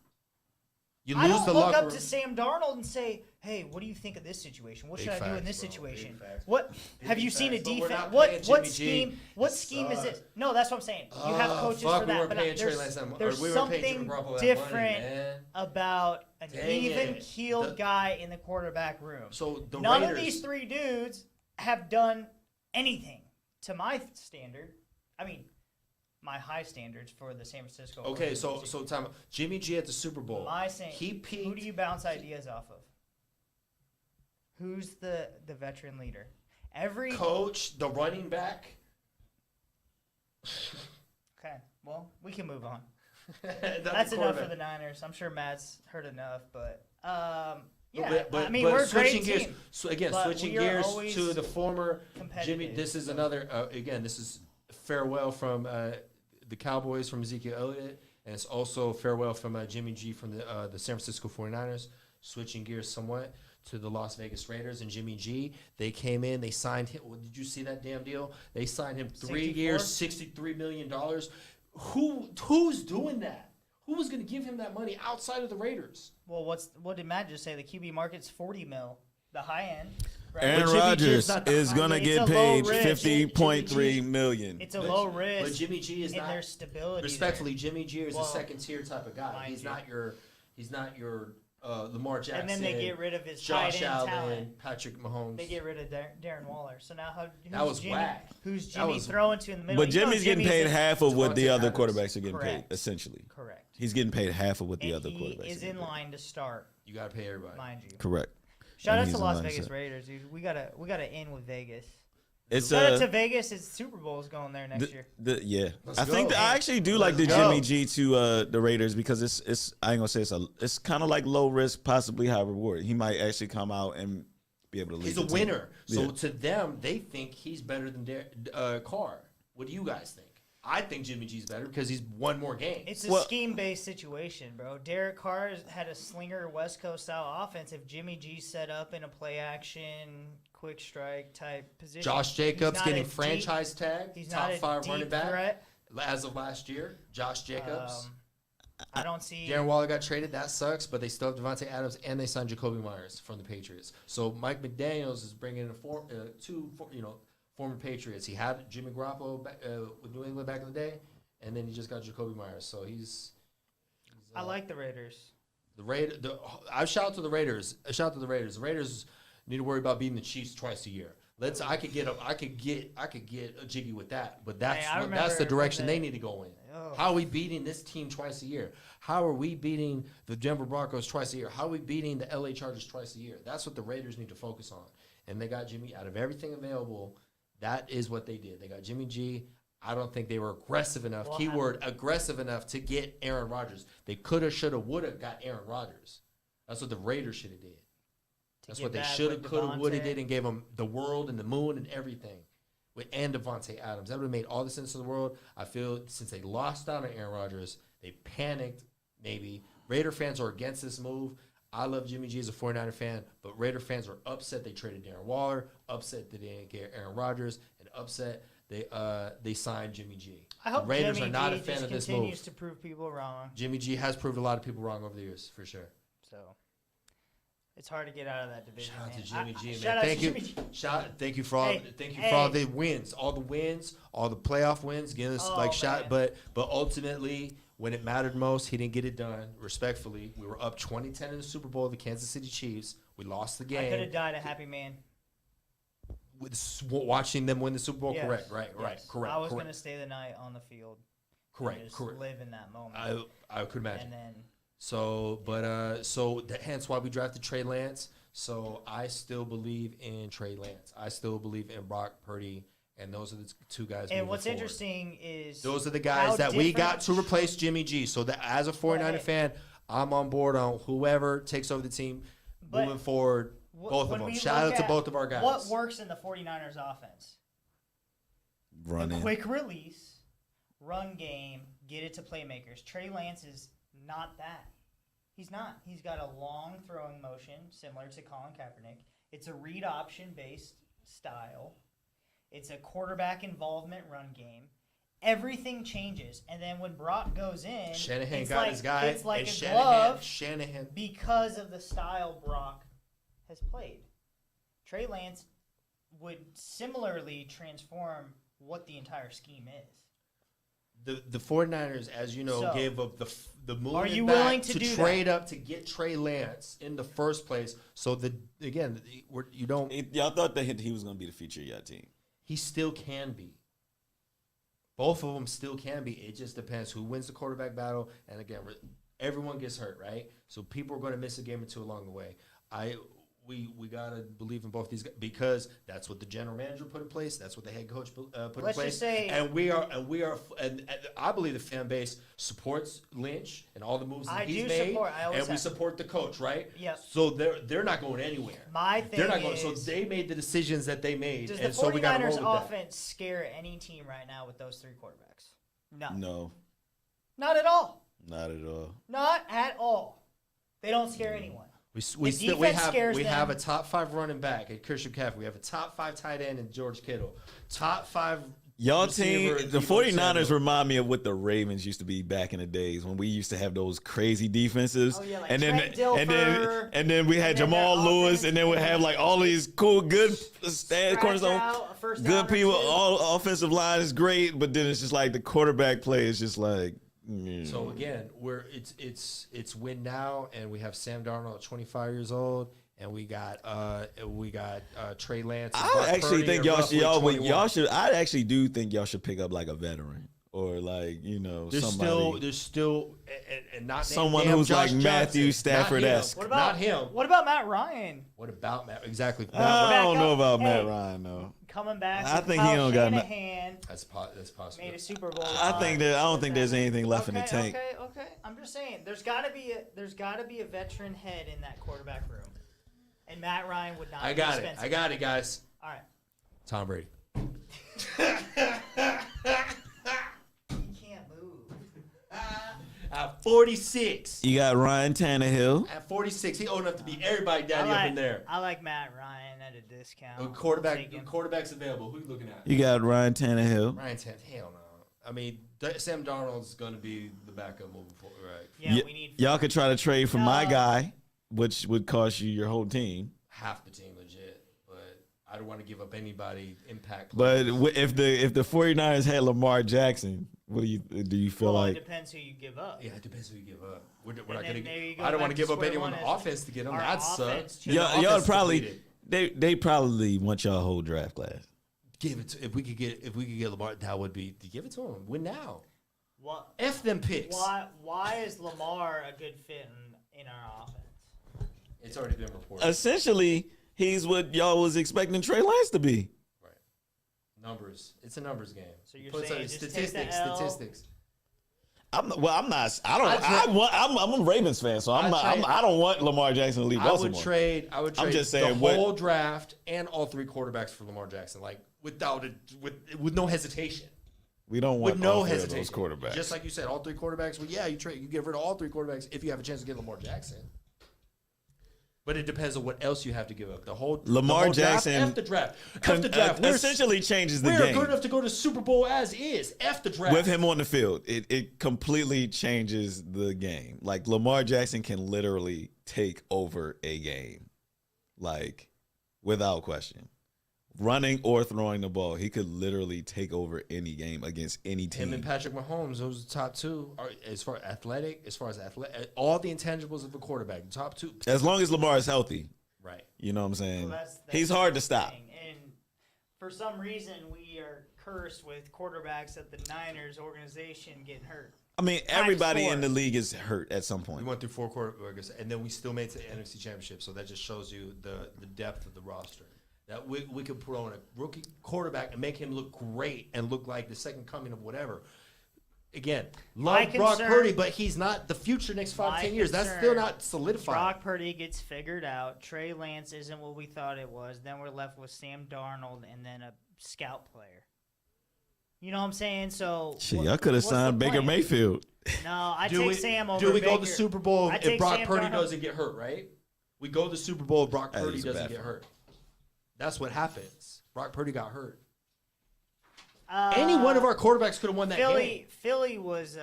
You I lose don't the look locker up room. to Sam Darnold and say, "Hey, what do you think of this situation? What Big should I do in facts, this bro. situation? Big facts. What have Big you seen a facts. But we're defense? not What paying what Jimmy G. scheme? What It scheme is sucks. this? No, that's what I'm saying. You have coaches fuck, for we that, weren't but paying Trey there's, Lance that much. there's We weren't paying Jimmy something Garoppolo that different money, man. about an Dang even it. keeled The- guy in the quarterback room. So the None Raiders, of these three dudes have done anything to my standard. I mean, my high standards for the San Francisco. Okay, so organization. time. Jimmy G at the Super Bowl. My saying, He who peaked. do you bounce ideas off of? Who's the veteran leader? Every Coach, the running back. okay. Well, we can move on. That's That's the enough for quarterback. the Niners. I'm sure Matt's heard enough, but yeah. But I mean, we're a great switching gears. team. So again, but switching we are gears always to the former Jimmy. competitive. This is another. Again, this is farewell from the Cowboys from Ezekiel Elliott, and it's also farewell from Jimmy G from the San Francisco 49ers. Switching gears somewhat to the Las Vegas Raiders and Jimmy G. They came in. They signed him. Well, did you see that damn deal? They signed him 3 64? years, $63 million. Who's doing that? Who was going to give him that money outside of the Raiders? Well, what did Matt just say? The QB market's 40 mil, the high end. Right? Aaron But Jimmy G Rodgers is not the is high- gonna it's get a low paid risk. $50.3 million. It's a low risk. But Jimmy G is in not. their stability. Respectfully, Jimmy G is Well, a second tier type of guy. mind He's you. not your. He's not your Lamar Jackson. And then they get rid of his Josh tight end Allen, talent. Patrick Mahomes. They get rid of Darren Waller. So now who's That was Jimmy, whack. Who's That Jimmy was- throwing to in the middle? But You know Jimmy's getting paid a- half of what the Devontae other Adams. quarterbacks are getting paid, Correct. essentially. Correct. He's getting paid half of what the And other he quarterbacks is are in getting paid. line to start, You got to pay everybody. mind you. Correct. Shout And out he's to in Las line to Vegas start. Raiders, dude. We gotta end with Vegas. It's Shout out to Vegas. It's Super Bowl's going there next year. yeah. Let's I think go. that I actually do like the Let's go. Jimmy G to the Raiders because it's I ain't gonna say it's kind of like low risk, possibly high reward. He might actually come out and be able to lead. He's the a team. winner. So Yeah. to them, they think he's better than Carr. What do you guys think? I think Jimmy G's better because he's won more games. It's a Well- scheme-based situation, bro. Derek Carr had a slinger West Coast style offense. If Jimmy G set up in a play action, quick strike type position, Josh he's Jacobs not getting a deep- franchise tag, He's top not a 5 deep running back threat. as of last year. Josh Jacobs. I don't see. Darren Waller got traded. That sucks, but they still have Devontae Adams and they signed Jacoby Myers from the Patriots. So Mike McDaniels is bringing in two former Patriots. He had Jimmy Garoppolo with New England back in the day, and then he just got Jacoby Myers. So he's I like the Raiders. I shout to the Raiders. I shout to the Raiders. The Raiders need to worry about beating the Chiefs twice a year. I could get a jiggy with that, but that's Hey, I that's the remember direction when they the- need to go in. Oh. How are we beating this team twice a year? How are we beating the Denver Broncos twice a year? How are we beating the LA Chargers twice a year? That's what the Raiders need to focus on. And they got Jimmy out of everything available. That is what they did. They got Jimmy G. I don't think they were aggressive enough. Well, Keyword aggressive enough to get Aaron Rodgers. They coulda, shoulda, woulda got Aaron Rodgers. That's what the Raiders should have did. That's what they shoulda, coulda, woulda did, and gave him the world and the moon and everything. And Devontae Adams. That would have made all the sense in the world. I feel since they lost out on Aaron Rodgers, they panicked maybe. Raider fans are against this move. I love Jimmy G as a 49er fan, but Raider fans are upset they traded Darren Waller, upset that they didn't get Aaron Rodgers, and upset they signed Jimmy G. I hope the Raiders Jimmy are not G a fan just of this continues move. to prove people wrong. Jimmy G has proved a lot of people wrong over the years, for sure. So it's hard to get out of that division. Shout out to man. Jimmy G, man. Shout out Thank to you. Jimmy G. Thank you for all. Thank you for all the wins, all the playoff wins. Getting us man. but ultimately, when it mattered most, he didn't get it done. Respectfully, we were up 20-10 in the Super Bowl of the Kansas City Chiefs. We lost the I could game. have died a happy man. Watching them win the Super Bowl. Yes. Correct. Right. Yes. Correct. I was correct. gonna stay the night on the field. Correct. And just Correct. live in that moment. I could imagine. And then Hence why we drafted Trey Lance. So I still believe in Trey Lance. I still believe in Brock Purdy, and those are the two guys. and what's forward. interesting is Those are the how guys that we got different- to replace Jimmy G. So that as a 49er Right. fan, I'm on board on whoever takes over the team But moving forward. Both of when them. we Shout look out to at both of our guys. What works in the 49ers offense? Running. The quick release, run game, get it to playmakers. Trey Lance is not that. He's not. He's got a long throwing motion, similar to Colin Kaepernick. It's a read option based style. It's a quarterback involvement run game. Everything changes, and then when Brock goes in, Shanahan it's got like, his guy. It's like and a Shanahan, glove Shanahan. because of the style Brock has played. Trey Lance would similarly transform what the entire scheme is. The 49ers, as you know, So, gave up the moon are and you back willing to do trade up to get Trey Lance in the first place. So you don't. Y'all thought that he was going to be the future of your team. He still can be. Both of them still can be. It just depends who wins the quarterback battle. And again, everyone gets hurt, right? So people are going to miss a game or two along the way. We gotta believe in both these guys because that's what the general manager put in place. That's what the head coach put in Let's place. just say- and I believe the fan base supports Lynch and all the moves that I he's do made, support- I always and we have. support the coach, right? Yep. So they're not going anywhere. My thing They're not going. is, So they made the decisions that they made, does and the so we got to roll 49ers with that. offense scare any team right now with those three quarterbacks? No. No, Not at all. not at all. Not at all. They don't scare anyone. We defense scares have a them. top 5 running back at Christian McCaffrey. We have a top 5 tight end in George Kittle. Top 5 Y'all team, receiver, the Deebo 49ers Samuel. remind me of what the Ravens used to be back in the days when we used to have those crazy defenses. Oh, yeah, like and then Trent Dilfer, and then we had and then Jamal their Lewis, offense, and then we yeah. have like all these cool, good Scratch cornerstone, out a first down good or people. two. All offensive line is great, but then it's just like the quarterback play is just like. So again, it's win now, and we have Sam Darnold at 25 years old, and we got Trey Lance. And Brock I actually Purdy think at y'all roughly 21. should. I actually do think y'all should pick up like a veteran or like There's somebody. still, and not Someone named who's Josh like Matthew Johnson. Stafford-esque. What about Not him. What about Matt Ryan What about Matt? Exactly. I don't back know up. about Matt Hey. Ryan though. coming back? I with think Kyle he don't got no- Shanahan That's possible. made a Super Bowl. I don't think there's anything left in the tank. Okay. I'm just saying, there's got to be a veteran head in that quarterback room, and Matt Ryan would not. I be got it. expensive. I got it, guys. All right. Tom Brady. He can't move. At 46. You got Ryan Tannehill. At 46, he old enough to beat everybody daddy up in there. I like Matt Ryan at a discount. Quarterback, Take him. quarterback's available. Who you looking at? You got Ryan Tannehill. Ryan Tannehill. Hell no. I mean, Sam Darnold's going to be the backup moving forward, right? Yeah, we need Y'all could try to trade for my No. guy, which would cost you your whole team. Half the team legit, but I don't want to give up anybody impact. But players. if the 49ers had Lamar Jackson, what do you feel Well, it like? depends who you give up. Yeah, it depends who you give up. We're not then going maybe you to. go I don't back want to to give up square anyone on one offense to get them. Our That offense sucks. too. Y'all probably they probably want y'all whole draft class. give it to, if we could get Lamar, that would be give it to him. Win now. What? F them picks. Why is Lamar a good fit in our offense? It's already been reported. Essentially, he's what y'all was expecting Trey Lance to be. Right. Numbers. It's a numbers game. So you're Puts saying out just take the statistics. L? Statistics. I'm not. I'm a Ravens fan, so I don't want Lamar Jackson to leave I would Baltimore. trade I'm just saying the whole draft and all 3 quarterbacks for Lamar Jackson, like with no hesitation. We don't want With no all three of hesitation. those quarterbacks. Just like you said, all 3 quarterbacks. Well, yeah, you get rid of all 3 quarterbacks if you have a chance to get Lamar Jackson. But it depends on what else you have to give up. Lamar Jackson F the draft. F the draft. essentially changes the we're game. good enough to go to Super Bowl as is. F the draft. With him on the field, it completely changes the game. Like Lamar Jackson can literally take over a game, like without question. Running or throwing the ball, he could literally take over any game against any team. Him and Patrick Mahomes, those are the top 2. As far as all the intangibles of a quarterback, the top 2. As long as Lamar is healthy, Right. you know what I'm saying? Well, that's He's hard to stop. thing. And for some reason, we are cursed with quarterbacks at the Niners organization getting hurt. I mean, everybody Times in 4. the league is hurt at some We point. went through 4 quarterbacks, and then we still made it to the NFC Championship. So that just shows you the depth of the roster. That we could put on a rookie quarterback and make him look great and look like the second coming of whatever. Again, love Brock Purdy, but he's not the future next 5-10 years. That's still not solidified. Brock Purdy gets figured out. Trey Lance isn't what we thought it was. Then we're left with Sam Darnold and then a scout player. You know what I'm saying? So Shit, y'all could have what's the signed Baker plan? Mayfield. No, I do take we, Sam over Do we Baker. go to the Super Bowl I if take Brock Sam Purdy Darnold. doesn't get hurt, right? We go to the Super Bowl if Brock That Purdy is a doesn't bad get one. hurt. That's what happens. Brock Purdy got hurt. Any one of our quarterbacks could have won that game. Philly was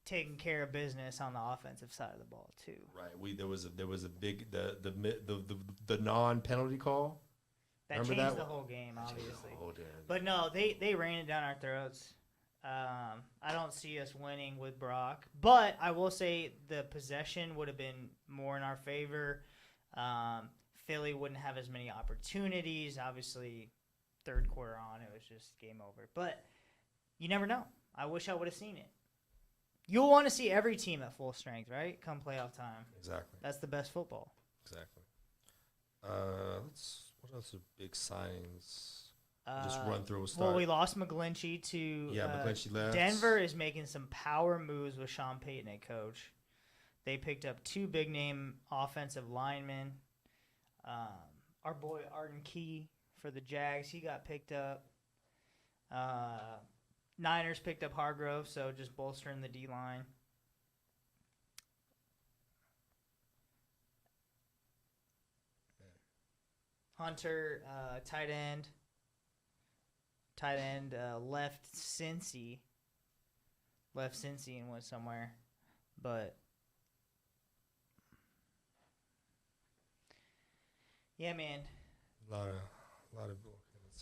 taking care of business on the offensive side of the ball too. Right. There was a big the non-penalty call. That Remember changed that the whole game, obviously. Oh, damn. But no, they ran it down our throats. I don't see us winning with Brock, but I will say the possession would have been more in our favor. Philly wouldn't have as many opportunities. Obviously, third quarter on, it was just game over. But you never know. I wish I would have seen it. You'll want to see every team at full strength, right? Come playoff time. Exactly. That's the best football. Exactly. What else are big signings? Just run through. We'll start. Well, we lost McGlinchey to McGlinchey left. Denver is making some power moves with Sean Payton at coach. They picked up 2 big-name offensive linemen. Our boy Arden Key for the Jags, he got picked up. Niners picked up Hargrove, so just bolstering the D-line. Hunter, tight end. Left Cincy and went somewhere. But yeah, man. A lot of.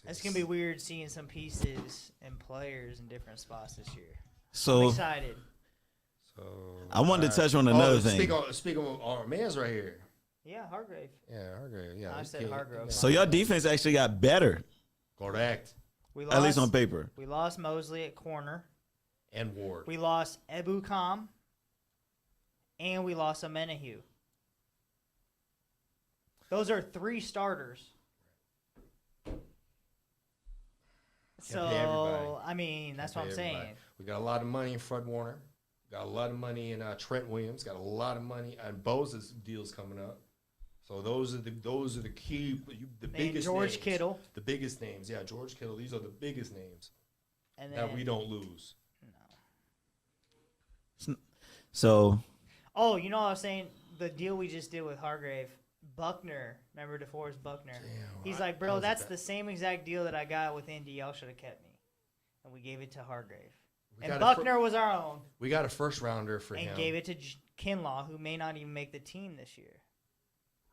It's gonna be weird seeing some pieces and players in different spots this year. I'm So excited. So I wanted to touch on another thing. Speak of our man's right here. Yeah, Hargrave. Yeah, Hargrave. Yeah, I he said came- Hargrove. So your defense actually got better, Correct. We at least on paper. We lost Mosley at corner. And Ward. We lost Ebukam. And we lost Amenahu. Those are 3 starters. pay everybody. So, I mean, that's what I'm saying. We got a lot of money in Fred Warner. Got a lot of money in Trent Williams. Got a lot of money on Bosa's deals coming up. So those are the key, the And biggest George names. Kittle. The biggest names, yeah, George Kittle. These are the biggest names And then, that we don't lose. So Oh, you know what I was saying? The deal we just did with Hargrave. Buckner. Remember DeForest Buckner? Damn, He's like, bro, that's the same exact deal that I got with Indy. Y'all should have kept me. And we gave it to Hargrave. We And got a Buckner was our own. We got a first rounder for And him. gave it to Kinlaw, who may not even make the team this year.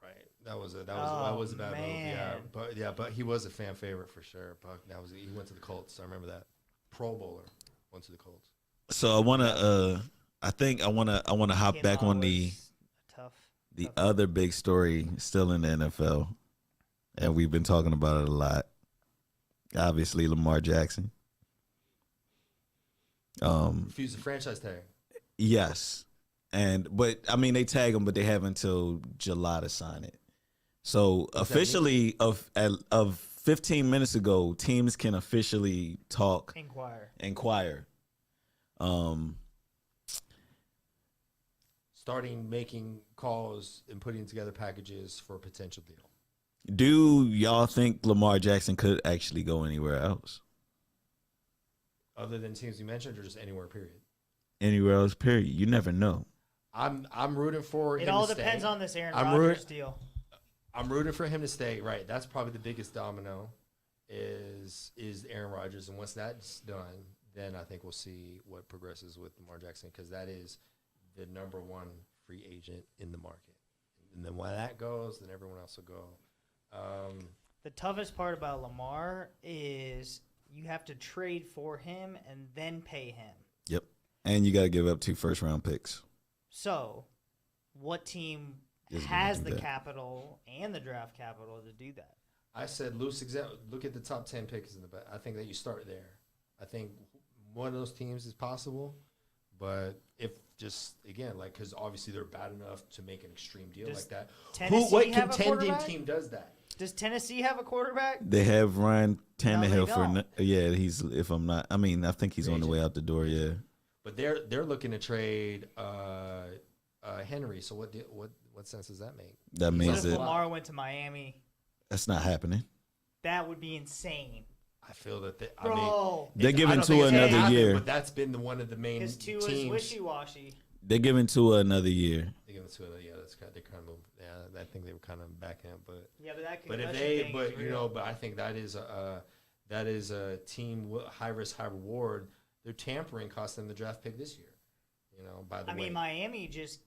Right. That was a bad man. move. But he was a fan favorite for sure. Buck, he went to the Colts. I remember that. Pro Bowler went to the Colts. I wanna hop back Kinlaw on was the tough. other big story still in the NFL, and we've been talking about it a lot. Obviously, Lamar Jackson. Refused the franchise tag. Yes, but I mean they tag him, but they have until July to sign it. So officially, 15 minutes ago, teams can officially inquire. Starting making calls and putting together packages for a potential deal. Do y'all think Lamar Jackson could actually go anywhere else? Other than teams you mentioned, or just anywhere, period? Anywhere else, period. You never know. I'm rooting for him It all to depends stay. on this Aaron Rodgers deal. I'm rooting for him to stay. Right. That's probably the biggest domino is Aaron Rodgers. And once that's done, then I think we'll see what progresses with Lamar Jackson, because that is the number one free agent in the market. And then when that goes, then everyone else will go. The toughest part about Lamar is you have to trade for him and then pay him. Yep. And you got to give up 2 first-round picks. So, what team Is gonna has do the that. capital and the draft capital to do that? I said loose example. Look at the top 10 picks in the back. I think that you start there. I think one of those teams is possible, but if just again, like, because obviously they're bad enough to make an extreme deal Does like that. Tennessee What have a contending quarterback? team does that? Does Tennessee have a quarterback? They have Ryan Tannehill they for don't. yeah. He's I think he's on the way out the door. Yeah. But they're looking to trade Henry. So what sense does that make? That What means if that Lamar went to Miami? that's not happening. That would be insane. I feel that Bro, They're I giving don't think to it's gonna another happen, year. But that's been one of the main his two is teams. wishy-washy. They're giving to another year. They give it to another. Yeah, that's kind. They kind of. Yeah, I think they were kind of backing it, but. Yeah, but that But if concussion they, thing but is you real. know, but I think that is a team high risk, high reward. Their tampering cost them the draft pick this year. You know, by the I way, mean, Miami just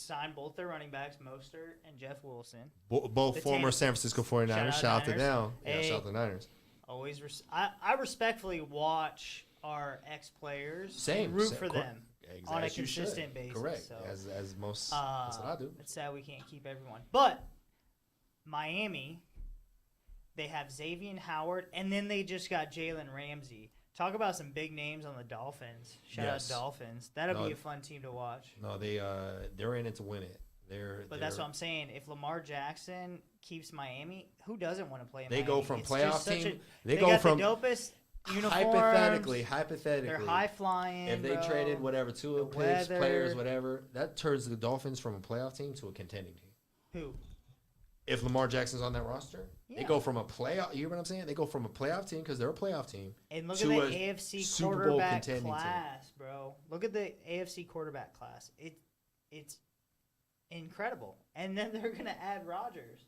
signed both their running backs, Mostert and Jeff Wilson. both the former Tam- San Francisco 49ers. Shout out to Niners. them. Yeah, Hey. shout out to the Niners. Always, I respectfully watch our ex players. Same. root same, for cor- them exactly, on a as you should. consistent basis. Correct. So, As most. That's what I do. It's sad we can't keep everyone, but Miami, they have Xavier Howard, and then they just got Jalen Ramsey. Talk about some big names on the Dolphins. Shout Yes. out Dolphins. That'll No, be a fun team to watch. No, they're in it to win it. But that's what I'm saying. If Lamar Jackson keeps Miami, who doesn't want to play in They Miami? go from It's playoff just such team. A, They they go got from the dopest uniforms. hypothetically. They're high flying. If they bro. traded whatever, two The picks, weather. players, whatever, that turns the Dolphins from a playoff team to a contending team. Who? If Lamar Jackson's on that roster, they Yeah. go from a playoff. You hear what I'm saying? They go from a playoff team because they're a playoff team. And look to at the a AFC Super Bowl quarterback contending team. class, bro. Look at the AFC quarterback class. It's incredible. And then they're gonna add Rodgers.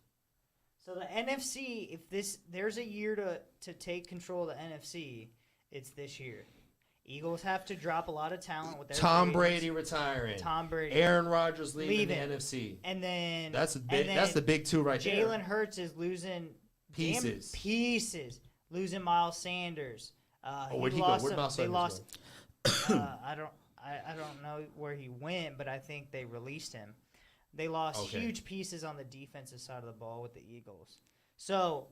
So the NFC, if there's a year to take control of the NFC, it's this year. Eagles have to drop a lot of talent with their Tom trades. Brady retiring. Tom Brady. Aaron Rodgers leaving Leaving. the NFC. And then That's and the big two right Jalen there. Hurts is losing Pieces. pieces. Losing Miles Sanders. Where'd he go? lost Where'd some- Miles they Sanders lost. I don't know where he went, but I think they released him. They lost Okay. huge pieces on the defensive side of the ball with the Eagles. So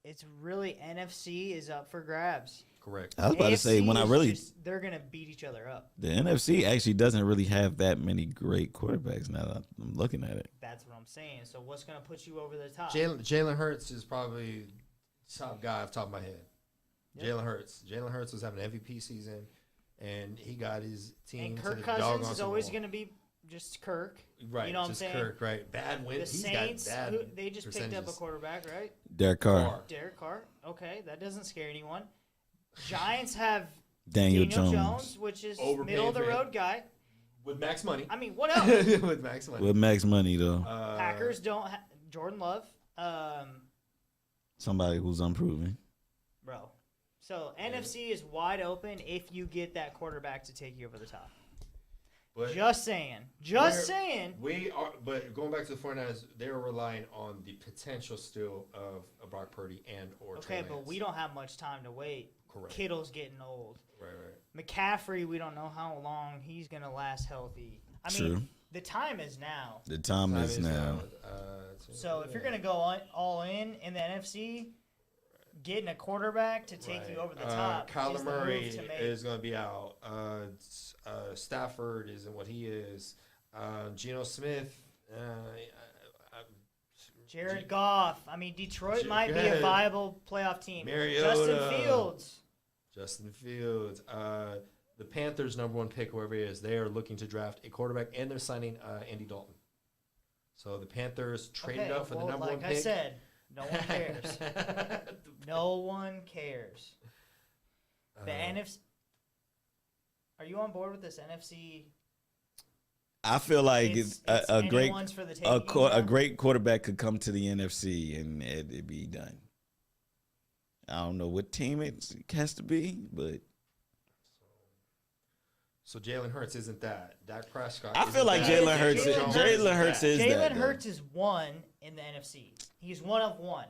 it's really NFC is up for grabs. Correct. I was about to say AFC when I is really just- they're gonna beat each other up. the NFC actually doesn't really have that many great quarterbacks. Now that I'm looking at it, That's what I'm saying. So what's gonna put you over the top? Jalen Hurts is probably top guy off the top of my head. Yep. Jalen Hurts. Jalen Hurts was having an MVP season, and he got his team And to Kirk the Cousins doggone is Super always Bowl. gonna be just Kirk. Right, You know what I'm just saying? Kirk, right? Bad win. The He's Saints, got bad they just picked up a percentages. quarterback, right? Derek Carr, Carr. Derek Carr. Okay, that doesn't scare anyone. Giants have Daniel Jones. Jones which is Overpaid middle of the man. road guy. With max money. I mean, what else? With max money. with max money though. Packers don't have Jordan Love. Somebody who's unproven. Bro. So NFC is wide open if you get that quarterback to take you over the top. But Just saying. Just saying. we are, but going back to the 49ers, they're relying on the potential still of a Brock Purdy and or Trey Okay, but Lance. we don't have much time to wait. Correct. Kittle's getting old. Right. McCaffrey, we don't know how long he's going to last healthy. I True. mean, the time is now. The time is now. So if you're going to go all in the NFC, getting a quarterback to take you over the top Kyler is the Murray move to make. is going to be out. Stafford isn't what he is. Geno Smith, Jared Goff. I mean, Detroit might be a Good. viable playoff team. Mariota. Justin Fields. Justin Fields. The Panthers' number 1 pick, whoever he is, they are looking to draft a quarterback, and they're signing Andy Dalton. So the Panthers traded up for the number 1 pick. Like I said, no one cares. No one cares. The NFC. Are you on board with this NFC? I feel like It's a great anyone's for the taking a now? great quarterback could come to the NFC and it'd be done. I don't know what team it has to be, but So Jalen Hurts isn't that. Dak Prescott. I feel isn't like that. Jalen Hurts. Jalen Jalen Hurts is Jalen that. Hurts is one in the NFC. He's one of one,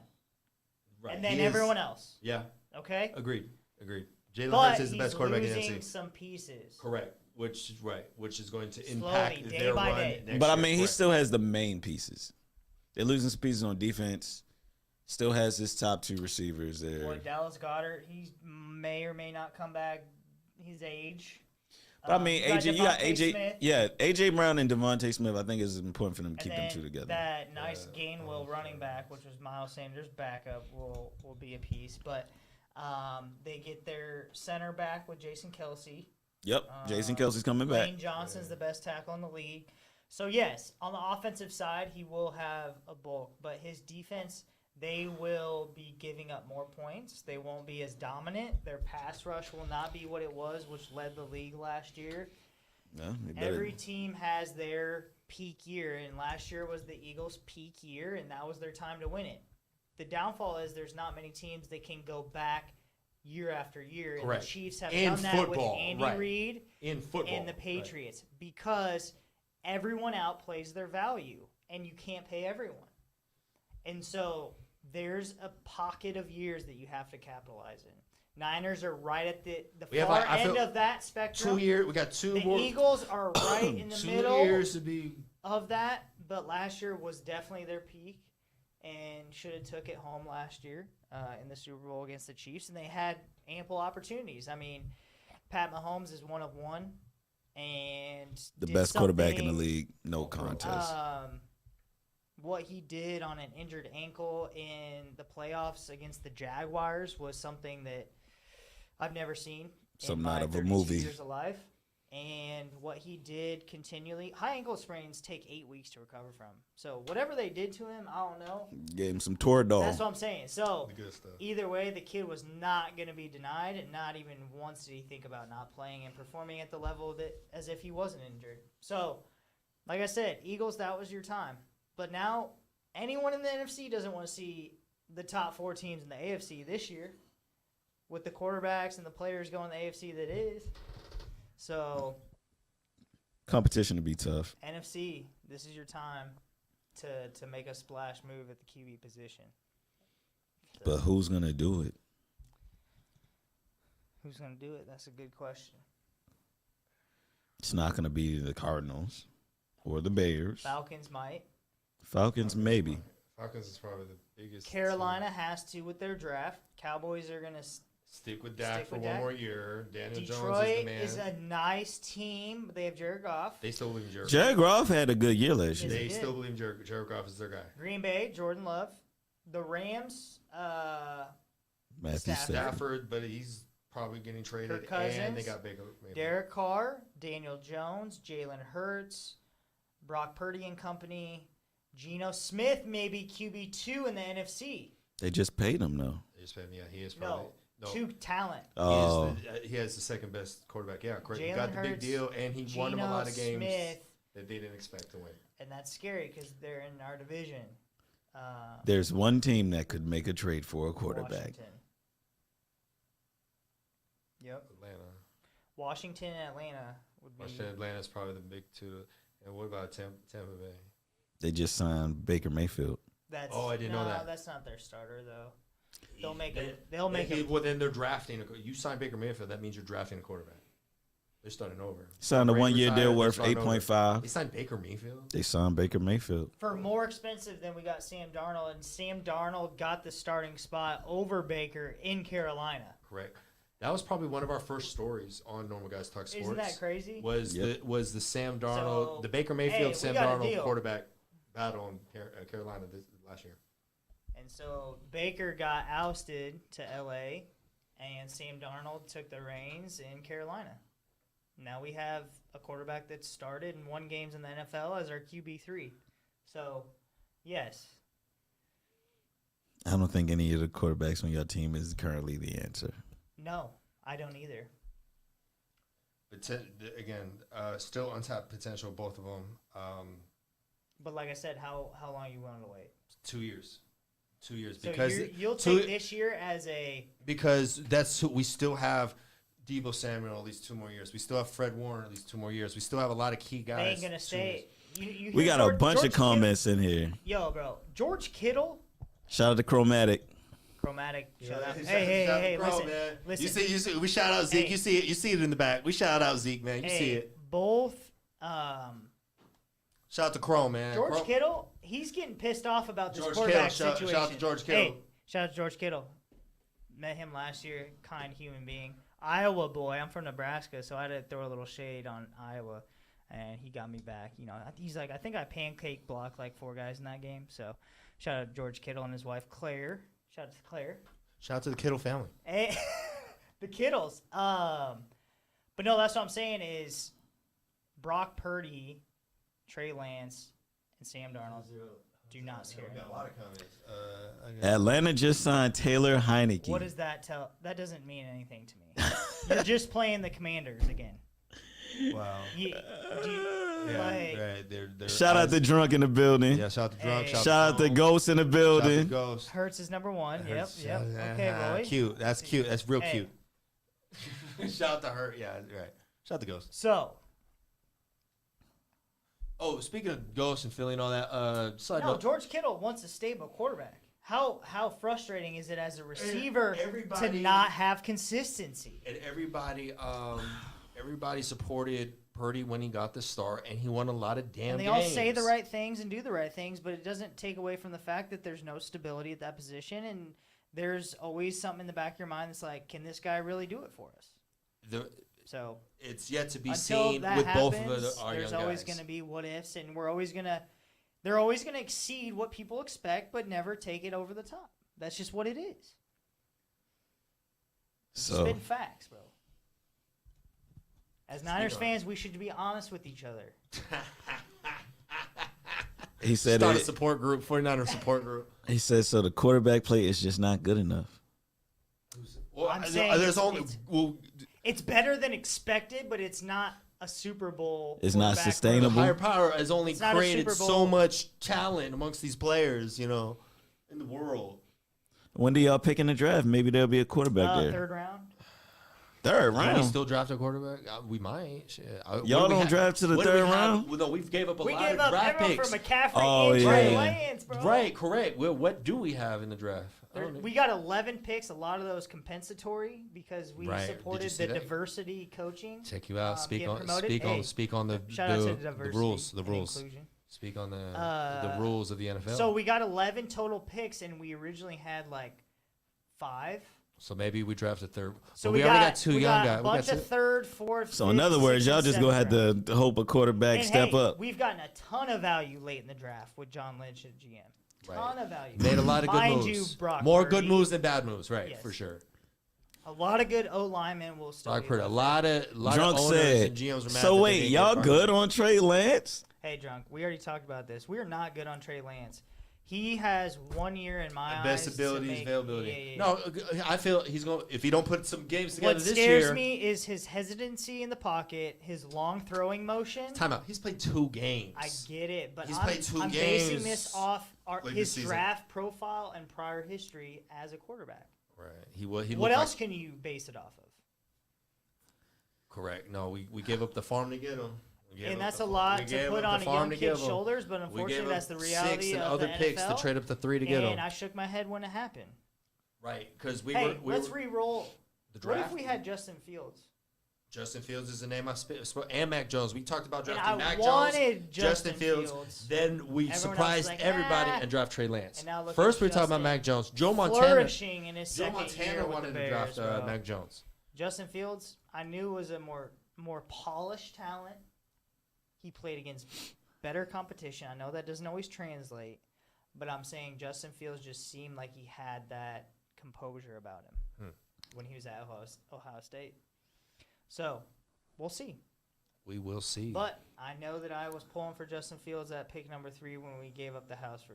Right. and then He is- everyone else. Yeah, Okay, agreed. Jalen but Hurts is the he's best quarterback in the losing NFC. some pieces. Correct. Which is going to Slowly, impact day their by run day. next But I year. mean, he Correct. still has the main pieces. They're losing some pieces on defense. Still has his top 2 receivers there. Or Dallas Goddard, he may or may not come back. His age. But I mean, You got AJ, you got Devontae AJ. Smith, Yeah, AJ Brown and Devontae Smith. I think it's important for them to and keep them then 2 together. That nice Gainwell running back, which was Miles Sanders' backup, will be a piece. But they get their center back with Jason Kelsey. Yep, Jason Kelsey's coming back. Lane Johnson's the best tackle in the league. So, yes, on the offensive side, he will have a bulk. But his defense, they will be giving up more points. They won't be as dominant. Their pass rush will not be what it was, which led the league last year. No, they better- Every team has their peak year, and last year was the Eagles' peak year, and that was their time to win it. The downfall is there's not many teams that can go back year after year, Correct. and the Chiefs have In done that with football, Andy right. Reid in football and the Patriots because everyone outplays their value, and you can't pay everyone. And so there's a pocket of years that you have to capitalize in. Niners are right at the We have, far like, I end feel of that spectrum. 2 years. We got 2 The more. Eagles are right in the 2 middle years to be. of that, but last year was definitely their peak and should have took it home last year in the Super Bowl against the Chiefs, and they had ample opportunities. I mean, Pat Mahomes is one of one, and the did best quarterback in the something, league, no contest. what he did on an injured ankle in the playoffs against the Jaguars was something that I've never seen Something in my out of a 32 movie. years of life. And what he did continually, high ankle sprains take 8 weeks to recover from. So whatever they did to him, I don't know. Gave him some Toradol. That's what I'm saying. So The good stuff. either way, the kid was not going to be denied, and not even once did he think about not playing and performing at the level that as if he wasn't injured. So, like I said, Eagles, that was your time. But now, anyone in the NFC doesn't want to see the top 4 teams in the AFC this year with the quarterbacks and the players going to the AFC that is. So, Competition to be tough. NFC, this is your time to make a splash move at the QB position. But who's gonna do it? Who's going to do it? That's a good question. It's not gonna be the Cardinals or the Bears. Falcons might. Falcons maybe. Falcons is probably the biggest. Carolina has to with their draft. Cowboys are going to. Stick with Dak Stick for with one Dak. more year. Daniel Jones Detroit is the man. is a nice team. They have Jared Goff. They still believe in Jared. Jared Goff had a good year last Yes, year. he They did. still believe Jared Goff is their guy. Green Bay, Jordan Love. The Rams, Matthew Stafford. Stafford. Stafford, but he's probably getting traded. Kirk Cousins, and they got Baker Mayfield. Derek Carr, Daniel Jones, Jalen Hurts, Brock Purdy and company, Geno Smith, maybe QB2 in the NFC. They just paid him though. They just paid him. Yeah, he is probably. No, two talent. Oh, He has the second best quarterback. Yeah, correct. He Jalen got the big Hurts, deal, and he won them a Geno lot of games Smith, that they didn't expect to win. and that's scary because they're in our division. there's one team that could make a trade for a quarterback. Washington. Yep. Atlanta. Washington and Atlanta would be. Washington, Atlanta's probably the big two. And what about Tampa Bay? They just signed Baker Mayfield. That's, Oh, I didn't know that. That's not their starter though. They'll make They- it. They'll make it. Well, then they're drafting. You sign Baker Mayfield, that means you're drafting a quarterback. They're starting over. Signed a Brady 1 year retired, deal they're worth starting over. 8.5. They signed Baker Mayfield. They signed Baker Mayfield. For more expensive than we got Sam Darnold, and Sam Darnold got the starting spot over Baker in Carolina. Correct. That was probably one of our first stories on Normal Guys Talk Sports. Isn't that crazy? Was the Sam Darnold, So, the Baker hey, Mayfield we Sam got a Darnold deal. quarterback battle in Carolina last year. And so Baker got ousted to LA, and Sam Darnold took the reins in Carolina. Now we have a quarterback that started and won games in the NFL as our QB3. So, yes. I don't think any of the quarterbacks on your team is currently the answer. No, I don't either. But again, still untapped potential, both of them. But like I said, how long you willing to wait? 2 years. 2 years. So Because you'll take this year as a... Because we still have Deebo Samuel at least 2 more years. We still have Fred Warner at least 2 more years. We still have a lot of key guys. They ain't going to stay... You We got a bunch of comments in here. Yo, bro. George Kittle... Shout out to Chromatic. Chromatic. Shout out. Shout Hey, out to Crow, listen. man. Listen. You see, we shout out Zeke. Hey. You see it in the back. We shout out Zeke, man. You see it. Both... Shout out to Crow, man. George Crow. Kittle, he's getting pissed off about this George quarterback Kittle, situation. shout out to George Kittle. Hey, shout out to George Kittle. Met him last year, kind human being. Iowa boy, I'm from Nebraska, so I had to throw a little shade on Iowa, and he got me back. You know, he's like, I think I pancake blocked like 4 guys in that game. So, shout out to George Kittle and his wife Claire. Shout out to Claire. Shout out to the Kittle family. Hey, the Kittles. But no, that's what I'm saying is Brock Purdy, Trey Lance, and Sam Darnold do not scare me. Got a lot of comments. Atlanta just signed Taylor Heineke. What does that tell? That doesn't mean anything to me. You're just playing the Commanders again. Wow. Like, They're Shout out to Drunk in the building. Yeah, shout out to Drunk. Hey. Shout out to Ghost in the Shout out to building. Ghost. Hurts is number 1. Yep. Shout- Okay, Roy. Cute. That's cute. That's real Hey. cute. Shout out to her. Yeah, right. Shout out to Ghost. So, Oh, speaking of Ghost and Philly and all that, side no, note. George Kittle wants a stable quarterback. How frustrating is it as a receiver to everybody- not have consistency? And everybody supported Purdy when he got the start, and he won a lot of damn And they games. all say the right things and do the right things, but it doesn't take away from the fact that there's no stability at that position, and there's always something in the back of your mind that's like, can this guy really do it for us? So It's yet to be until seen that with happens, both of our young there's guys. always going to be what ifs, and they're always gonna exceed what people expect, but never take it over the top. That's just what it is. So Spit facts, bro. As Niners fans, we should be honest with each other. he said Start a it, support group, 49er support group. he said so the quarterback play is just not good enough. Well, I'm saying there's only it's better than expected, but it's not a Super Bowl. It's not quarterback sustainable. the higher power has only It's not a created Super so Bowl. much talent amongst these players, in the world. When do y'all pick in the draft? Maybe there'll be a quarterback there. 3rd round. Third We round. still draft a quarterback? We might. Shit. Y'all don't draft to the what do we third have? round? Well, no, we've gave up a We lot gave of up draft everyone picks. for McCaffrey Oh, and yeah. Trey Lance, bro. Right, correct. Well, what do we have in the draft? I don't know. We got 11 picks. A lot of those compensatory because we Right. Did you supported see the that? diversity coaching. Check you out. Speak on The Shout out to the diversity rules. The and rules. inclusion. Speak on the rules of the NFL. So we got 11 total picks, and we originally had like 5. So maybe we draft a third. So But we already got got 2 we young got guys. a We got bunch 2. of 3rd, 4th. So in 5th, other words, 6th, y'all and just gonna 7th have round. to hope a quarterback And step hey, up. We've gotten a ton of value late in the draft with John Lynch at GM. Right. Ton of value. Made a lot of good Mind moves. you, Brock More Purdy, good moves than bad moves, right? Yes. For sure. A lot of good O linemen will still Brock be Purdy. A left. lot Drunk of owners said. and GMs were mad. So that they wait, didn't y'all get good Brock. on Trey Lance? Hey, Drunk, we already talked about this. We are not good on Trey Lance. He has 1 year in my Best eyes. abilities, to make, availability. yeah. No, I feel he's going. If he don't put some games together What this scares year, me is his hesitancy in the pocket, his long throwing motion. timeout. He's played 2 games. I get it, but He's I'm, played 2 I'm games basing this off late his this season. draft profile and prior history as a quarterback. Right. He looked What else like- can you base it off of? Correct. No, we gave up the farm to get him. We gave And up that's the a fa- lot we to gave put up on the a farm young to kid's give him. shoulders, but We gave unfortunately, that's the up reality 6 and of other the picks NFL. to trade up to 3 to get and him. I shook my head when it happened. Right, because Hey, let's re-roll. the What draft. if we had Justin Fields? Justin Fields is the name I spoke, and Mac Jones. We talked about And drafting I Mac wanted Jones, Justin Fields. Fields. Then we Everyone else surprised was like, everybody "Ah." and draft Trey Lance. And now look First, at we were talking about Justin Mac Jones. Joe Montana. Flourishing in his Joe second year Montana with wanted the to Bears, draft bro. Mac Jones. Justin Fields, I knew was a more polished talent. He played against better competition. I know that doesn't always translate, But I'm saying Justin Fields just seemed like he had that composure about him when he was at Ohio State. So, we'll see. We will see. But I know that I was pulling for Justin Fields at pick number 3 when we gave up the house for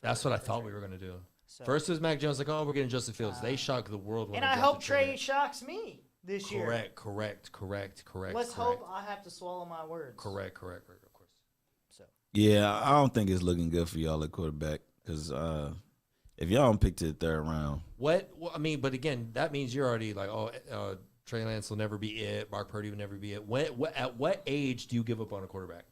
That's what I thought we were going to do. So, First was Mac Jones, like, oh, we're getting Justin Fields. They shocked the world. When and they I drafted hope Trey Lance. shocks me this year. Correct. Let's hope I have to swallow my words. Correct, of course. So Yeah, I don't think it's looking good for y'all at quarterback because if y'all don't pick to the 3rd round, Well, I mean, but again, that means you're already like, Trey Lance will never be it. Mark Purdy will never be it. At what age do you give up on a quarterback?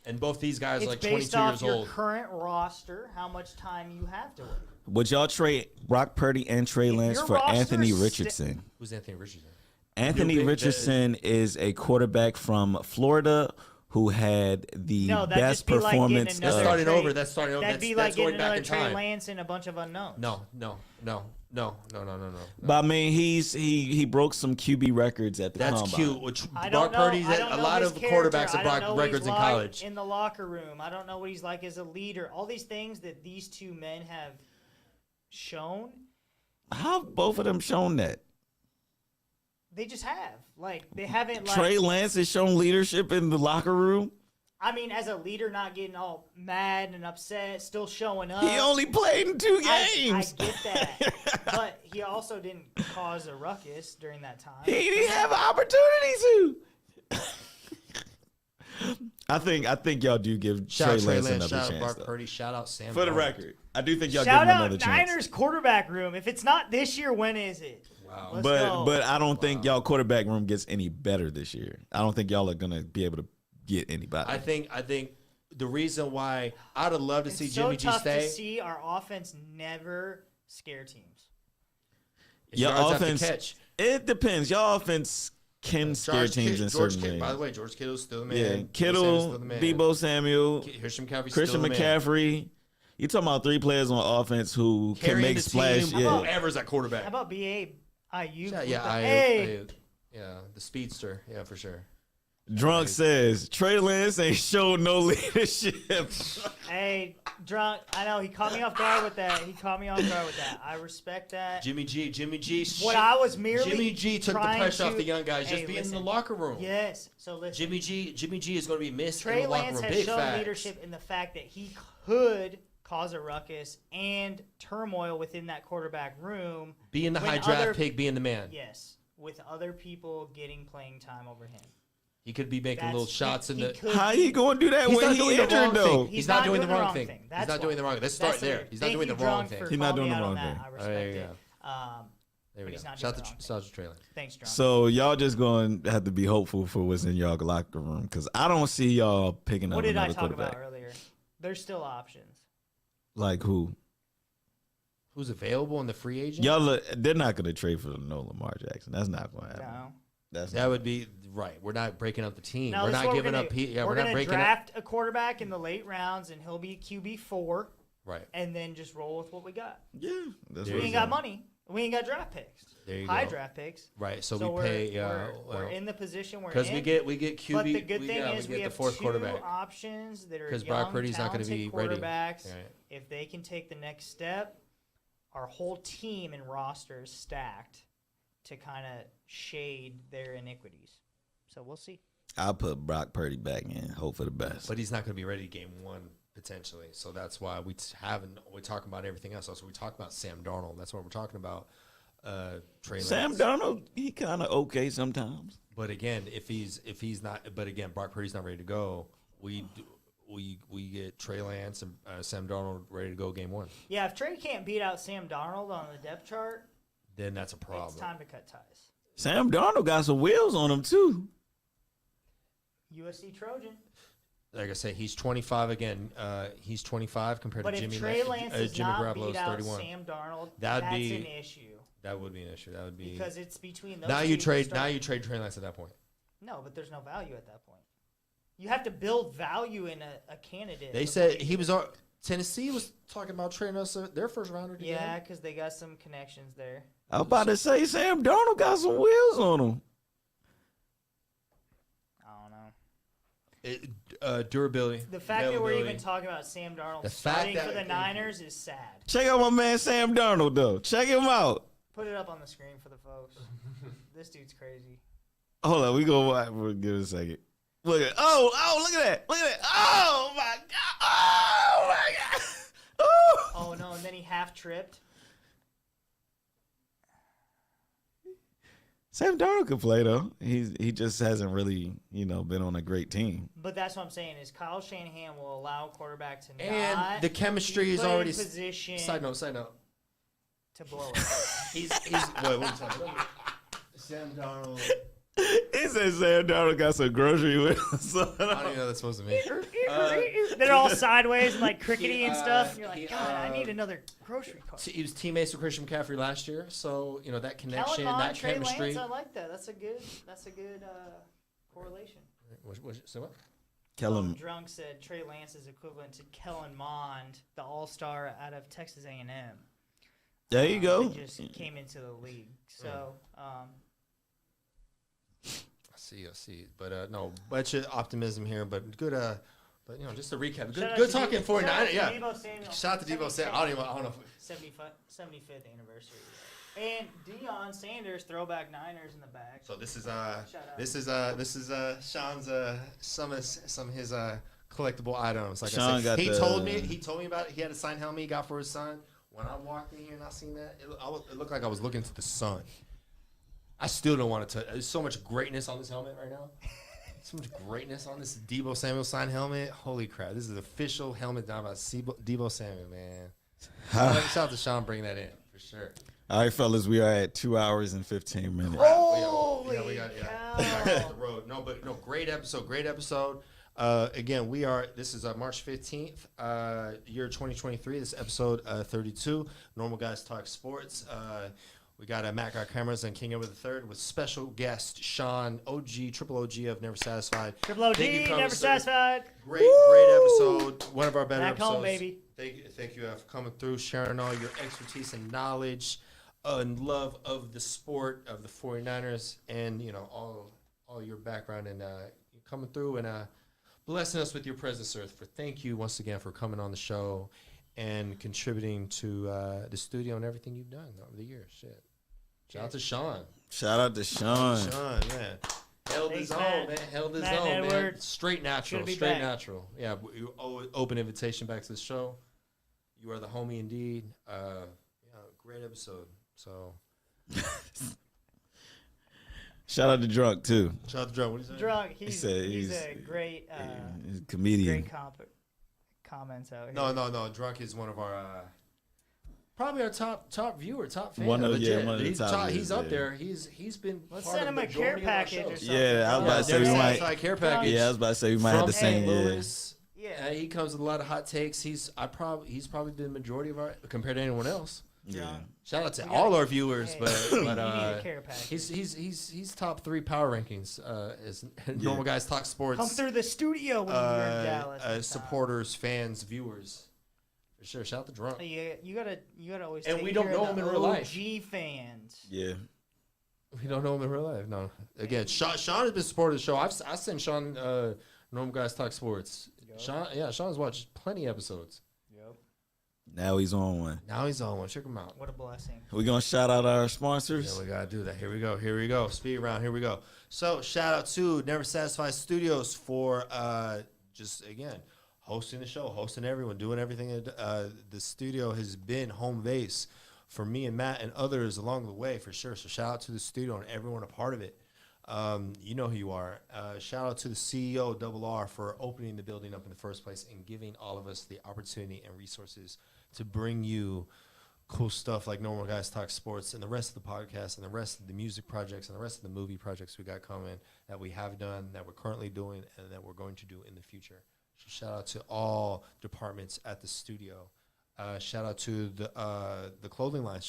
And both these guys it's are like based 22 off years your old. current roster, how much time you have to wait. would y'all trade Brock Purdy and Trey If Lance your for roster Anthony is Richardson? Who's Anthony Richardson? Anthony Richardson is a quarterback from Florida who had the No, that'd best just be like getting performance. another That's starting Trey- over. That's starting over. That'd be That's like going getting back another in Trey time. Lance and a bunch of unknowns. No. But I mean, he broke some QB records at the That's combine. cute. Which I Brock don't know. Purdy's I don't a know lot his of character. quarterbacks I have don't broke know what records he's in like college. in the locker room. I don't know what he's like as a leader. All these things that these two men have shown, How have both of them shown that? they just have. Like they haven't. Like, Trey Lance has shown leadership in the locker room. I mean, as a leader, not getting all mad and upset, still showing up. He only played in 2 I games. get that, but he also didn't cause a ruckus during that time. He didn't have an opportunity to. I think y'all do give Shout Trey out Trey Lance Lance. another Shout out chance. Brock though. Purdy. Shout out Sam. For the Darnold. record, I do think y'all Shout give him out another chance. Niners quarterback room. If it's not this year, when is it? Wow. Let's But go. but I don't think y'all quarterback room gets any better this year. I don't think y'all are gonna be able to get anybody. I think the reason why I'd have loved to It's see so Jimmy G tough stay. to see. Our offense never scare teams. It's Your yards after offense. catch. It depends. Y'all offense can scare teams in certain games. By the way, George Kittle's still the man. Yeah, Samuel's Kittle, still the man. Debo Samuel, Christian McCaffrey's Christian still the man. McCaffrey. You talking about 3 players on offense who can Carrying make the splash? team. Yeah. Whoever's at quarterback. How about BA IU? Yeah, the speedster. Yeah, for sure. Drunk says Trey Lance ain't showed no leadership. Hey, drunk. I know he caught me off guard with that. I respect that. Jimmy G. What I was merely Jimmy G took the trying pressure off to- the young guys. Hey, Just be in listen. the locker room. Yes. So listen. Jimmy G is going to be missed in Trey the locker Lance room. has Big shown facts. leadership in the fact that he could cause a ruckus and turmoil within that quarterback room. Being the when high draft other- pick, being the man. Yes, with other people getting playing time over him. He could be making That's- little shots in he the. could How be- he gonna do that He's when not he doing the wrong injured though? thing. He's not doing the wrong thing. He's That's not doing the why. wrong thing. Let's start That's there. weird. He's not Thank doing you, the wrong Drunk, thing. for He's not calling doing me the out on wrong that. thing. I Oh, respect there you it. go. There we But he's go. not Shout doing the wrong out to Trey Lance. Thanks, Drunk. So y'all just going to have to be hopeful for what's in y'all locker room because I don't see y'all picking up What did I another talk quarterback. about earlier? There's still options. Like who? Who's available in the free agent? They're not gonna trade for no Lamar Jackson. That's not gonna happen. No. That's That would be right. We're not breaking up the team. No, We're this is not what giving gonna up. do. Yeah, we're we're not gonna breaking up. draft a quarterback in the late rounds, and he'll be QB4, Right. and then just roll with what we got. yeah. That's There We what ain't you I'm got money. We ain't got draft picks. There you High go. draft picks. Right. So, So we pay. we're in the position we're in. because we get QB. But the good thing we is get we the have fourth two quarterback. options that are 'Cause young, Brock Purdy's not gonna talented be ready. quarterbacks. Right. If they can take the next step, our whole team and roster is stacked to kind of shade their iniquities. So we'll see. I'll put Brock Purdy back in. Hope for the best. But he's not going to be ready game one potentially. So that's why we're talking about everything else. So we talk about Sam Darnold. That's what we're talking about. Trey Sam Lance. Darnold, he kind of okay sometimes. But again, if he's not, but again, Brock Purdy's not ready to go. We get Trey Lance and Sam Darnold ready to go game one. Yeah, if Trey can't beat out Sam Darnold on the depth chart, Then that's a problem. it's time to cut ties. Sam Darnold got some wheels on him too. USC Trojan. Like I say, he's 25 again. He's 25 compared But to if Jimmy. Trey Lance does Jimmy not Garoppolo's beat out 31. Sam Darnold, That'd that's be- an issue. That would be an issue. That would be Because it's between those now two you to trade start. Trey Lance at that point. No, but there's no value at that point. You have to build value in a candidate. They before said you he do was. it. Tennessee was talking about trading us their first rounder. to get Yeah, him. because they got some connections there. I was about to say Sam Darnold got some wheels on him. I don't know. durability. The fact that we're even availability. talking about Sam Darnold The fact starting that- for the thank you. Niners is sad. Check out my man Sam Darnold though. Check him out. Put it up on the screen for the folks. This dude's crazy. Hold on, we go watch. We'll give it a second. Look at look at that. Look at that. Oh my god. Oh my god. Oh. Oh no, and then he half tripped. Sam Darnold could play though. He just hasn't really, been on a great team. But that's what I'm saying is Kyle Shanahan will allow a quarterback to And not the chemistry be is put in already. position Side note. to blow it. He's wait, what are you talking about? Sam Darnold. He said Sam Darnold got some grocery with him. So I don't even know what that's supposed to mean. They're all sideways and like crickety and He, stuff. And you're like, he, God, I need another grocery cart. He was teammates with Christian McCaffrey last year, so that connection, Kellen Mond, that Trey chemistry. Lance, I like that. That's a good correlation. So what? Kellen, Drunk said Trey Lance is equivalent to Kellen Mond, the All-Star out of Texas A&M. there you go. That just came into the league. So, I see. But no, bunch of optimism here, but good. But just to recap, shout out good to talking Debo- 49. shout out to Yeah. Debo Samuel. Shout out to Debo Samuel. I don't know. 75th anniversary. And Deion Sanders, throwback Niners in the back. So this is out. this is Sean's some of his collectible items. Like Sean I said, got he the- told me about it. He had a signed helmet he got for his son. When I walked in here and I seen that, it looked like I was looking to the sun. I still don't want to touch. There's so much greatness on this helmet right now. So much greatness on this Debo Samuel signed helmet. Holy crap! This is an official helmet down by Debo Samuel, man. Shout out to Sean bringing that in for sure. All right, fellas, we are at 2 hours and 15 minutes. Holy we got cow. the road. No, great episode. Again, this is March 15th, year 2023. This is episode 32. Normal Guys Talk Sports. We got Matt Got Cameras and King Edward III with special guest Sean, Triple OG of Never Satisfied. Triple OG, Thank you, never Common Sir. satisfied. Great episode. One of our better Back episodes. home, baby. Thank you for coming through, sharing all your expertise and knowledge and love of the sport of the 49ers and, all your background and coming through and blessing us with your presence, Earth. Thank you once again for coming on the show and contributing to the studio and everything you've done over the years. Shit. Shout out to Sean. Shout out to Sean. Sean, man. Held his Thanks, own, Matt. man. Held his Matt own, man. Edwards. Straight natural. Good to be Straight back. natural. Yeah. Open invitation back to the show. You are the homie indeed. Great episode. So. Shout out to Drunk too. Shout out to Drunk. What do you say? Drunk, he's he's a great, He's a comedian. great comments out here. No. Drunk is one of our probably our top viewer, top fan. One of legit. the he's top viewers, he's up yeah. there. He's been. Let's part send of him a the care majority of our package or shows. something. Yeah, I was about to say Never we might. Satisfied care package. Yeah, I was about to say we might have From to send. St. Yeah. Louis. Yeah. He comes with a lot of hot takes. He's probably been the majority of our compared to anyone else. Yeah. Shout out to We all gotta- our viewers, Hey, but you need a care package. he's top 3 power rankings. As Normal Guys Talk Sports. Come through the studio when you're in Dallas. next time. supporters, fans, viewers. For sure. Shout out to Drunk. You gotta always. And take we don't care of know him the in real life. OG fans. Yeah. We don't know him in real life. No. Again, Sean has been supporting the show. I sent Sean Normal Guys Talk Sports. Yep. Sean's watched plenty of episodes. Yep. Now he's on one. Now he's on one. Check him out. What a blessing. We gonna shout out our sponsors. Yeah, we gotta do that. Here we go. Speed round. Here we go. So shout out to Never Satisfied Studios for just again hosting the show, hosting everyone, doing everything. The studio has been home base for me and Matt and others along the way for sure. So shout out to the studio and everyone a part of it. You know who you are. Shout out to the CEO, Double R, for opening the building up in the first place and giving all of us the opportunity and resources to bring you cool stuff like Normal Guys Talk Sports and the rest of the podcast and the rest of the music projects and the rest of the movie projects we got coming that we have done, that we're currently doing, and that we're going to do in the future. So shout out to all departments at the studio. Shout out to the clothing line,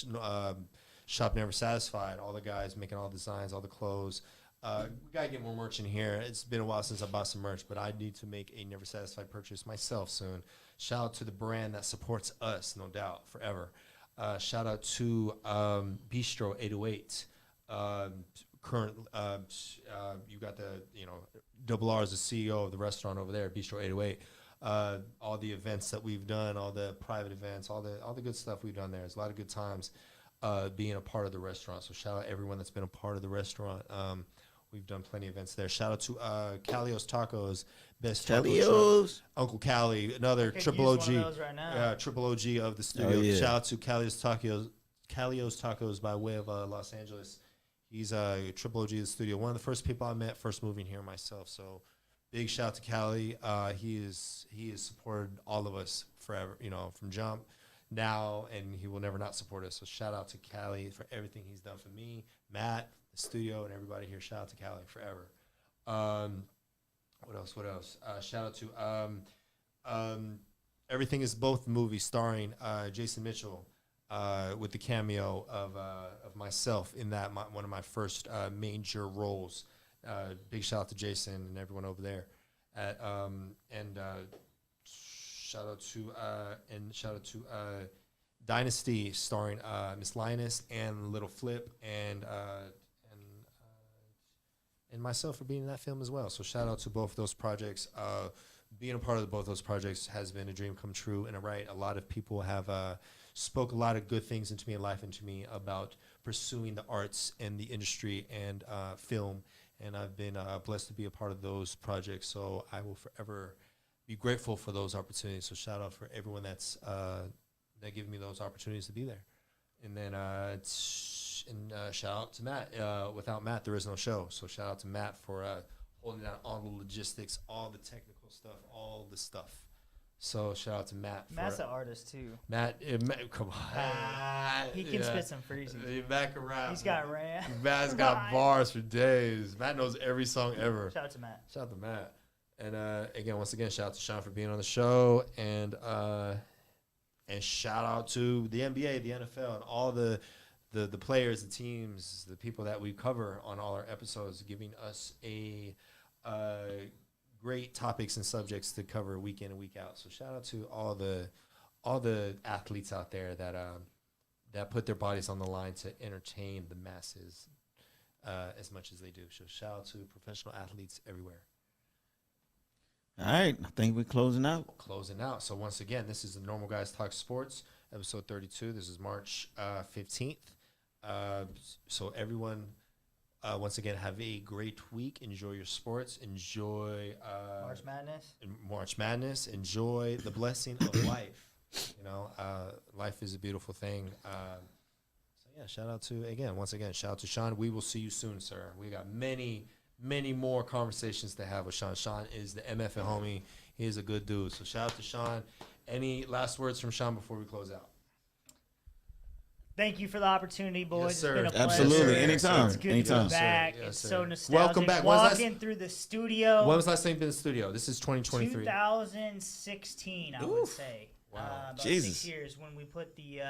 Shop Never Satisfied, all the guys making all the designs, all the clothes. We gotta get more merch in here. It's been a while since I bought some merch, but I need to make a Never Satisfied purchase myself soon. Shout out to the brand that supports us, no doubt, forever. Shout out to Bistro 808, current, you got the, Double R is the CEO of the restaurant over there, Bistro 808. All the events that we've done, all the private events, all the good stuff we've done there. There's a lot of good times being a part of the restaurant. So shout out everyone that's been a part of the restaurant. We've done plenty of events there. Shout out to Calios Tacos, best taco truck. Calios. Uncle Cali, another I could triple use OG, one of those right now. triple OG of the studio. Oh, yeah. Shout out to Calios Tacos by way of Los Angeles. He's a triple OG of the studio. One of the first people I met first moving here myself. So big shout out to Cali. He has supported all of us forever, from jump now, and he will never not support us. So shout out to Cali for everything he's done for me, Matt, the studio, and everybody here. Shout out to Cali forever. What else? Shout out to Everything is Both movie starring Jason Mitchell with the cameo of myself in that, one of my first major roles. Big shout out to Jason and everyone over there. Shout out to Dynasty starring Miss Linus and Little Flip and myself for being in that film as well. So shout out to both of those projects. Being a part of both those projects has been a dream come true. And a lot of people have spoke a lot of good things into me and life into me about pursuing the arts and the industry and film. And I've been blessed to be a part of those projects. So I will forever be grateful for those opportunities. So shout out for everyone that gave me those opportunities to be there. And then shout out to Matt. Without Matt, there is no show. So shout out to Matt for holding down all the logistics, all the technical stuff, all the stuff. So shout out to Matt. Matt's an artist too. Matt, come on. He can spit some freezy. Back around. He's got rant. Matt's got bars for days. Matt knows every song ever. Shout out to Matt. Shout out to Matt. And once again, shout out to Sean for being on the show, and shout out to the NBA, the NFL, and all the players, the teams, the people that we cover on all our episodes, giving us a great topics and subjects to cover week in and week out. So shout out to all the athletes out there that put their bodies on the line to entertain the masses as much as they do. So shout out to professional athletes everywhere. All right, I think we're closing out. So once again, this is the Normal Guys Talk Sports, episode 32. This is March 15th. So everyone, once again, have a great week. Enjoy your sports. Enjoy March Madness. Enjoy the blessing of life. Life is a beautiful thing. Shout out to Sean. We will see you soon, sir. We got many more conversations to have with Sean. Sean is the MF homie. He is a good dude. So shout out to Sean. Any last words from Sean before we close out? Thank you for the opportunity, boys. Yes, sir. It's been a Absolutely. pleasure. Anytime. It's good Anytime. to be back. Yes, It's sir. so nostalgic. Welcome back. Walking through the studio. When was the last time you've been in the studio? This is 2023. 2016, I would say. Wow. About Jesus. 6 years when we put the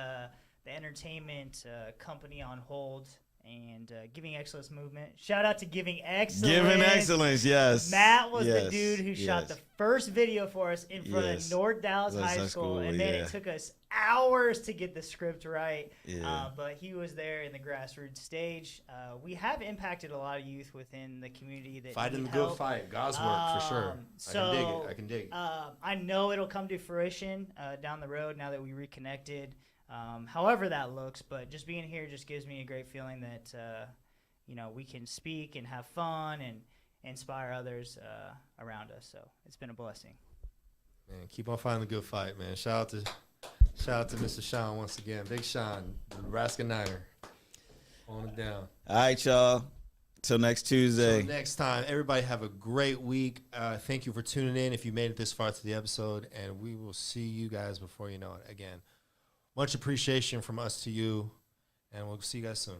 entertainment company on hold and Giving Excellence movement. Shout out to Giving Excellence. Giving Excellence, yes. Matt was the Yes, dude who shot the first video for us in front Yes. of North Dallas Dallas High High School, School, and then yeah. it took us hours to get the script right. Yeah. But he was there in the grassroots stage. We have impacted a lot of youth within the community that Fighting need the good help. fight. God's work, for sure. I can dig it. I know it'll come to fruition down the road now that we reconnected. However that looks, but just being here just gives me a great feeling that we can speak and have fun and inspire others around us. So it's been a blessing. Man, keep on fighting the good fight, man. Shout out to Mr. Sean once again. Big Sean, the Nebraska Niner. On it down. All right, y'all. Till next Tuesday. So next time, everybody have a great week. Thank you for tuning in if you made it this far to the episode, and we will see you guys before you know it. Again, much appreciation from us to you, and we'll see you guys soon.